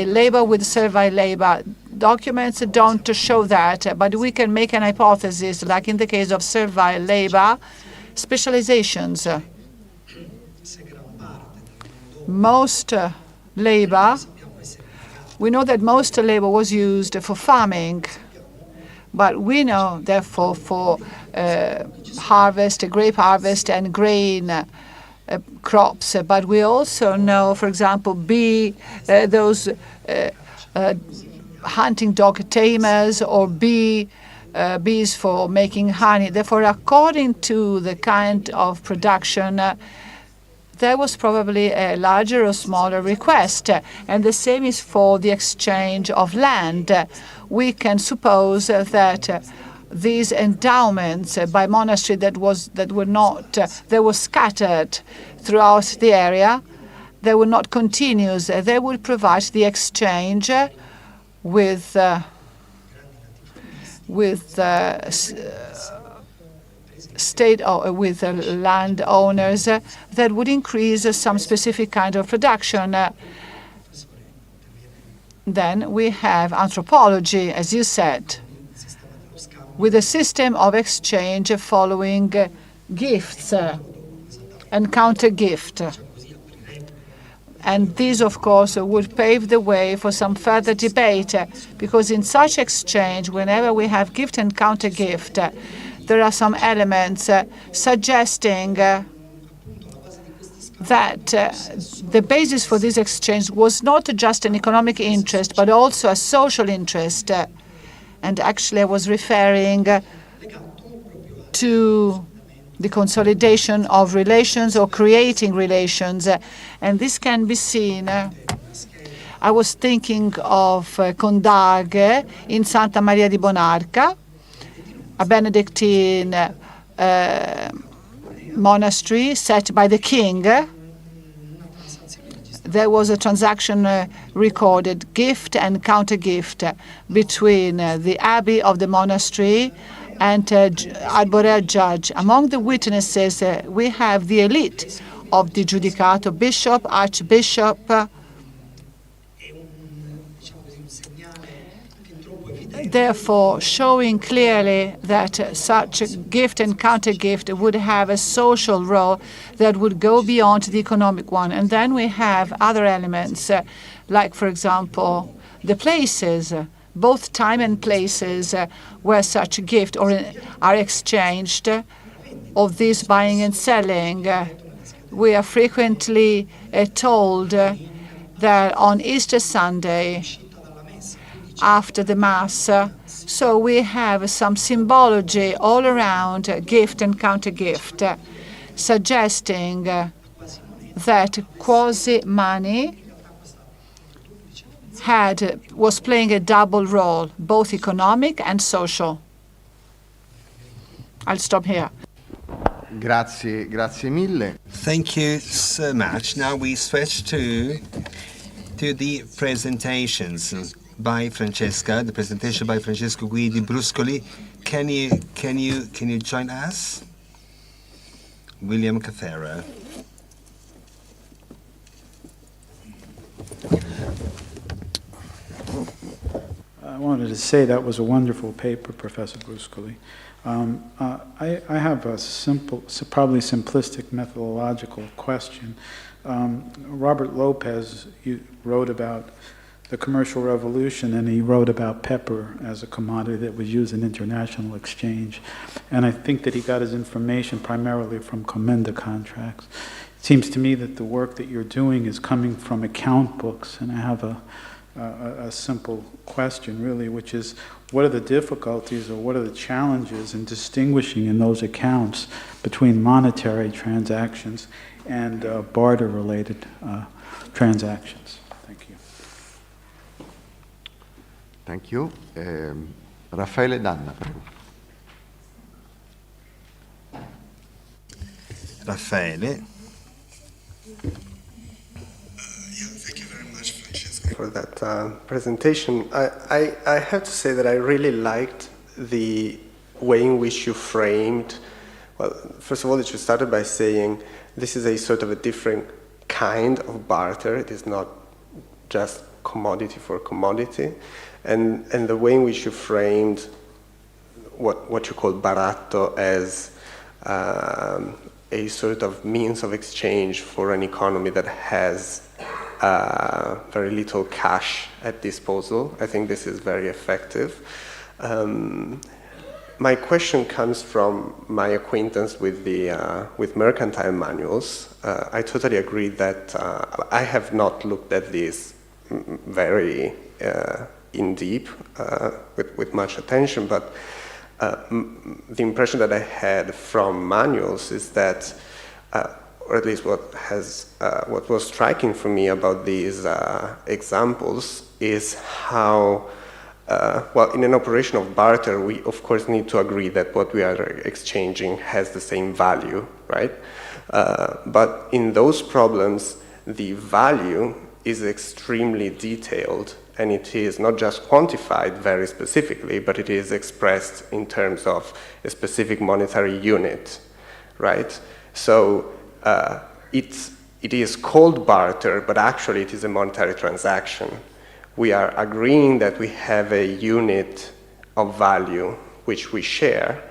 labor with servile labor. Documents don't show that, but we can make an hypothesis, like in the case of servile labor, specializations. Most labor, we know that most labor was used for farming, but we know, therefore, for harvest, grape harvest, and grain crops. But we also know, for example, those hunting dog tamers or bees for making honey. Therefore, according to the kind of production, there was probably a larger or smaller request. And the same is for the exchange of land. We can suppose that these endowments by monastery that were scattered throughout the area, they were not continuous. They would provide the exchange with state or with landowners that would increase some specific kind of production. Then we have anthropology, as you said, with a system of exchange following gifts and counter-gift. And this, of course, would pave the way for some further debate, because in such exchange, whenever we have gift and counter gift, there are some elements suggesting that the basis for this exchange was not just an economic interest, but also a social interest. And actually, I was referring to the consolidation of relations or creating relations. And this can be seen. I was thinking of Condaghe in Santa Maria di Bonarca, a Benedictine monastery set by the king. There was a transaction recorded, gift and counter gift, between the abbey of the monastery and arboreal judge. Among the witnesses, we have the elite of the Giudicato, bishop, archbishop. Therefore, showing clearly that such a gift and counter gift would have a social role that would go beyond the economic one. And then we have other elements, like, for example, the places, both time and places where such a gift are exchanged, of this buying and selling. We are frequently told that on Easter Sunday, after the Mass, so we have some symbology all around gift and counter gift, suggesting that quasi-money was playing a double role, both economic and social. I'll stop here. Grazie mille. Thank you so much. Now we switch to the presentations by Francesca, the presentation by Francesco Guidi Bruscoli. Can you join us? William Cafero. I wanted to say that was a wonderful paper, Professor Bruscoli. I have a simple, probably simplistic methodological question. Robert Lopez wrote about the commercial revolution, and he wrote about pepper as a commodity that was used in international exchange. And I think that he got his information primarily from commenda contracts. It seems to me that the work that you're doing is coming from account books, and I have a simple question, really, which is, what are the difficulties or what are the challenges in distinguishing in those accounts between monetary transactions and barter-related transactions? Thank you. Thank you. Raffaele Danna, prego. Raffaele. Thank you very much, Francesca, for that presentation. I have to say that I really liked the way in which you framed, well, first of all, that you started by saying this is a sort of a different kind of barter. It is not just commodity for commodity. And the way in which you framed what you call baratto as a sort of means of exchange for an economy that has very little cash at disposal. I think this is very effective. My question comes from my acquaintance with with mercantile manuals. I totally agree that I have not looked at these very in deep with much attention, but the impression that I had from manuals is that, or at least what was striking for me about these examples is how, well, in an operation of barter, we of course need to agree that what we are exchanging has the same value, right? But in those problems, the value is extremely detailed, and it is not just quantified very specifically, but it is expressed in terms of a specific monetary unit, right? So it is called barter, but actually it is a monetary transaction. We are agreeing that we have a unit of value which we share.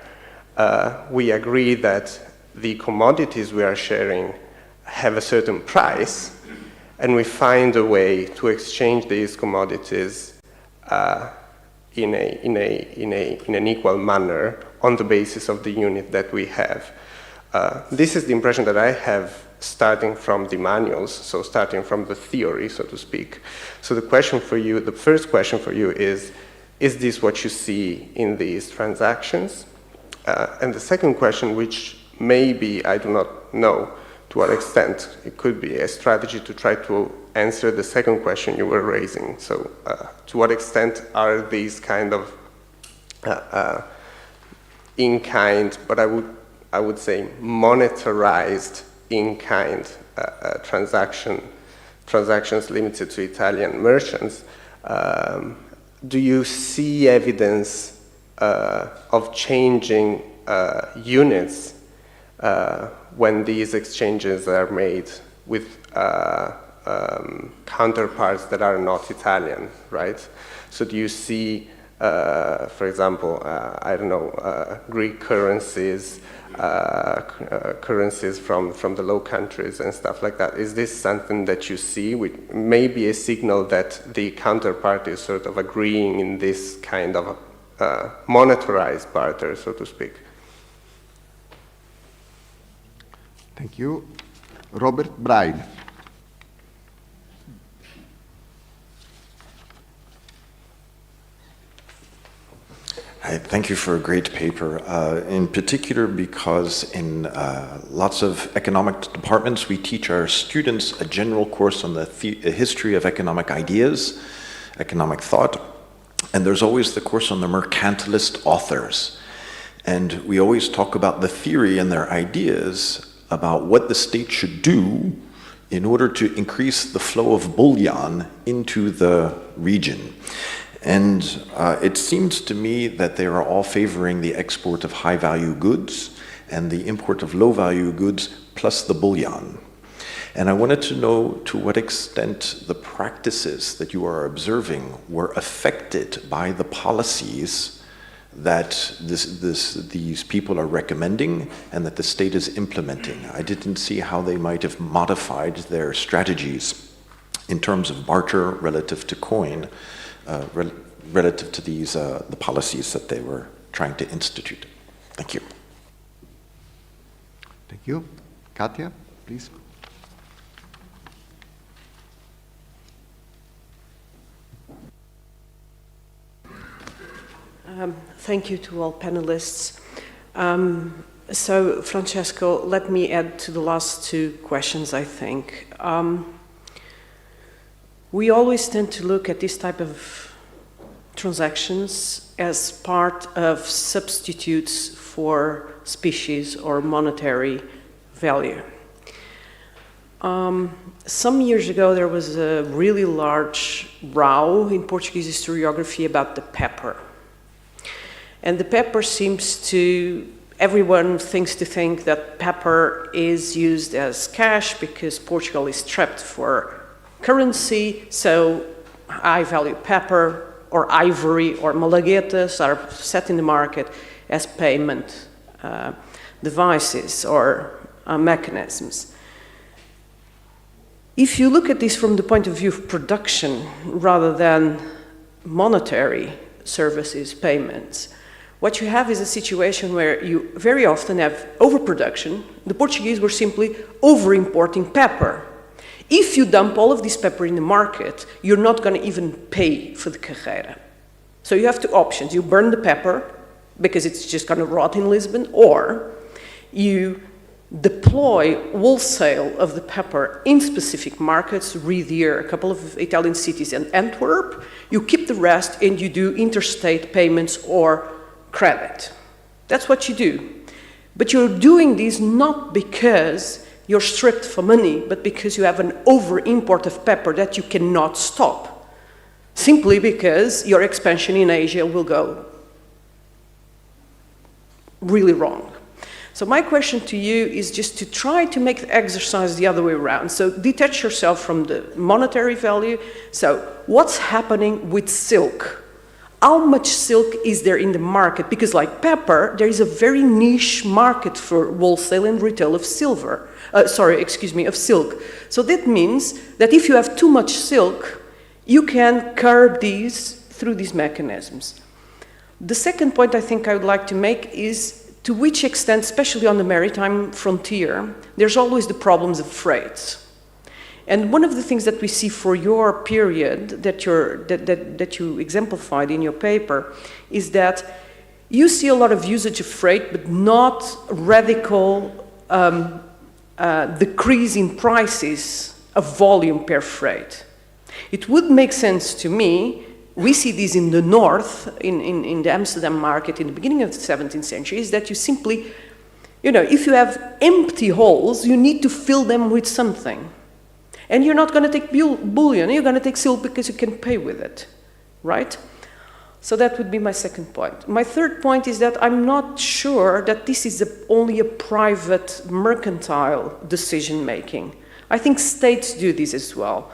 We agree that the commodities we are sharing have a certain price, and we find a way to exchange these commodities in an equal manner on the basis of the unit that we have. This is the impression that I have starting from the manuals, so starting from the theory, so to speak. So the question for you, the first question for you is this what you see in these transactions? And the second question, which maybe I do not know to what extent it could be a strategy to try to answer the second question you were raising. So to what extent are these kind of in-kind, but I would say monetarized in-kind transactions limited to Italian merchants, do you see evidence of changing units when these exchanges are made with counterparts that are not Italian, right? So do you see, for example, I don't know, Greek currencies, currencies from the Low Countries and stuff like that? Is this something that you see, which may be a signal that the counterpart is sort of agreeing in this kind of monetarized barter, so to speak? Thank you. Robert Bride. Thank you for a great paper, in particular because in lots of economic departments we teach our students a general course on the history of economic ideas, economic thought, and there's always the course on the mercantilist authors. And we always talk about the theory and their ideas about what the state should do in order to increase the flow of bullion into the region. And it seems to me that they are all favoring the export of high-value goods and the import of low-value goods plus the bullion. And I wanted to know to what extent the practices that you are observing were affected by the policies that these people are recommending and that the state is implementing. I didn't see how they might have modified their strategies in terms of barter relative to coin, relative to these the policies that they were trying to institute. Thank you. Thank you. Katia, please. Thank you to all panelists. So, Francesco, let me add to the last two questions, I think. We always tend to look at this type of transactions as part of substitutes for species or monetary value. Some years ago, there was a really large row in Portuguese historiography about the pepper. And the pepper seems to, everyone thinks that pepper is used as cash because Portugal is strapped for currency, so high-value pepper or ivory or malaguetas are set in the market as payment devices or mechanisms. If you look at this from the point of view of production rather than monetary services, payments, what you have is a situation where you very often have overproduction. The Portuguese were simply over-importing pepper. If you dump all of this pepper in the market, you're not going to even pay for the carreira. So you have two options. You burn the pepper because it's just going to rot in Lisbon, or you deploy wholesale of the pepper in specific markets, read here a couple of Italian cities and Antwerp. You keep the rest and you do interstate payments or credit. That's what you do. But you're doing this not because you're stripped for money, but because you have an over-import of pepper that you cannot stop, simply because your expansion in Asia will go really wrong. So my question to you is just to try to make the exercise the other way around. So detach yourself from the monetary value. So what's happening with silk? how much silk is there in the market? Because like pepper, there is a very niche market for wholesale and retail of silk. So that means that if you have too much silk, you can curb these through these mechanisms. The second point I think I would like to make is to which extent, especially on the maritime frontier, there's always the problems of freights. And one of the things that we see for your period that you exemplified in your paper is that you see a lot of usage of freight, but not radical decrease in prices of volume per freight. It would make sense to me, we see this in the north, in the Amsterdam market in the beginning of the 17th century, is that you simply, if you have empty holes, you need to fill them with something. And you're not going to take bullion, you're going to take silk because you can pay with it, right? So that would be my second point. My third point is that I'm not sure that this is only a private mercantile decision-making. I think states do this as well.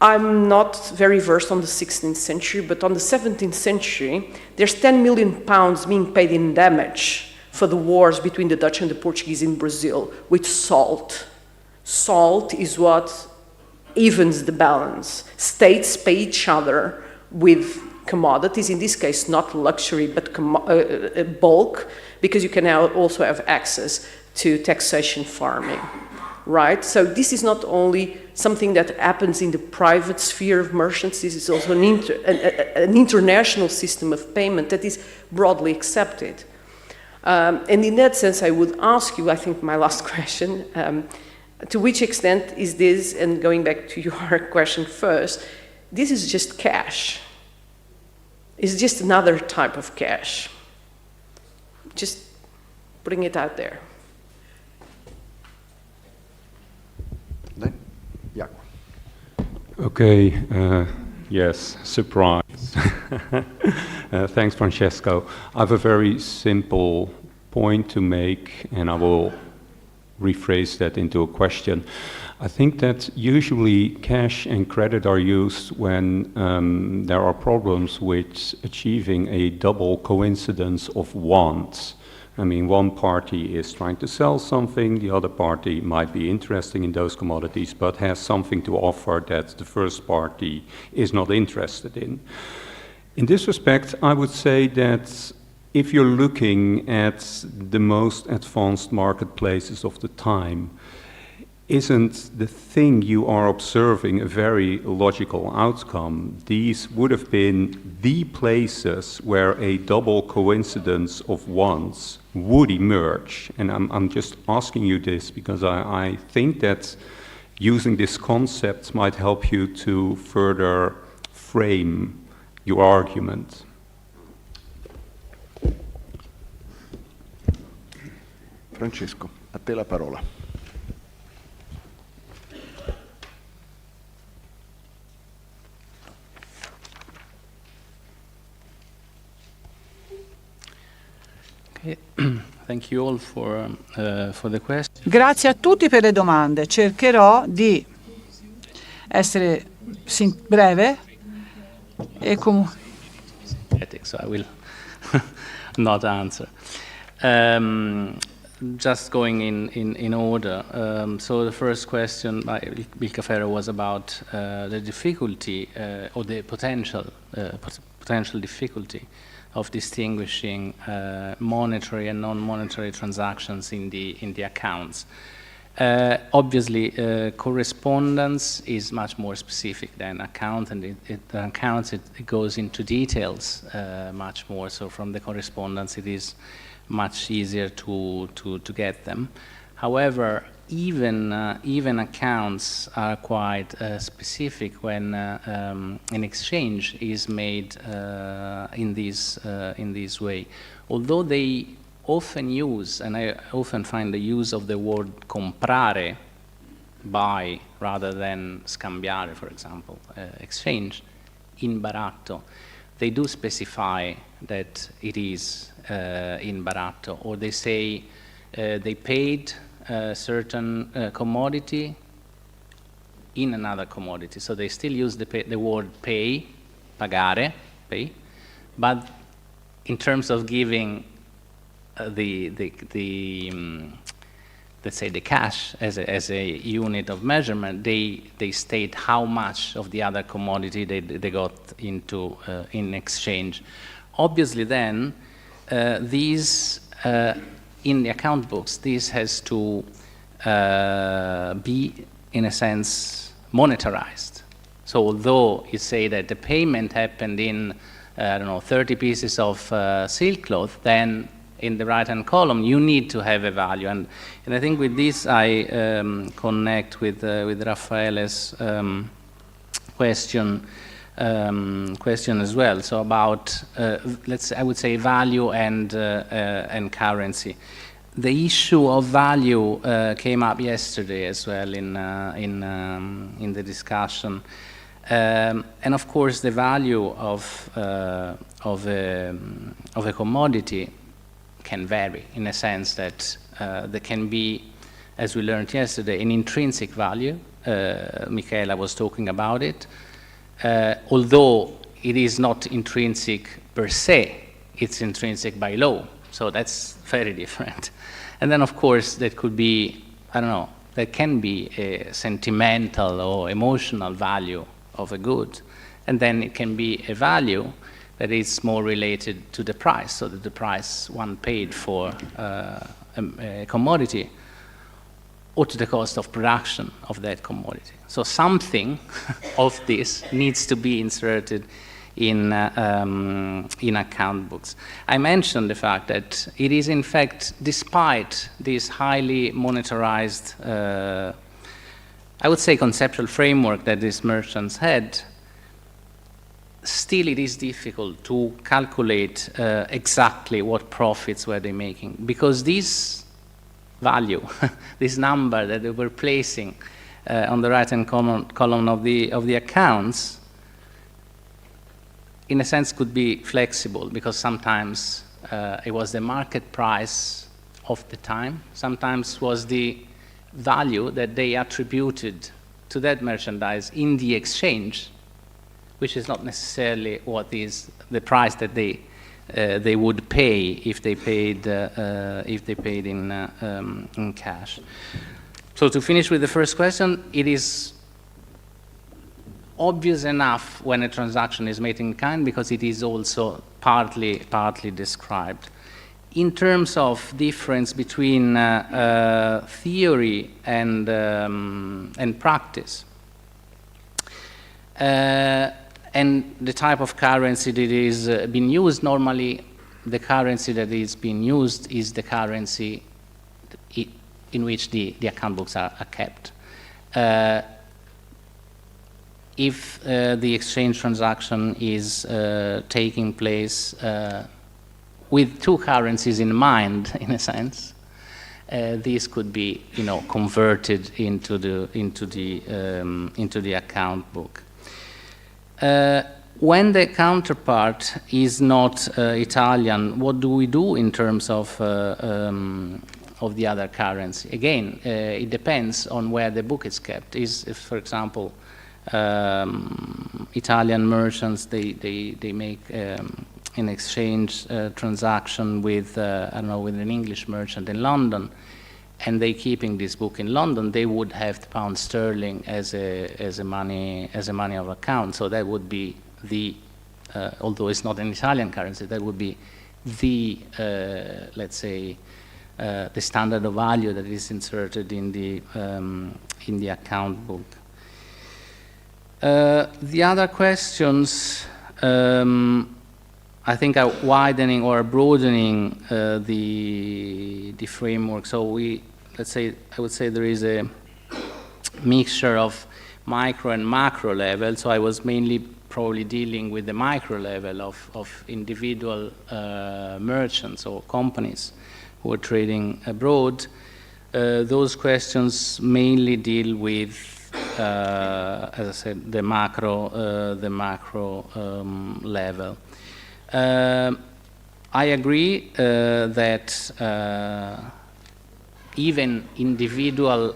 I'm not very versed on the 16th century, but on the 17th century, there's 10 million pounds being paid in damage for the wars between the Dutch and the Portuguese in Brazil with salt. Salt is what evens the balance. States pay each other with commodities, in this case not luxury but bulk, because you can now also have access to taxation farming, right? So this is not only something that happens in the private sphere of merchants, this is also an international system of payment that is broadly accepted. And in that sense, I would ask you, I think my last question, to which extent is this, and going back to your question first, this is just cash. It's just another type of cash. Just putting it out there. Jaco. Okay, yes, surprise. Thanks, Francesco. I have a very simple point to make, and I will rephrase that into a question. I think that usually cash and credit are used when there are problems with achieving a double coincidence of wants. I mean, one party is trying to sell something, the other party might be interested in those commodities, but has something to offer that the first party is not interested in. In this respect, I would say that if you're looking at the most advanced marketplaces of the time, isn't the thing you are observing a very logical outcome? These would have been the places where a double coincidence of wants would emerge. And I'm just asking you this because I think that using this concept might help you to further frame your argument. Francesco, a te la parola. Okay. Thank you all for the question. Grazie a tutti per le domande. Cercherò di essere breve e So I will not answer. Just going in order. So the first question by Bilcafero was about the difficulty or the potential difficulty of distinguishing monetary and non-monetary transactions in the accounts. Obviously, correspondence is much more specific than account, and it goes into details much more. So from the correspondence, it is much easier to get them. However, even accounts are quite specific when an exchange is made in this way. Although they often use, and I often find the use of the word comprare, buy, rather than scambiare, for example, exchange, in baratto, they do specify that it is in baratto, or they say they paid a certain commodity in another commodity. So they still use the word pay, pagare, pay, but in terms of giving let's say the cash as a unit of measurement, they state how much of the other commodity they got into in exchange. Obviously then, these, in the account books, this has to be, in a sense, monetarized. So although you say that the payment happened in, I don't know, 30 pieces of silk cloth, then in the right-hand column, you need to have a value. And I think with this, I connect with Raffaele's question as well. So about, I would say, value and currency. The issue of value came up yesterday as well in the discussion. And of course, the value of a commodity can vary in a sense that there can be, as we learned yesterday, an intrinsic value. Michaela was talking about it. Although it is not intrinsic per se, it's intrinsic by law. So that's very different. And then, of course, that could be, I don't know, there can be a sentimental or emotional value of a good. And then it can be a value that is more related to the price, so that the price one paid for a commodity or to the cost of production of that commodity. So something of this needs to be inserted in account books. I mentioned the fact that it is, in fact, despite this highly monetarized, I would say, conceptual framework that these merchants had, still it is difficult to calculate exactly what profits were they making, because this value, this number that they were placing on the right-hand column of the accounts, in a sense could be flexible, because sometimes it was the market price of the time, sometimes was the value that they attributed to that merchandise in the exchange, which is not necessarily what is the price that they would pay if they paid in cash. So to finish with the first question, it is obvious enough when a transaction is made in kind, because it is also partly described. In terms of difference between theory and practice, and the type of currency that is being used, normally the currency that is being used is the currency in which the account books are kept. If the exchange transaction is taking place with two currencies in mind, in a sense, these could be, converted into the account book. When the counterpart is not Italian, what do we do in terms of the other currency? Again, it depends on where the book is kept. If, for example, Italian merchants, they make an exchange transaction with, with an English merchant in London, and they keeping this book in London, they would have the pound sterling as a money of account. So that would be the, although it's not an Italian currency, that would be the, let's say, the standard of value that is inserted in the account book. The other questions, I think, are widening or broadening the framework. So I would say there is a mixture of micro and macro level. So I was mainly probably dealing with the micro level of individual merchants or companies who are trading abroad. Those questions mainly deal with, as I said, the macro level. I agree that even individual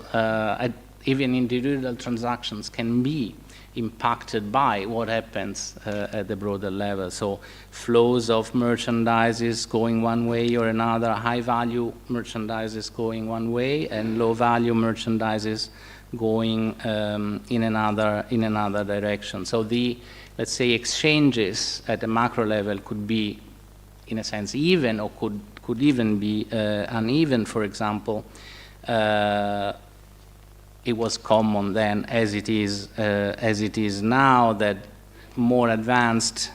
transactions can be impacted by what happens at the broader level. So flows of merchandises going one way or another, high-value merchandises going one way, and low-value merchandises going in another direction. So the, let's say, exchanges at the macro level could be, in a sense, even, or could even be uneven. For example, it was common then, as it is now, that more advanced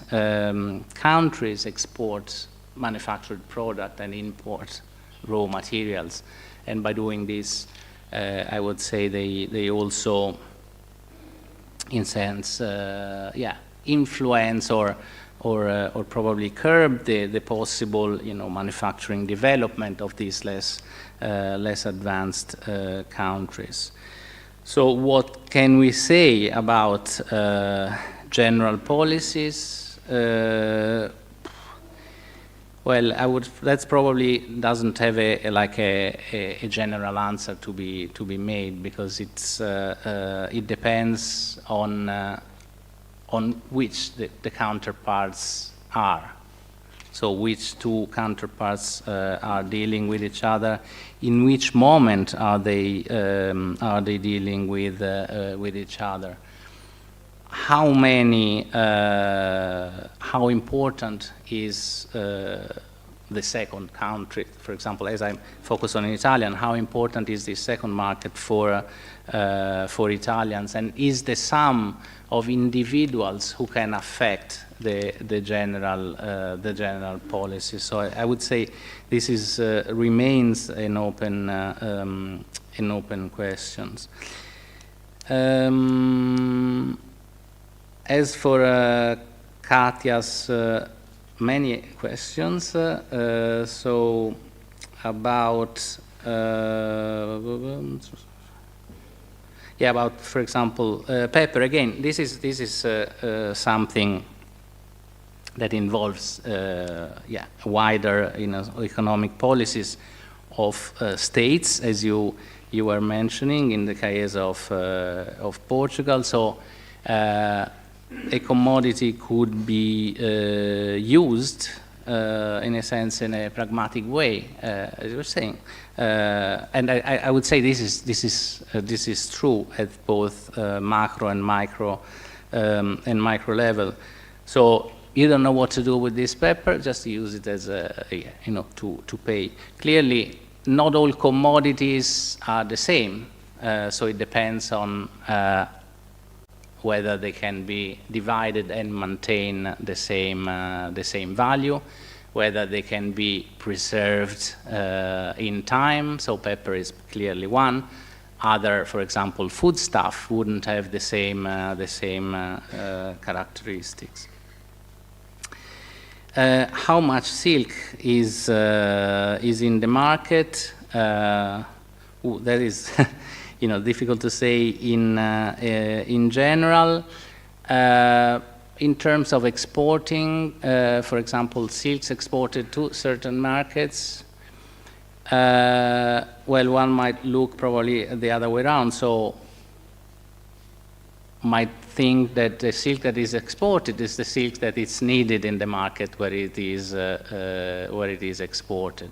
countries export manufactured product and import raw materials, and by doing this, I would say they also, in sense, influence or probably curb the possible, manufacturing development of these less advanced countries. So what can we say about general policies? Well, that probably doesn't have a general answer to be made, because it depends on which the counterparts are. So which two counterparts are dealing with each other? In which moment are they dealing with each other? How important is the second country? For example, as I focus on Italian, how important is the second market for Italians? And is the sum of individuals who can affect the general policy? So I would say this is remains an open questions. As for Katya's many questions, so about about, for example, pepper. Again, this is something that involves wider economic policies of states, as you were mentioning in the case of Portugal. So a commodity could be used in a sense in a pragmatic way, as you were saying, and I would say this is true at both macro and micro level. So you don't know what to do with this pepper, just use it as to pay. Clearly, not all commodities are the same, so it depends on whether they can be divided and maintain the same value, whether they can be preserved in time. So pepper is clearly one. Other, for example, foodstuff wouldn't have the same characteristics. How much silk is in the market? That is difficult to say in general. In terms of exporting, for example, silks exported to certain markets, well, one might look probably the other way around. So might think that the silk that is exported is the silk that is needed in the market where it is exported.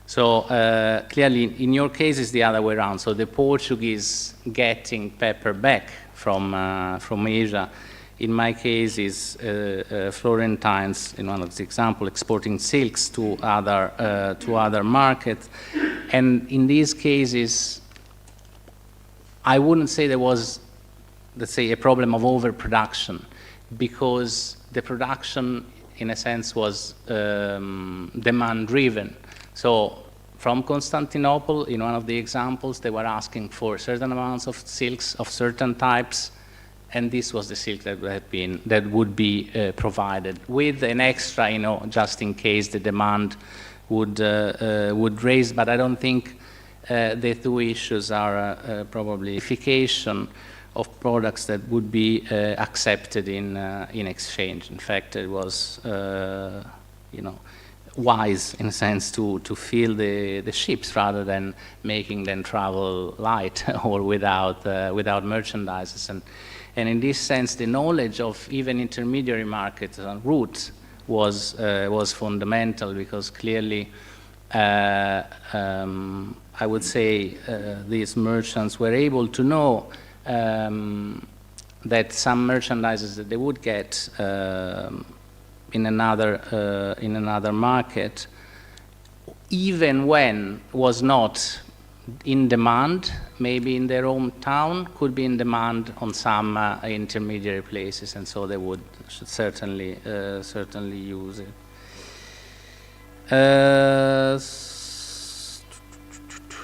So clearly, in your case, it's the other way around. So the Portuguese getting pepper back from Asia. In my case, is Florentines, in one of the examples, exporting silks to other markets. And in these cases, I wouldn't say there was, let's say, a problem of overproduction, because the production, in a sense, was demand-driven. So from Constantinople, in one of the examples, they were asking for certain amounts of silks of certain types, and this was the silk that would be provided with an extra, just in case the demand would raise. But I don't think the two issues are probably verification of products that would be accepted in exchange. In fact, it was wise, in a sense, to fill the ships rather than making them travel light or without merchandises. And in this sense, the knowledge of even intermediary markets and routes was fundamental, because clearly, I would say, these merchants were able to know that some merchandises that they would get in another market, even when was not in demand, maybe in their own town, could be in demand on some intermediary places, and so they should certainly use it.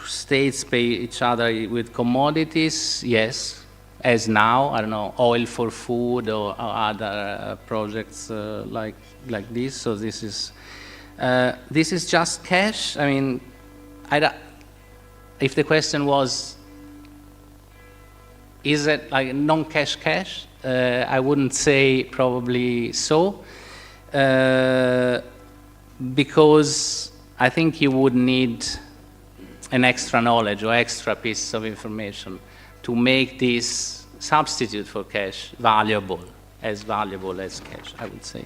States pay each other with commodities, yes. As now, I don't know, oil for food or other projects like this. So this is just cash. I mean, if the question was, is it like non-cash cash? I wouldn't say probably so, because I think you would need an extra knowledge or extra pieces of information to make this substitute for cash valuable as cash, I would say.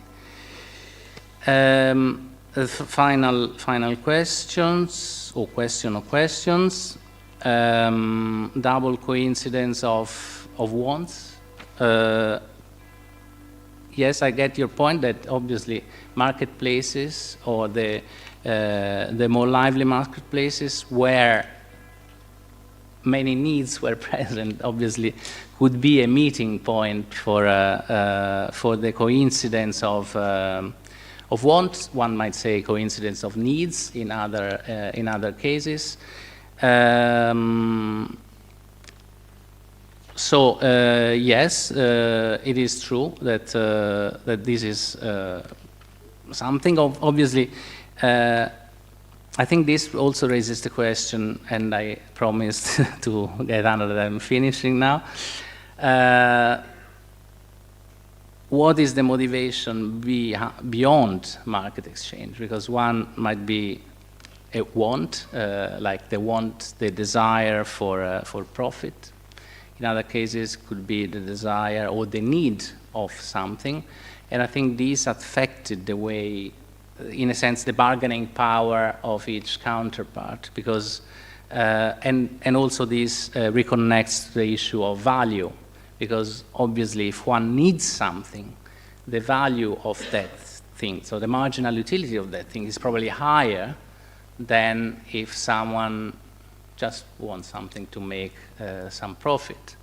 Final questions, or question of questions. Double coincidence of wants. Yes, I get your point that obviously marketplaces, or the more lively marketplaces where many needs were present, obviously would be a meeting point for the coincidence of wants. One might say coincidence of needs in other cases. So yes, it is true that this is something of obviously. I think this also raises the question, and I promised to get under that I'm finishing now. What is the motivation beyond market exchange? Because one might be a want, like the desire for profit. In other cases, could be the desire or the need of something. And I think these affected the way, in a sense, the bargaining power of each counterpart, because and also this reconnects the issue of value, because obviously if one needs something, the value of that thing, so the marginal utility of that thing is probably higher than if someone just wants something to make some profit.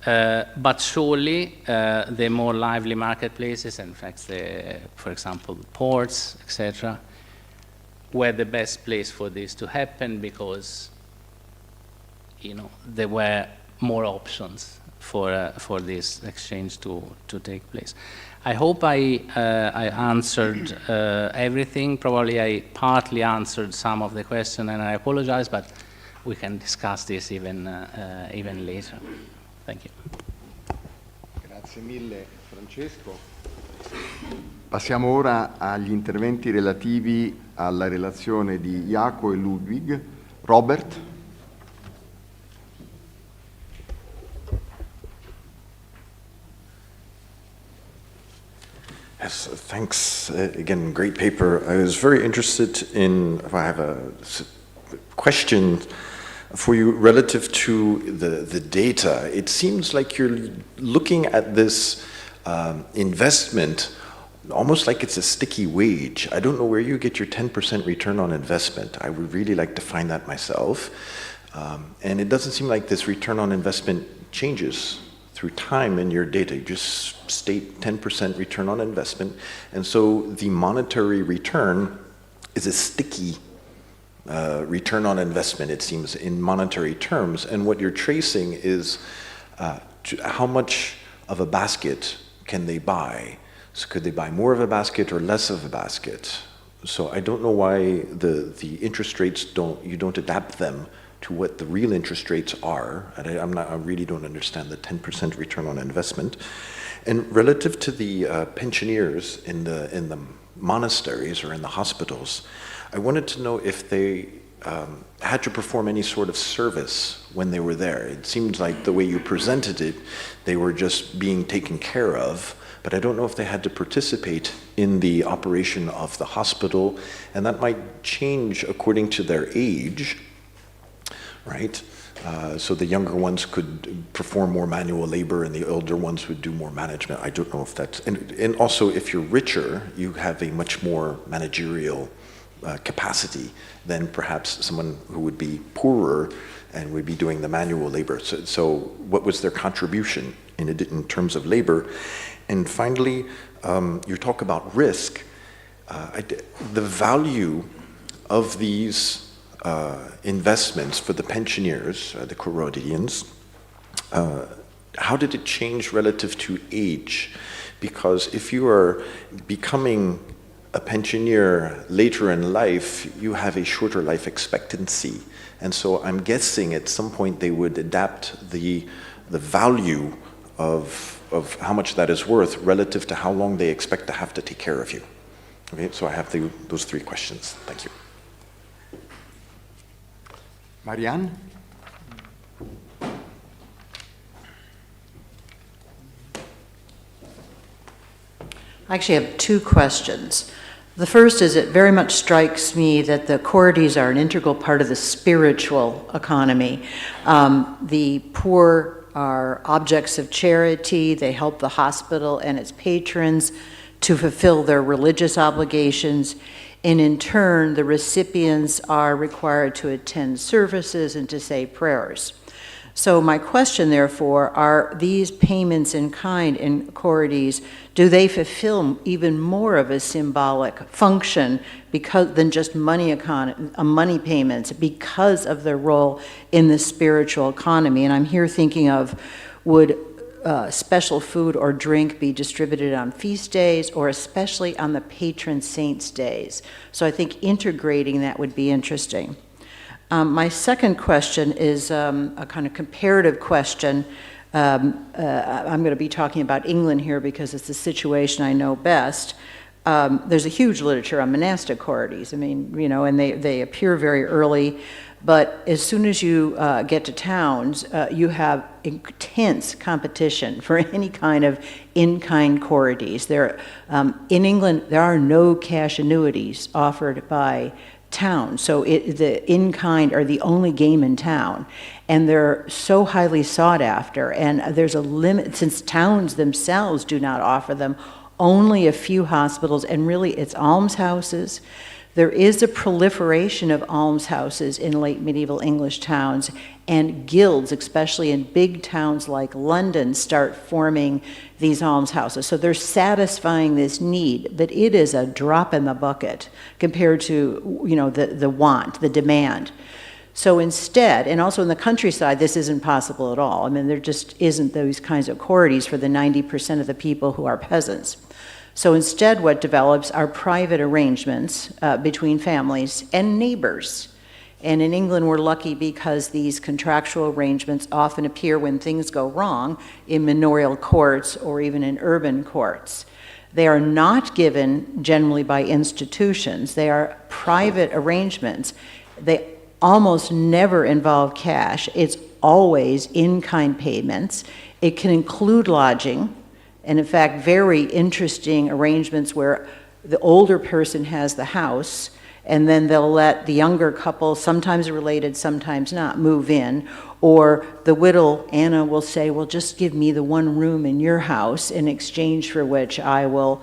But surely the more lively marketplaces, and in fact, for example, ports, etc., were the best place for this to happen, because there were more options for this exchange to take place. I hope I answered everything. Probably I partly answered some of the question, and I apologize, but we can discuss this even later. Thank you. Grazie mille Francesco. Passiamo ora agli interventi relativi alla relazione di Jaco e Ludwig. Robert. Yes, thanks. Again, great paper. I was very interested in, I have a question for you relative to the data. It seems like you're looking at this investment almost like it's a sticky wage. I don't know where you get your 10% return on investment. I would really like to find that myself. And it doesn't seem like this return on investment changes through time in your data. You just state 10% return on investment. And so the monetary return is a sticky return on investment, it seems, in monetary terms. And what you're tracing is how much of a basket can they buy? So could they buy more of a basket or less of a basket? So I don't know why the interest rates you don't adapt them to what the real interest rates are. And I really don't understand the 10% return on investment. And relative to the pensioners in the monasteries or in the hospitals, I wanted to know if they had to perform any sort of service when they were there. It seemed like the way you presented it, they were just being taken care of, but I don't know if they had to participate in the operation of the hospital, and that might change according to their age, right? So the younger ones could perform more manual labor and the older ones would do more management. I don't know if that's, and also if you're richer, you have a much more managerial capacity than perhaps someone who would be poorer and would be doing the manual labor. So what was their contribution in terms of labor? And finally, you talk about risk. The value of these investments for the pensioners, the Kurodians, how did it change relative to age? Because if you are becoming a pensioner later in life, you have a shorter life expectancy. And so I'm guessing at some point they would adapt the value of how much that is worth relative to how long they expect to have to take care of you. Okay, so I have those three questions. Thank you. Marianne? I actually have two questions. The first is, it very much strikes me that the charities are an integral part of the spiritual economy. The poor are objects of charity. They help the hospital and its patrons to fulfill their religious obligations. And in turn, the recipients are required to attend services and to say prayers. So my question, therefore, are these payments in kind in charities, do they fulfill even more of a symbolic function than just money payments because of their role in the spiritual economy? And I'm here thinking of, would special food or drink be distributed on feast days, or especially on the patron saints' days? So I think integrating that would be interesting. My second question is a kind of comparative question. I'm going to be talking about England here because it's the situation I know best. There's a huge literature on monastic charities. I mean, you know, and they appear very early, but as soon as you get to towns, you have intense competition for any kind of in-kind charities. In England, there are no cash annuities offered by town. So the in-kind are the only game in town, and they're so highly sought after, and there's a limit, since towns themselves do not offer them, only a few hospitals, and really it's almshouses. There is a proliferation of almshouses in late medieval English towns, and guilds, especially in big towns like London, start forming these almshouses. So they're satisfying this need, but it is a drop in the bucket compared to, you know, the want, the demand. So instead, and also in the countryside, this isn't possible at all. I mean, there just isn't those kinds of charities for the 90% of the people who are peasants. So instead, what develops are private arrangements between families and neighbors. And in England, we're lucky because these contractual arrangements often appear when things go wrong in manorial courts or even in urban courts. They are not given generally by institutions. They are private arrangements. They almost never involve cash. It's always in-kind payments. It can include lodging, and in fact, very interesting arrangements where the older person has the house, and then they'll let the younger couple, sometimes related, sometimes not, move in. Or the widow, Anna, will say, well, just give me the one room in your house in exchange for which I will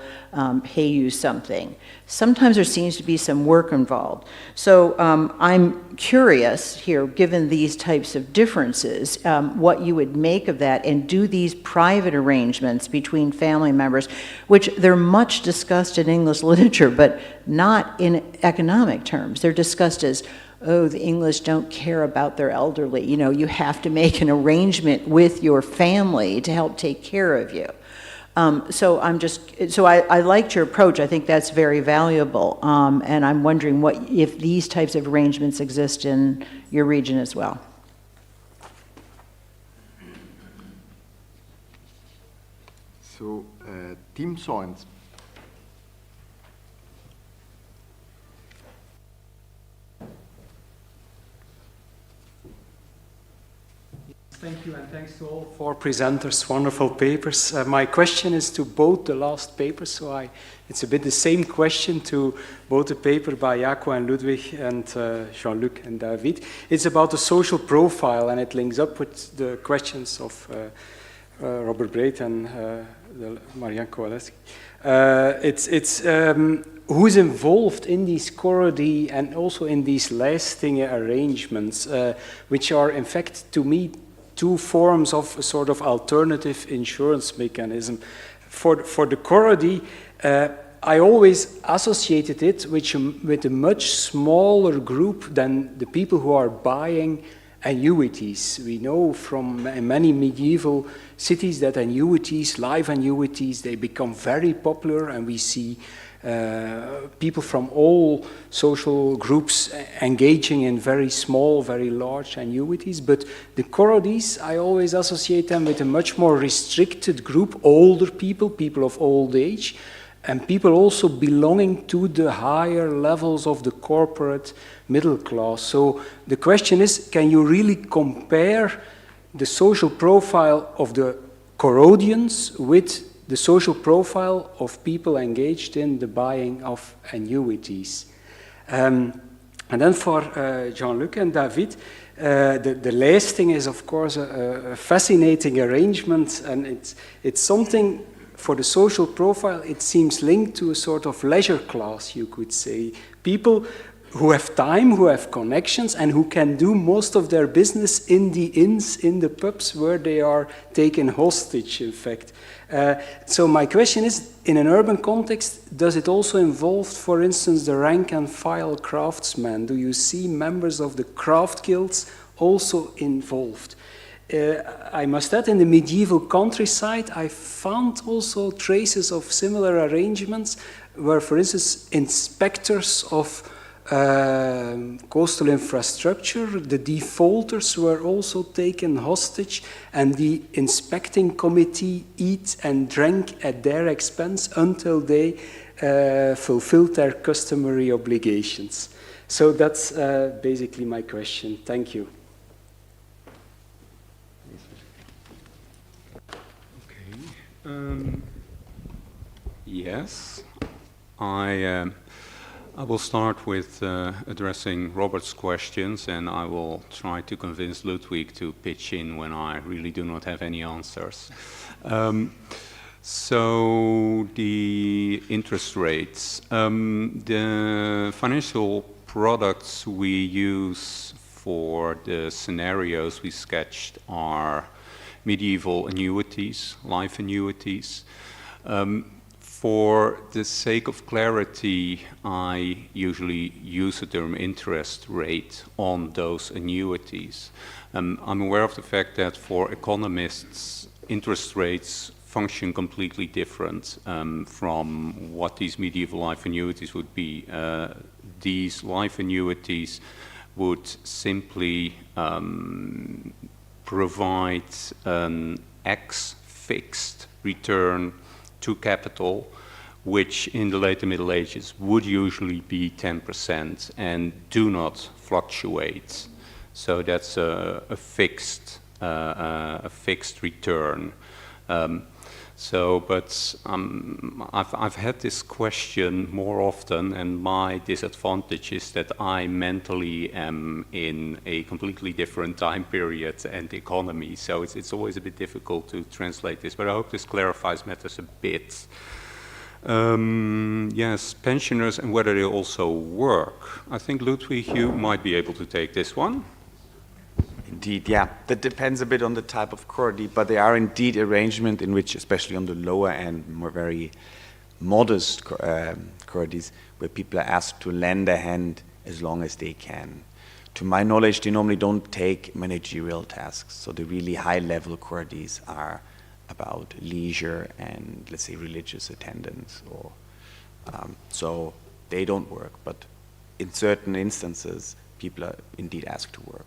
pay you something. Sometimes there seems to be some work involved. So I'm curious here, given these types of differences, what you would make of that, and do these private arrangements between family members, which they're much discussed in English literature, but not in economic terms. They're discussed as, oh, the English don't care about their elderly. You know, you have to make an arrangement with your family to help take care of you. So I liked your approach. I think that's very valuable. And I'm wondering if these types of arrangements exist in your region as well. So, Tim Soens. Thank you, and thanks to all four presenters. Wonderful papers. My question is to both the last papers, so it's a bit the same question to both the paper by Jaco and Ludwig and Jean-Luc and David. It's about the social profile, and it links up with the questions of Robert Breed and Marianne Kowaleski. Who's involved in these Corrodi and also in these Leistinge arrangements, which are, in fact, to me, two forms of a sort of alternative insurance mechanism. For the Corrodi, I always associated it with a much smaller group than the people who are buying annuities. We know from many medieval cities that annuities, life annuities, they become very popular, and we see people from all social groups engaging in very small, very large annuities. But the Corrodis, I always associate them with a much more restricted group, older people, people of old age, and people also belonging to the higher levels of the corporate middle class. So the question is, can you really compare the social profile of the Corrodians with the social profile of people engaged in the buying of annuities? And then for Jean-Luc and David, the Leisting is, of course, a fascinating arrangement, and it's something. For the social profile, it seems linked to a sort of leisure class, you could say. People who have time, who have connections, and who can do most of their business in the inns, in the pubs, where they are taken hostage, in fact. So my question is, in an urban context, does it also involve, for instance, the rank-and-file craftsmen? Do you see members of the craft guilds also involved? I must add, in the medieval countryside, I found also traces of similar arrangements where, for instance, inspectors of coastal infrastructure, the defaulters were also taken hostage, and the inspecting committee eat and drank at their expense until they fulfilled their customary obligations. So that's basically my question. Thank you. Yes, I will start with addressing Robert's questions, and I will try to convince Ludwig to pitch in when I really do not have any answers. So the interest rates, the financial products we use for the scenarios we sketched are medieval annuities, life annuities. For the sake of clarity, I usually use the term interest rate on those annuities. I'm aware of the fact that for economists, interest rates function completely different from what these medieval life annuities would be. These life annuities would simply provide an X fixed return to capital, which in the later Middle Ages would usually be 10% and do not fluctuate. So that's a fixed return. I've had this question more often, and my disadvantage is that I mentally am in a completely different time period and economy, so it's always a bit difficult to translate this, but I hope this clarifies matters a bit. Yes, pensioners and whether they also work. I think, Ludwig, you might be able to take this one. Indeed, yeah. That depends a bit on the type of Corrodi, but there are indeed arrangements in which, especially on the lower end, more very modest Corrodis, where people are asked to lend a hand as long as they can. To my knowledge, they normally don't take managerial tasks, so the really high-level Corrodis are about leisure and, let's say, religious attendance, or so they don't work, but in certain instances, people are indeed asked to work.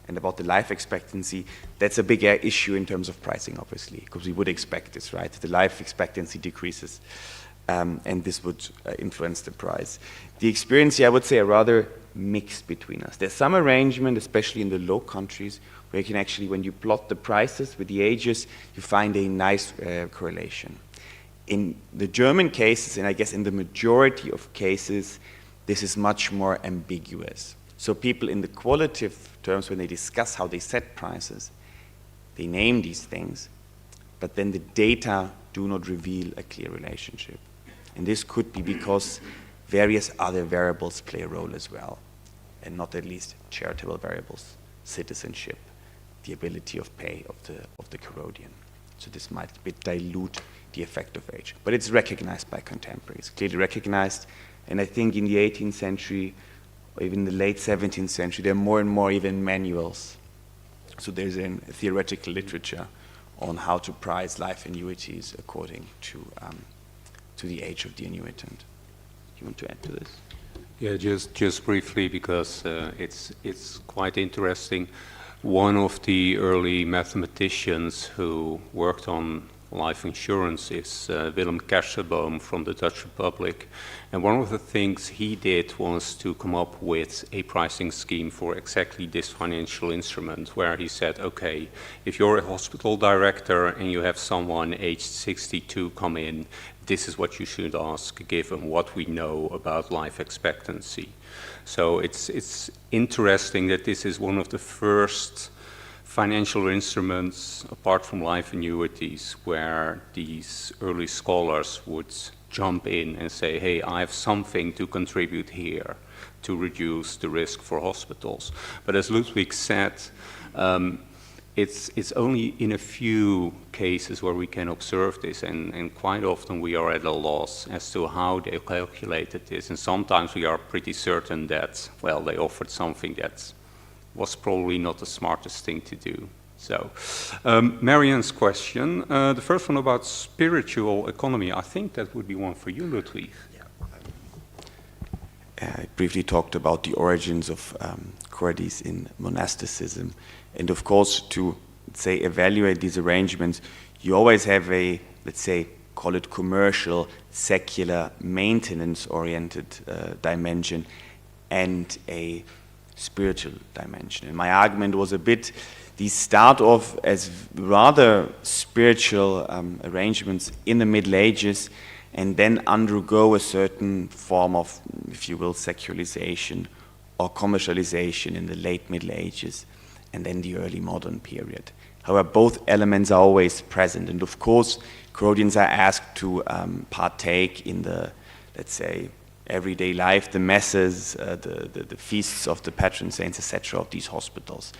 And about the life expectancy, that's a big issue in terms of pricing, obviously, because we would expect this, right? The life expectancy decreases, and this would influence the price. The experience here, I would say, are rather mixed between us. There's some arrangement, especially in the Low Countries, where you can actually, when you plot the prices with the ages, you find a nice correlation. In the German cases, and I guess in the majority of cases, this is much more ambiguous. So people in the qualitative terms, when they discuss how they set prices, they name these things, but then the data do not reveal a clear relationship. And this could be because various other variables play a role as well, and not at least charitable variables, citizenship, the ability of pay of the Carodian. So this might a bit dilute the effect of age. But it's recognized by contemporaries, clearly recognized. And I think in the 18th century, or even the late 17th century, there are more and more even manuals. So there's a theoretical literature on how to price life annuities according to the age of the annuitant. You want to add to this? Yeah, just briefly, because it's quite interesting. One of the early mathematicians who worked on life insurance is Willem Kersenboom from the Dutch Republic. And one of the things he did was to come up with a pricing scheme for exactly this financial instrument, where he said, okay, if you're a hospital director and you have someone aged 62 come in, this is what you should ask, given what we know about life expectancy. So it's interesting that this is one of the first financial instruments, apart from life annuities, where these early scholars would jump in and say, hey, I have something to contribute here to reduce the risk for hospitals. But as Ludwig said, it's only in a few cases where we can observe this, and quite often we are at a loss as to how they calculated this. And sometimes we are pretty certain that, well, they offered something that was probably not the smartest thing to do. So, Marianne's question, the first one about spiritual economy, I think that would be one for you, Ludwig. I briefly talked about the origins of Currencies in monasticism. And of course, to, say, evaluate these arrangements, you always have a, let's say, call it commercial, secular, maintenance-oriented dimension and a spiritual dimension. And my argument was a bit, these start off as rather spiritual arrangements in the Middle Ages and then undergo a certain form of, if you will, secularization or commercialization in the late Middle Ages and then the early modern period. However, both elements are always present. And of course, Carodians are asked to partake in the, let's say, everyday life, the messes, the feasts of the patron saints, etc., of these hospitals.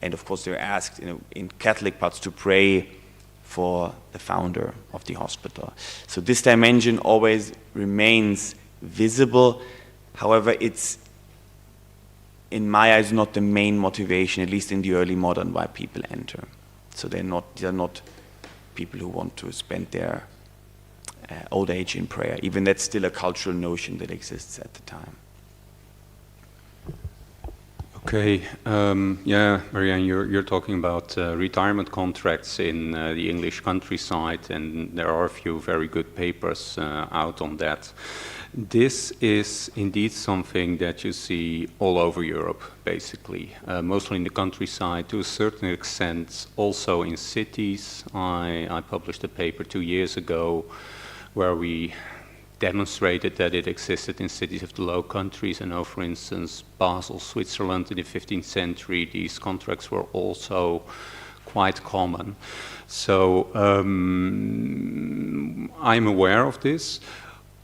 And of course, they're asked in Catholic parts to pray for the founder of the hospital. So this dimension always remains visible. However, it's, in my eyes, not the main motivation, at least in the early modern, why people enter. So they're not people who want to spend their old age in prayer. Even that's still a cultural notion that exists at the time. Okay, yeah, Marianne, you're talking about retirement contracts in the English countryside, and there are a few very good papers out on that. This is indeed something that you see all over Europe, basically, mostly in the countryside, to a certain extent, also in cities. I published a paper 2 years ago where we demonstrated that it existed in cities of the Low Countries. I know, for instance, Basel, Switzerland in the 15th century, these contracts were also quite common. So I'm aware of this.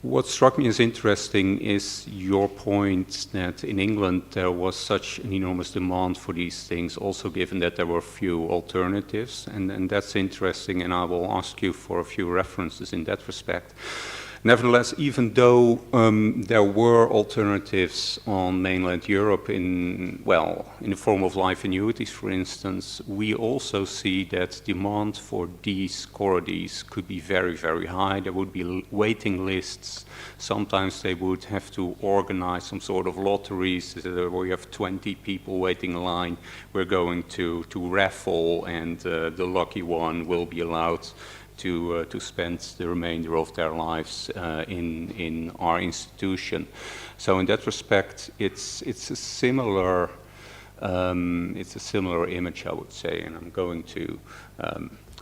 What struck me as interesting is your point that in England there was such an enormous demand for these things, also given that there were few alternatives, and that's interesting, and I will ask you for a few references in that respect. Nevertheless, even though there were alternatives on mainland Europe in the form of life annuities, for instance, we also see that demand for these corrodies could be very, very high. There would be waiting lists. Sometimes they would have to organize some sort of lotteries where we have 20 people waiting in line. We're going to raffle, and the lucky one will be allowed to spend the remainder of their lives in our institution. So in that respect, it's a similar It's a similar image, I would say, and I'm going to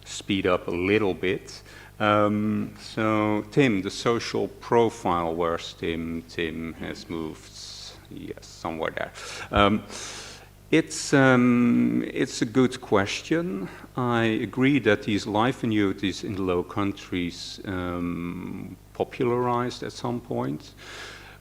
speed up a little bit. So Tim, the social profile, where's Tim? Tim has moved, yes, somewhere there. It's a good question. I agree that these life annuities in the Low Countries popularized at some point.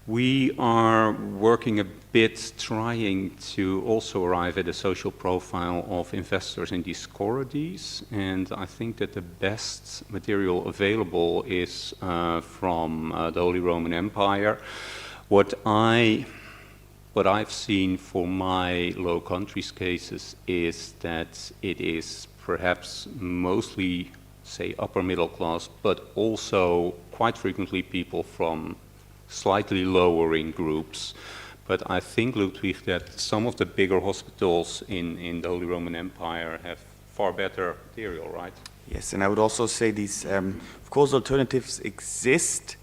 We are working a bit trying to also arrive at a social profile of investors in these corridors, and I think that the best material available is from the Holy Roman Empire. What I've seen for my Low Countries cases is that it is perhaps mostly, say, upper middle class, but also quite frequently people from slightly lowering groups. But I think, Ludwig, that some of the bigger hospitals in the Holy Roman Empire have far better material, right? Yes, and I would also say these, of course, alternatives exist,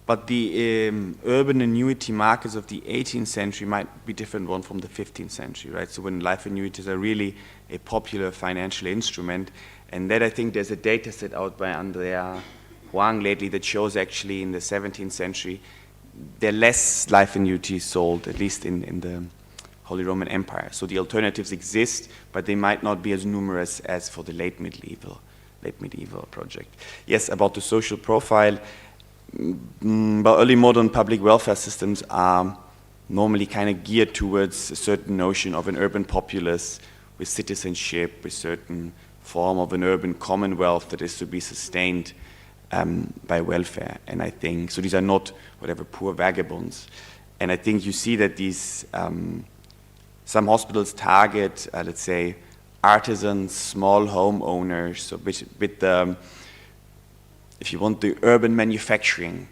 but the urban annuity markets of the 18th century might be different one from the 15th century, right? So when life annuities are really a popular financial instrument, and that I think there's a data set out by Andrea Huang lately that shows actually in the 17th century there are less life annuities sold, at least in the Holy Roman Empire. So the alternatives exist, but they might not be as numerous as for the late medieval project. Yes, about the social profile, but early modern public welfare systems are normally kind of geared towards a certain notion of an urban populace with citizenship, with certain form of an urban commonwealth that is to be sustained by welfare. And I think, so these are not whatever poor vagabonds. And I think you see that these, some hospitals target, let's say, artisans, small homeowners, so with the, if you want, the urban manufacturing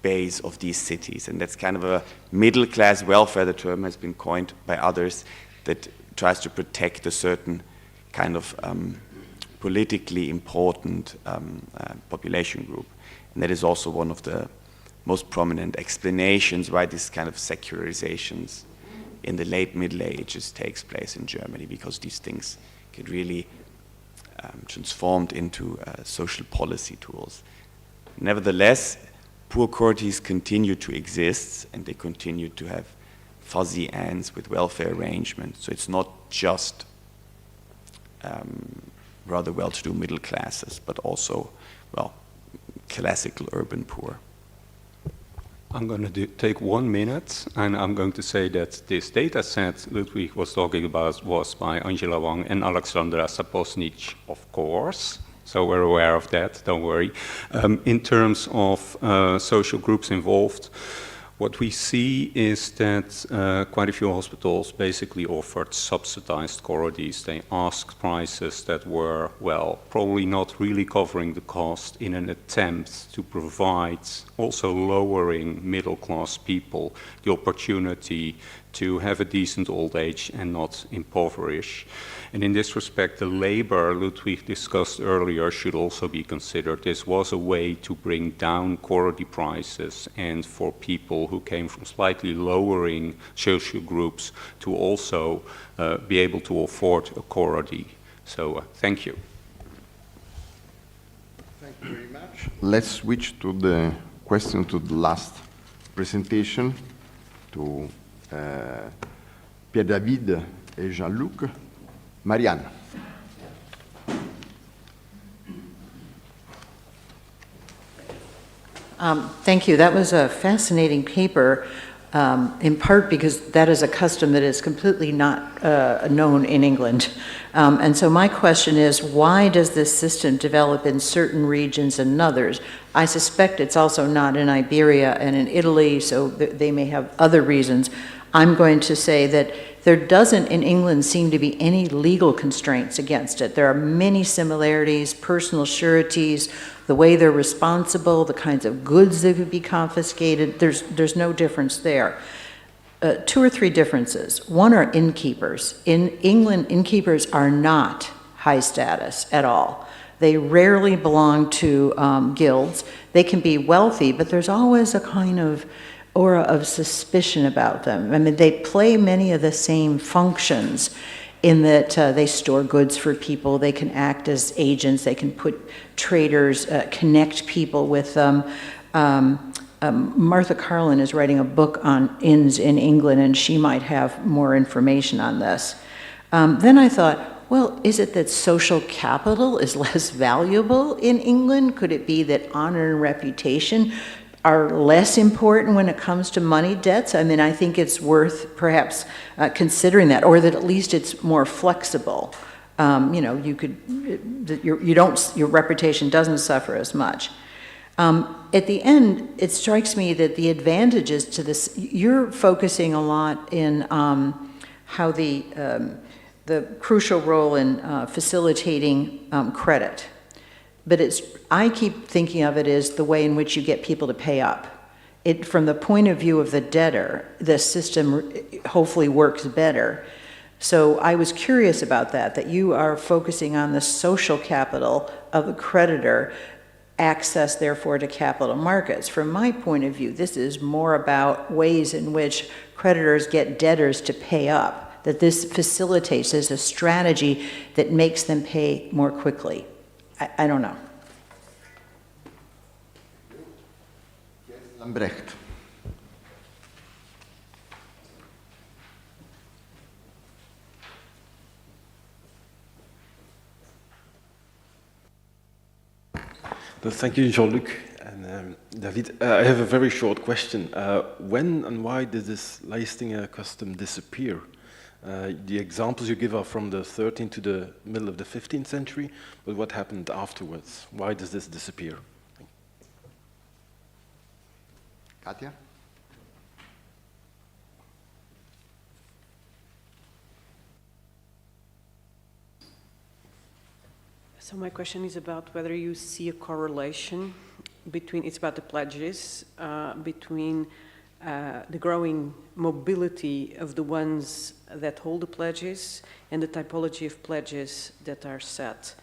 base of these cities. And that's kind of a middle-class welfare, the term has been coined by others, that tries to protect a certain kind of politically important population group. And that is also one of the most prominent explanations why this kind of secularizations in the late Middle Ages takes place in Germany, because these things get really transformed into social policy tools. Nevertheless, poor corridors continue to exist, and they continue to have fuzzy ends with welfare arrangements. So it's not just rather well-to-do middle classes, but also, well, classical urban poor. I'm going to take 1 minute, and I'm going to say that this data set Ludwig was talking about was by Angela Wang and Alexandra Saposnich, of course. So we're aware of that, don't worry. In terms of social groups involved, what we see is that quite a few hospitals basically offered subsidized corridors. They asked prices that were, well, probably not really covering the cost in an attempt to provide also lowering middle-class people the opportunity to have a decent old age and not impoverish. And in this respect, the labor Ludwig discussed earlier should also be considered. This was a way to bring down corridor prices and for people who came from slightly lowering social groups to also be able to afford a corridor. So thank you. Thank you very much. Let's switch to the question to the last presentation to Pierre-David and Jean-Luc. Marianne. Thank you. That was a fascinating paper, in part because that is a custom that is completely not known in England. And so my question is, why does this system develop in certain regions and not others? I suspect it's also not in Iberia and in Italy, so they may have other reasons. I'm going to say that there doesn't in England seem to be any legal constraints against it. There are many similarities, personal sureties, the way they're responsible, the kinds of goods that could be confiscated. There's no difference there. 2 or 3 differences. One are innkeepers. In England, innkeepers are not high status at all. They rarely belong to guilds. They can be wealthy, but there's always a kind of aura of suspicion about them. I mean, they play many of the same functions in that they store goods for people, they can act as agents, they can put traders, connect people with them. Martha Carlin is writing a book on inns in England, and she might have more information on this. Then I thought, well, is it that social capital is less valuable in England? Could it be that honor and reputation are less important when it comes to money debts? I mean, I think it's worth perhaps considering that, or that at least it's more flexible. You know, you could, your reputation doesn't suffer as much. At the end, it strikes me that the advantages to this, you're focusing a lot in how the crucial role in facilitating credit. But I keep thinking of it as the way in which you get people to pay up. From the point of view of the debtor, the system hopefully works better. So I was curious about that you are focusing on the social capital of the creditor, access therefore to capital markets. From my point of view, this is more about ways in which creditors get debtors to pay up, that this facilitates as a strategy that makes them pay more quickly. I don't know. Lambrecht. Thank you, Jean-Luc and David. I have a very short question. When and why did this Leistinge custom disappear? The examples you give are from the 13th to the middle of the 15th century, but what happened afterwards? Why does this disappear? Katja? So my question is about whether you see a correlation between, it's about the pledges, between the growing mobility of the ones that hold the pledges and the typology of pledges that are set.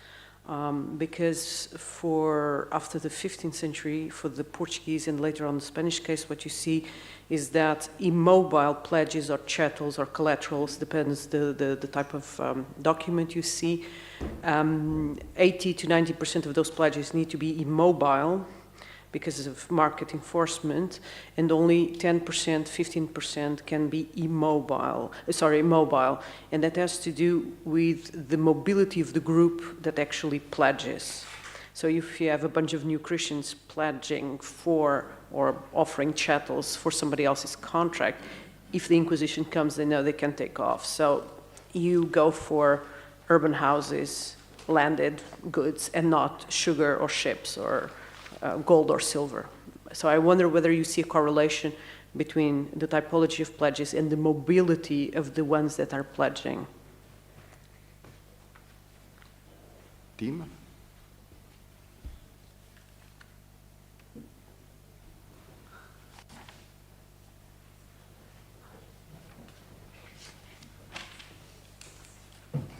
Because after the 15th century, for the Portuguese and later on the Spanish case, what you see is that immobile pledges or chattels or collaterals, depends the type of document you see, 80 to 90% of those pledges need to be immobile because of market enforcement, and only 10%, 15% can be mobile, and that has to do with the mobility of the group that actually pledges. So if you have a bunch of new Christians pledging for or offering chattels for somebody else's contract, if the Inquisition comes, they know they can take off. So you go for urban houses, landed goods, and not sugar or ships or gold or silver. So I wonder whether you see a correlation between the typology of pledges and the mobility of the ones that are pledging. Team?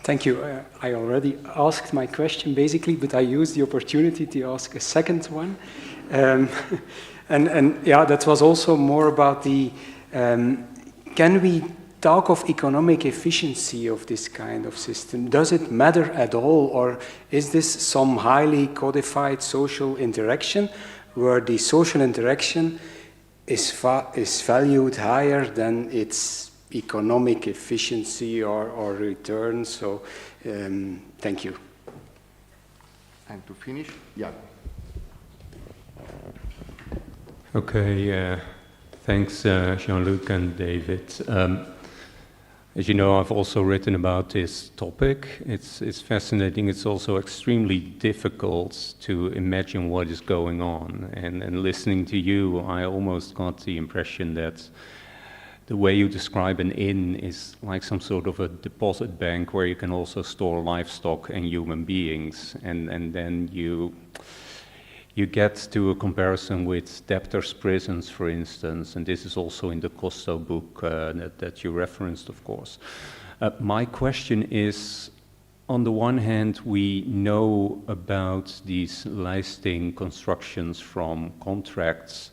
Thank you. I already asked my question basically, but I used the opportunity to ask a second one. And yeah, that was also more about the, can we talk of economic efficiency of this kind of system? Does it matter at all, or is this some highly codified social interaction where the social interaction is valued higher than its economic efficiency or return? So, thank you. And to finish, Jaco. Okay, thanks Jean-Luc and David. As you know, I've also written about this topic. It's fascinating. It's also extremely difficult to imagine what is going on. And listening to you, I almost got the impression that the way you describe an inn is like some sort of a deposit bank where you can also store livestock and human beings. And then you get to a comparison with debtors' prisons, for instance, and this is also in the Costo book that you referenced, of course. My question is, on the one hand, we know about these Leisting constructions from contracts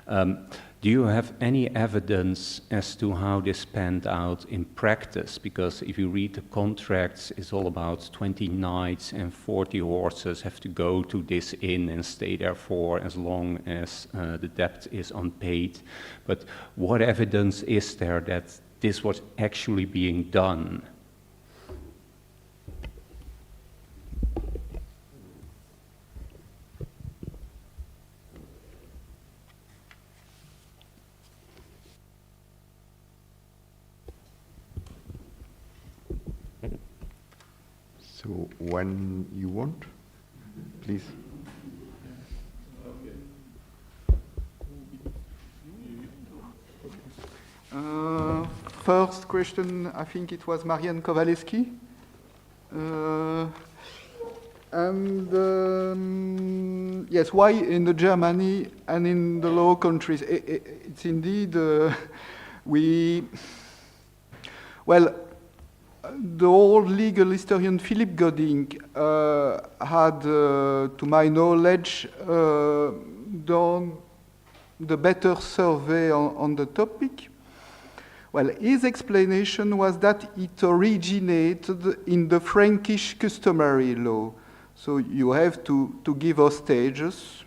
Do you have any evidence as to how this panned out in practice? Because if you read the contracts, it's all about 20 knights and 40 horses have to go to this inn and stay there for as long as the debt is unpaid. But what evidence is there that this was actually being done? So when you want, please. First question, I think it was Marianne Kowalewski. Yes, why in the Germany and in the Low Countries? It's indeed, the old legal historian Philip Goding had, to my knowledge, done the better survey on the topic. Well, his explanation was that it originated in the Frankish customary law. So you have to give hostages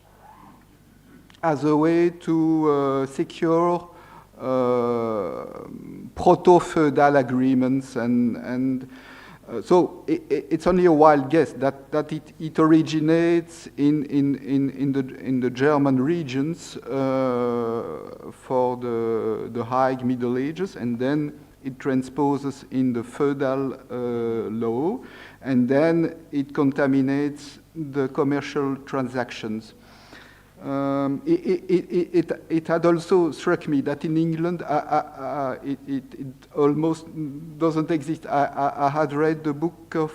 as a way to secure proto-feudal agreements, so it's only a wild guess that it originates in the German regions for the High Middle Ages, and then it transposes in the feudal law, and then it contaminates the commercial transactions. It had also struck me that in England it almost doesn't exist. I had read the book of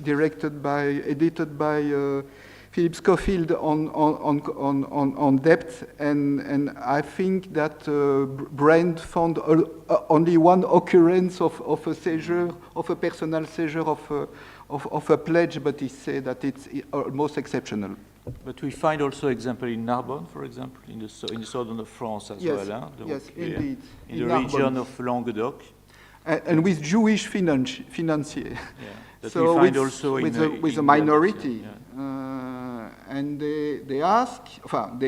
edited by Philip Schofield on debt, and I think that Brand found only one occurrence of a seizure, of a personal seizure of a pledge, but he said that it's almost exceptional. But we find also example in Narbonne, for example, in the southern of France as well. Huh? Yes, indeed. In the region of Languedoc. And with Jewish financiers. Yeah, that so we find also with a minority. Yeah. And they ask and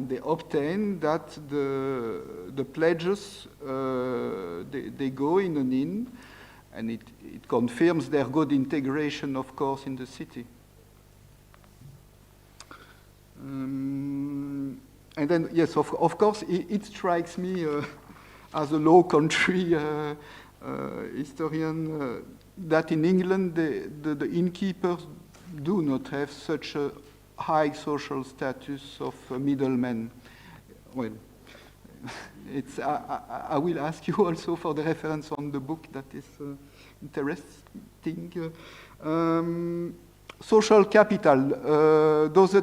they obtain that the pledges, they go in an inn, and it confirms their good integration, of course, in the city. And then, yes, of course, it strikes me as a Low Country historian that in England the innkeepers do not have such a high social status of middlemen. Well, it's, I will ask you also for the reference on the book that is interesting. Social capital, does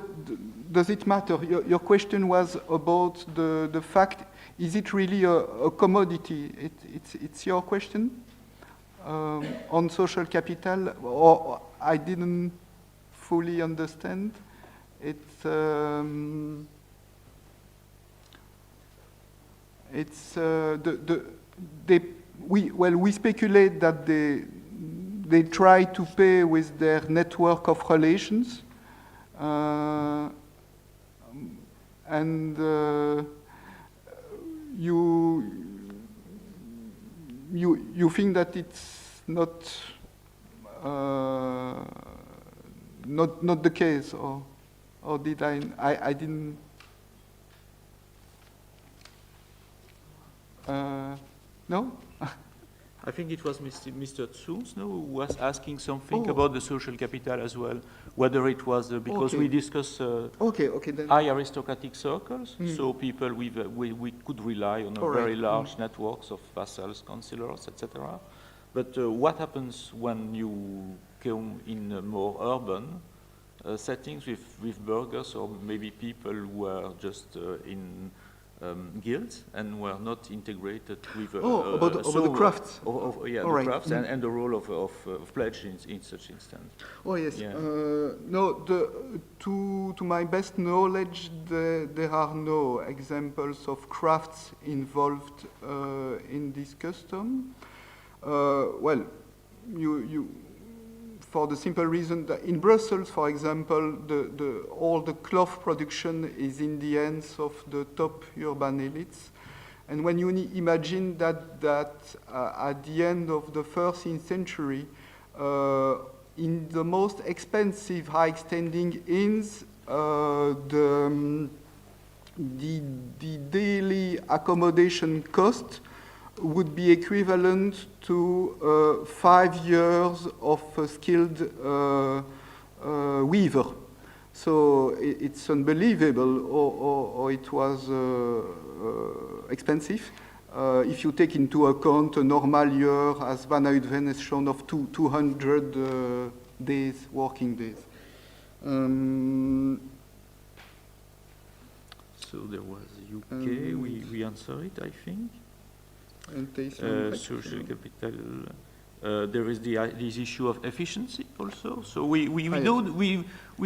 it matter? Your question was about the fact, is it really a commodity? It's your question on social capital, or I didn't fully understand. We speculate that they try to pay with their network of relations, and you think that it's not the case, or did I didn't? No. I think it was Mr. Tsuns, no, who was asking something about the social capital as well, whether it was because we discussed high aristocratic circles, so people we could rely on a very large networks of vassals, councillors, etc. But what happens when you come in more urban settings with burghers or maybe people who are just in guilds and were not integrated with about the crafts. Yeah, the right. crafts and the role of pledge in such instance. Oh yes. Yeah. No, to my best knowledge, there are no examples of crafts involved in this custom. Well, for the simple reason that in Brussels, for example, all the cloth production is in the hands of the top urban elites. And when you imagine that at the end of the 13th century, in the most expensive high-standing inns, the daily accommodation cost would be equivalent to 5 years of a skilled weaver. So it's unbelievable, or it was expensive. If you take into account a normal year, as Van Uytven has shown, of 200 days, working days. So there was UK, we answered it, I think. Social capital. There is this issue of efficiency also. So we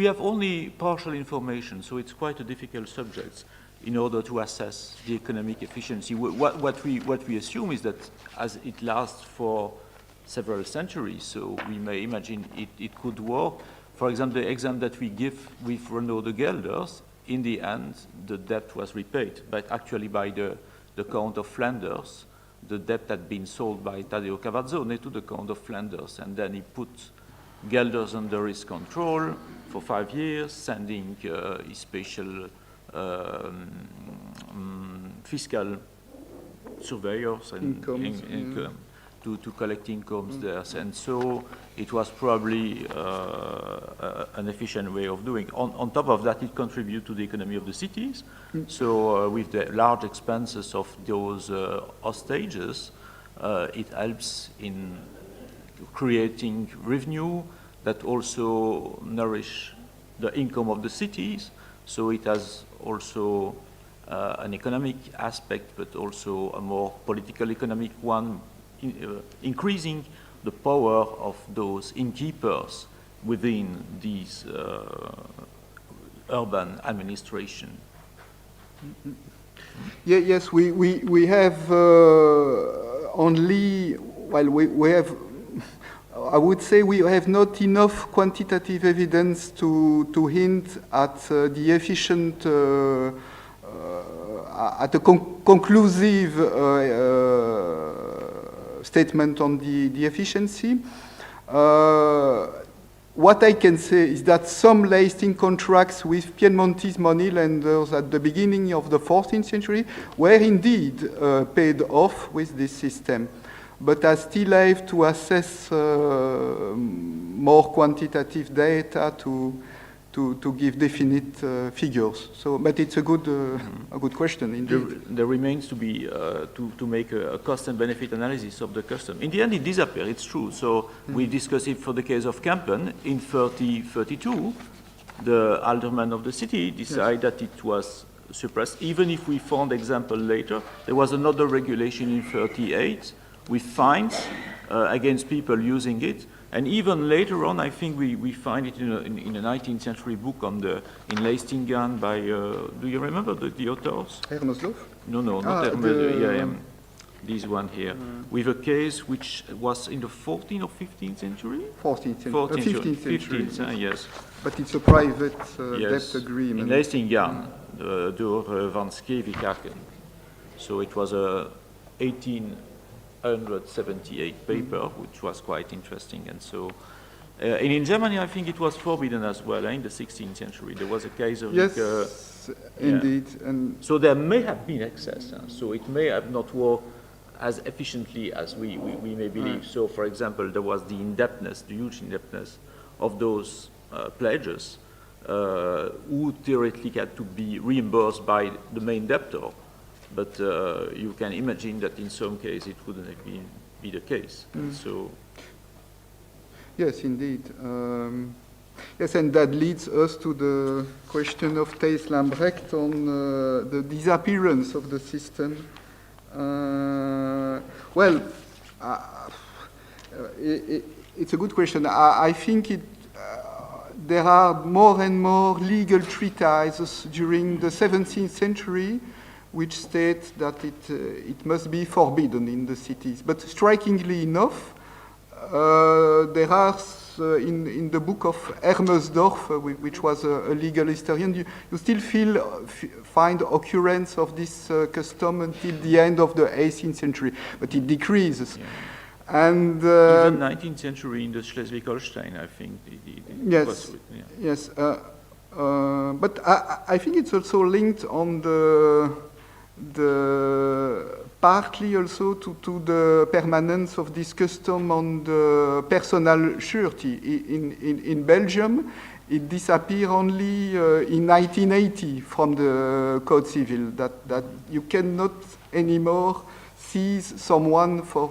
have only partial information, so it's quite a difficult subject in order to assess the economic efficiency. What we assume is that as it lasts for several centuries, so we may imagine it could work. For example, the example that we give with Renaud de Gelders, in the end, the debt was repaid, but actually by the Count of Flanders. The debt had been sold by Taddeo Cavazzone to the Count of Flanders, and then he put Gelders under his control for 5 years, sending his special fiscal surveyors and to collect incomes there. And so it was probably an efficient way of doing. On top of that, it contributed to the economy of the cities. So with the large expenses of those hostages, it helps in creating revenue that also nourish the income of the cities. So it has also an economic aspect, but also a more political economic one, increasing the power of those innkeepers within these urban administration. Yeah, yes, we have only, well, we have, I would say we have not enough quantitative evidence to hint at the efficient, at a conclusive statement on the efficiency. What I can say is that some Leistinge contracts with Piedmontese moneylenders at the beginning of the 14th century were indeed paid off with this system. But I still have to assess more quantitative data to give definite figures. So, but it's a good question indeed. There remains to be to make a cost and benefit analysis of the custom. In the end, it disappeared. It's true. So we discussed it for the case of Kampen in 3032. The alderman of the city decided that it was suppressed. Even if we found example later, there was another regulation in 38 with fines against people using it. And even later on, I think we find it in a 19th century book in Leistinge by, do you remember the authors? Hermeslof? No, not Hermeslof, this one here, with a case which was in the 14th or 15th century? 15th century. 15th, yes. But it's a private debt agreement. In Leistinge, door van Schevikaken. So it was a 1878 paper, which was quite interesting. And so, and in Germany, I think it was forbidden as well. In the 16th century, there was a case of indeed. And so there may have been excess. So it may have not worked as efficiently as we may believe. So, for example, there was the indebtedness, the huge indebtedness of those pledges, who theoretically had to be reimbursed by the main debtor. But you can imagine that in some cases it wouldn't have be the case. So, yes, indeed. Yes, and that leads us to the question of Thijs Lambrecht on the disappearance of the system. It's a good question. I think there are more and more legal treatises during the 17th century which state that it must be forbidden in the cities. But strikingly enough, there are in the book of Hermesdorff, which was a legal historian, you still find occurrence of this custom until the end of the 18th century, but it decreases. Yeah. And even 19th century in the Schleswig-Holstein, I think. Yes, was, yeah. yes. But I think it's also linked on the partly also to the permanence of this custom on the personal surety. In Belgium, it disappeared only in 1980 from the Code Civil, that you cannot anymore seize someone for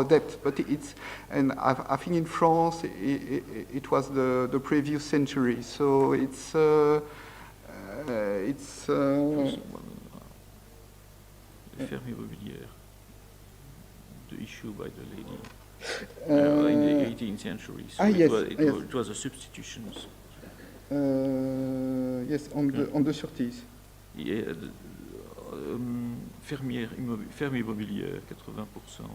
a debt. But and I think in France it was the previous century. So it's ferme immobilière, the issue by the lady in the 18th century. So it was a substitution. Yes, on the sureties. Yeah, ferme immobilière, 80%.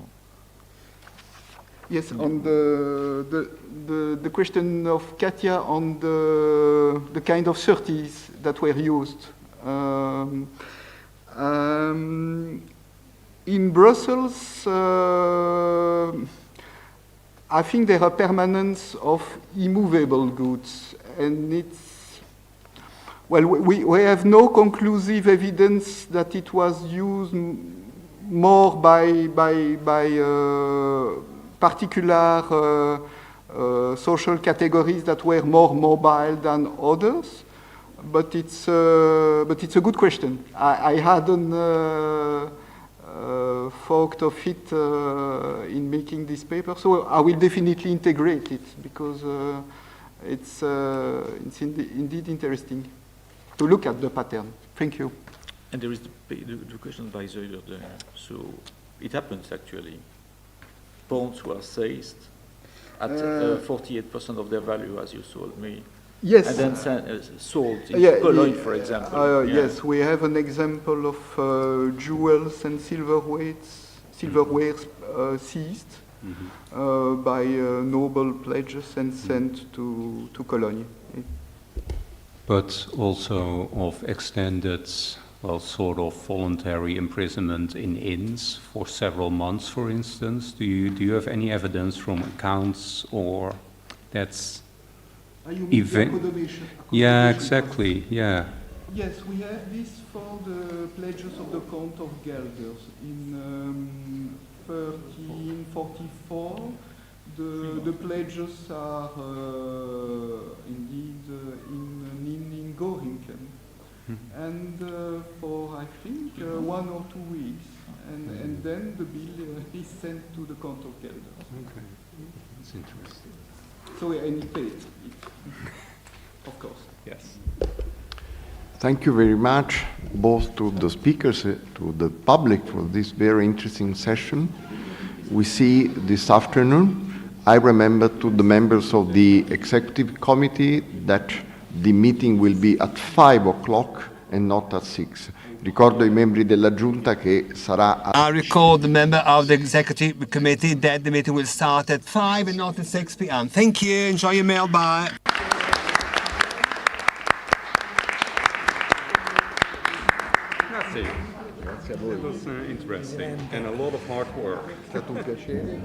Yes, on the question of Katia on the kind of sureties that were used. In Brussels, I think there are permanence of immovable goods, and it's, well, we have no conclusive evidence that it was used more by particular social categories that were more mobile than others. But it's a good question. I hadn't thought of it in making this paper, so I will definitely integrate it because it's indeed interesting to look at the pattern. Thank you. And there is the question by Zuijderduijn. So it happens actually. Bonds were seized at 48% of their value, as you told me. Yes. And then sold in Cologne, for example. Yes, we have an example of jewels and silverware seized by noble pledges and sent to Cologne. But also of extended, well, sort of voluntary imprisonment in inns for several months, for instance. Do you have any evidence from accounts or that's Yeah, exactly. Yeah. Yes, we have this for the pledges of the Count of Gelders in 1344. The pledges are indeed in Goringen, and for I think 1 or 2 weeks, and then the bill is sent to the Count of Gelders. Okay, that's interesting. So and he paid it, of course. Yes. Thank you very much, both to the speakers, to the public for this very interesting session. We see this afternoon. I remember to the members of the executive committee that the meeting will be at 5 o'clock and not at 6. Ricordo ai membri della giunta che sarà I recall the member of the executive committee that the meeting will start at 5 and not at 6 p.m. Thank you. Enjoy your meal. Bye. Grazie a voi. It was interesting and a lot of hard work. È stato un piacere.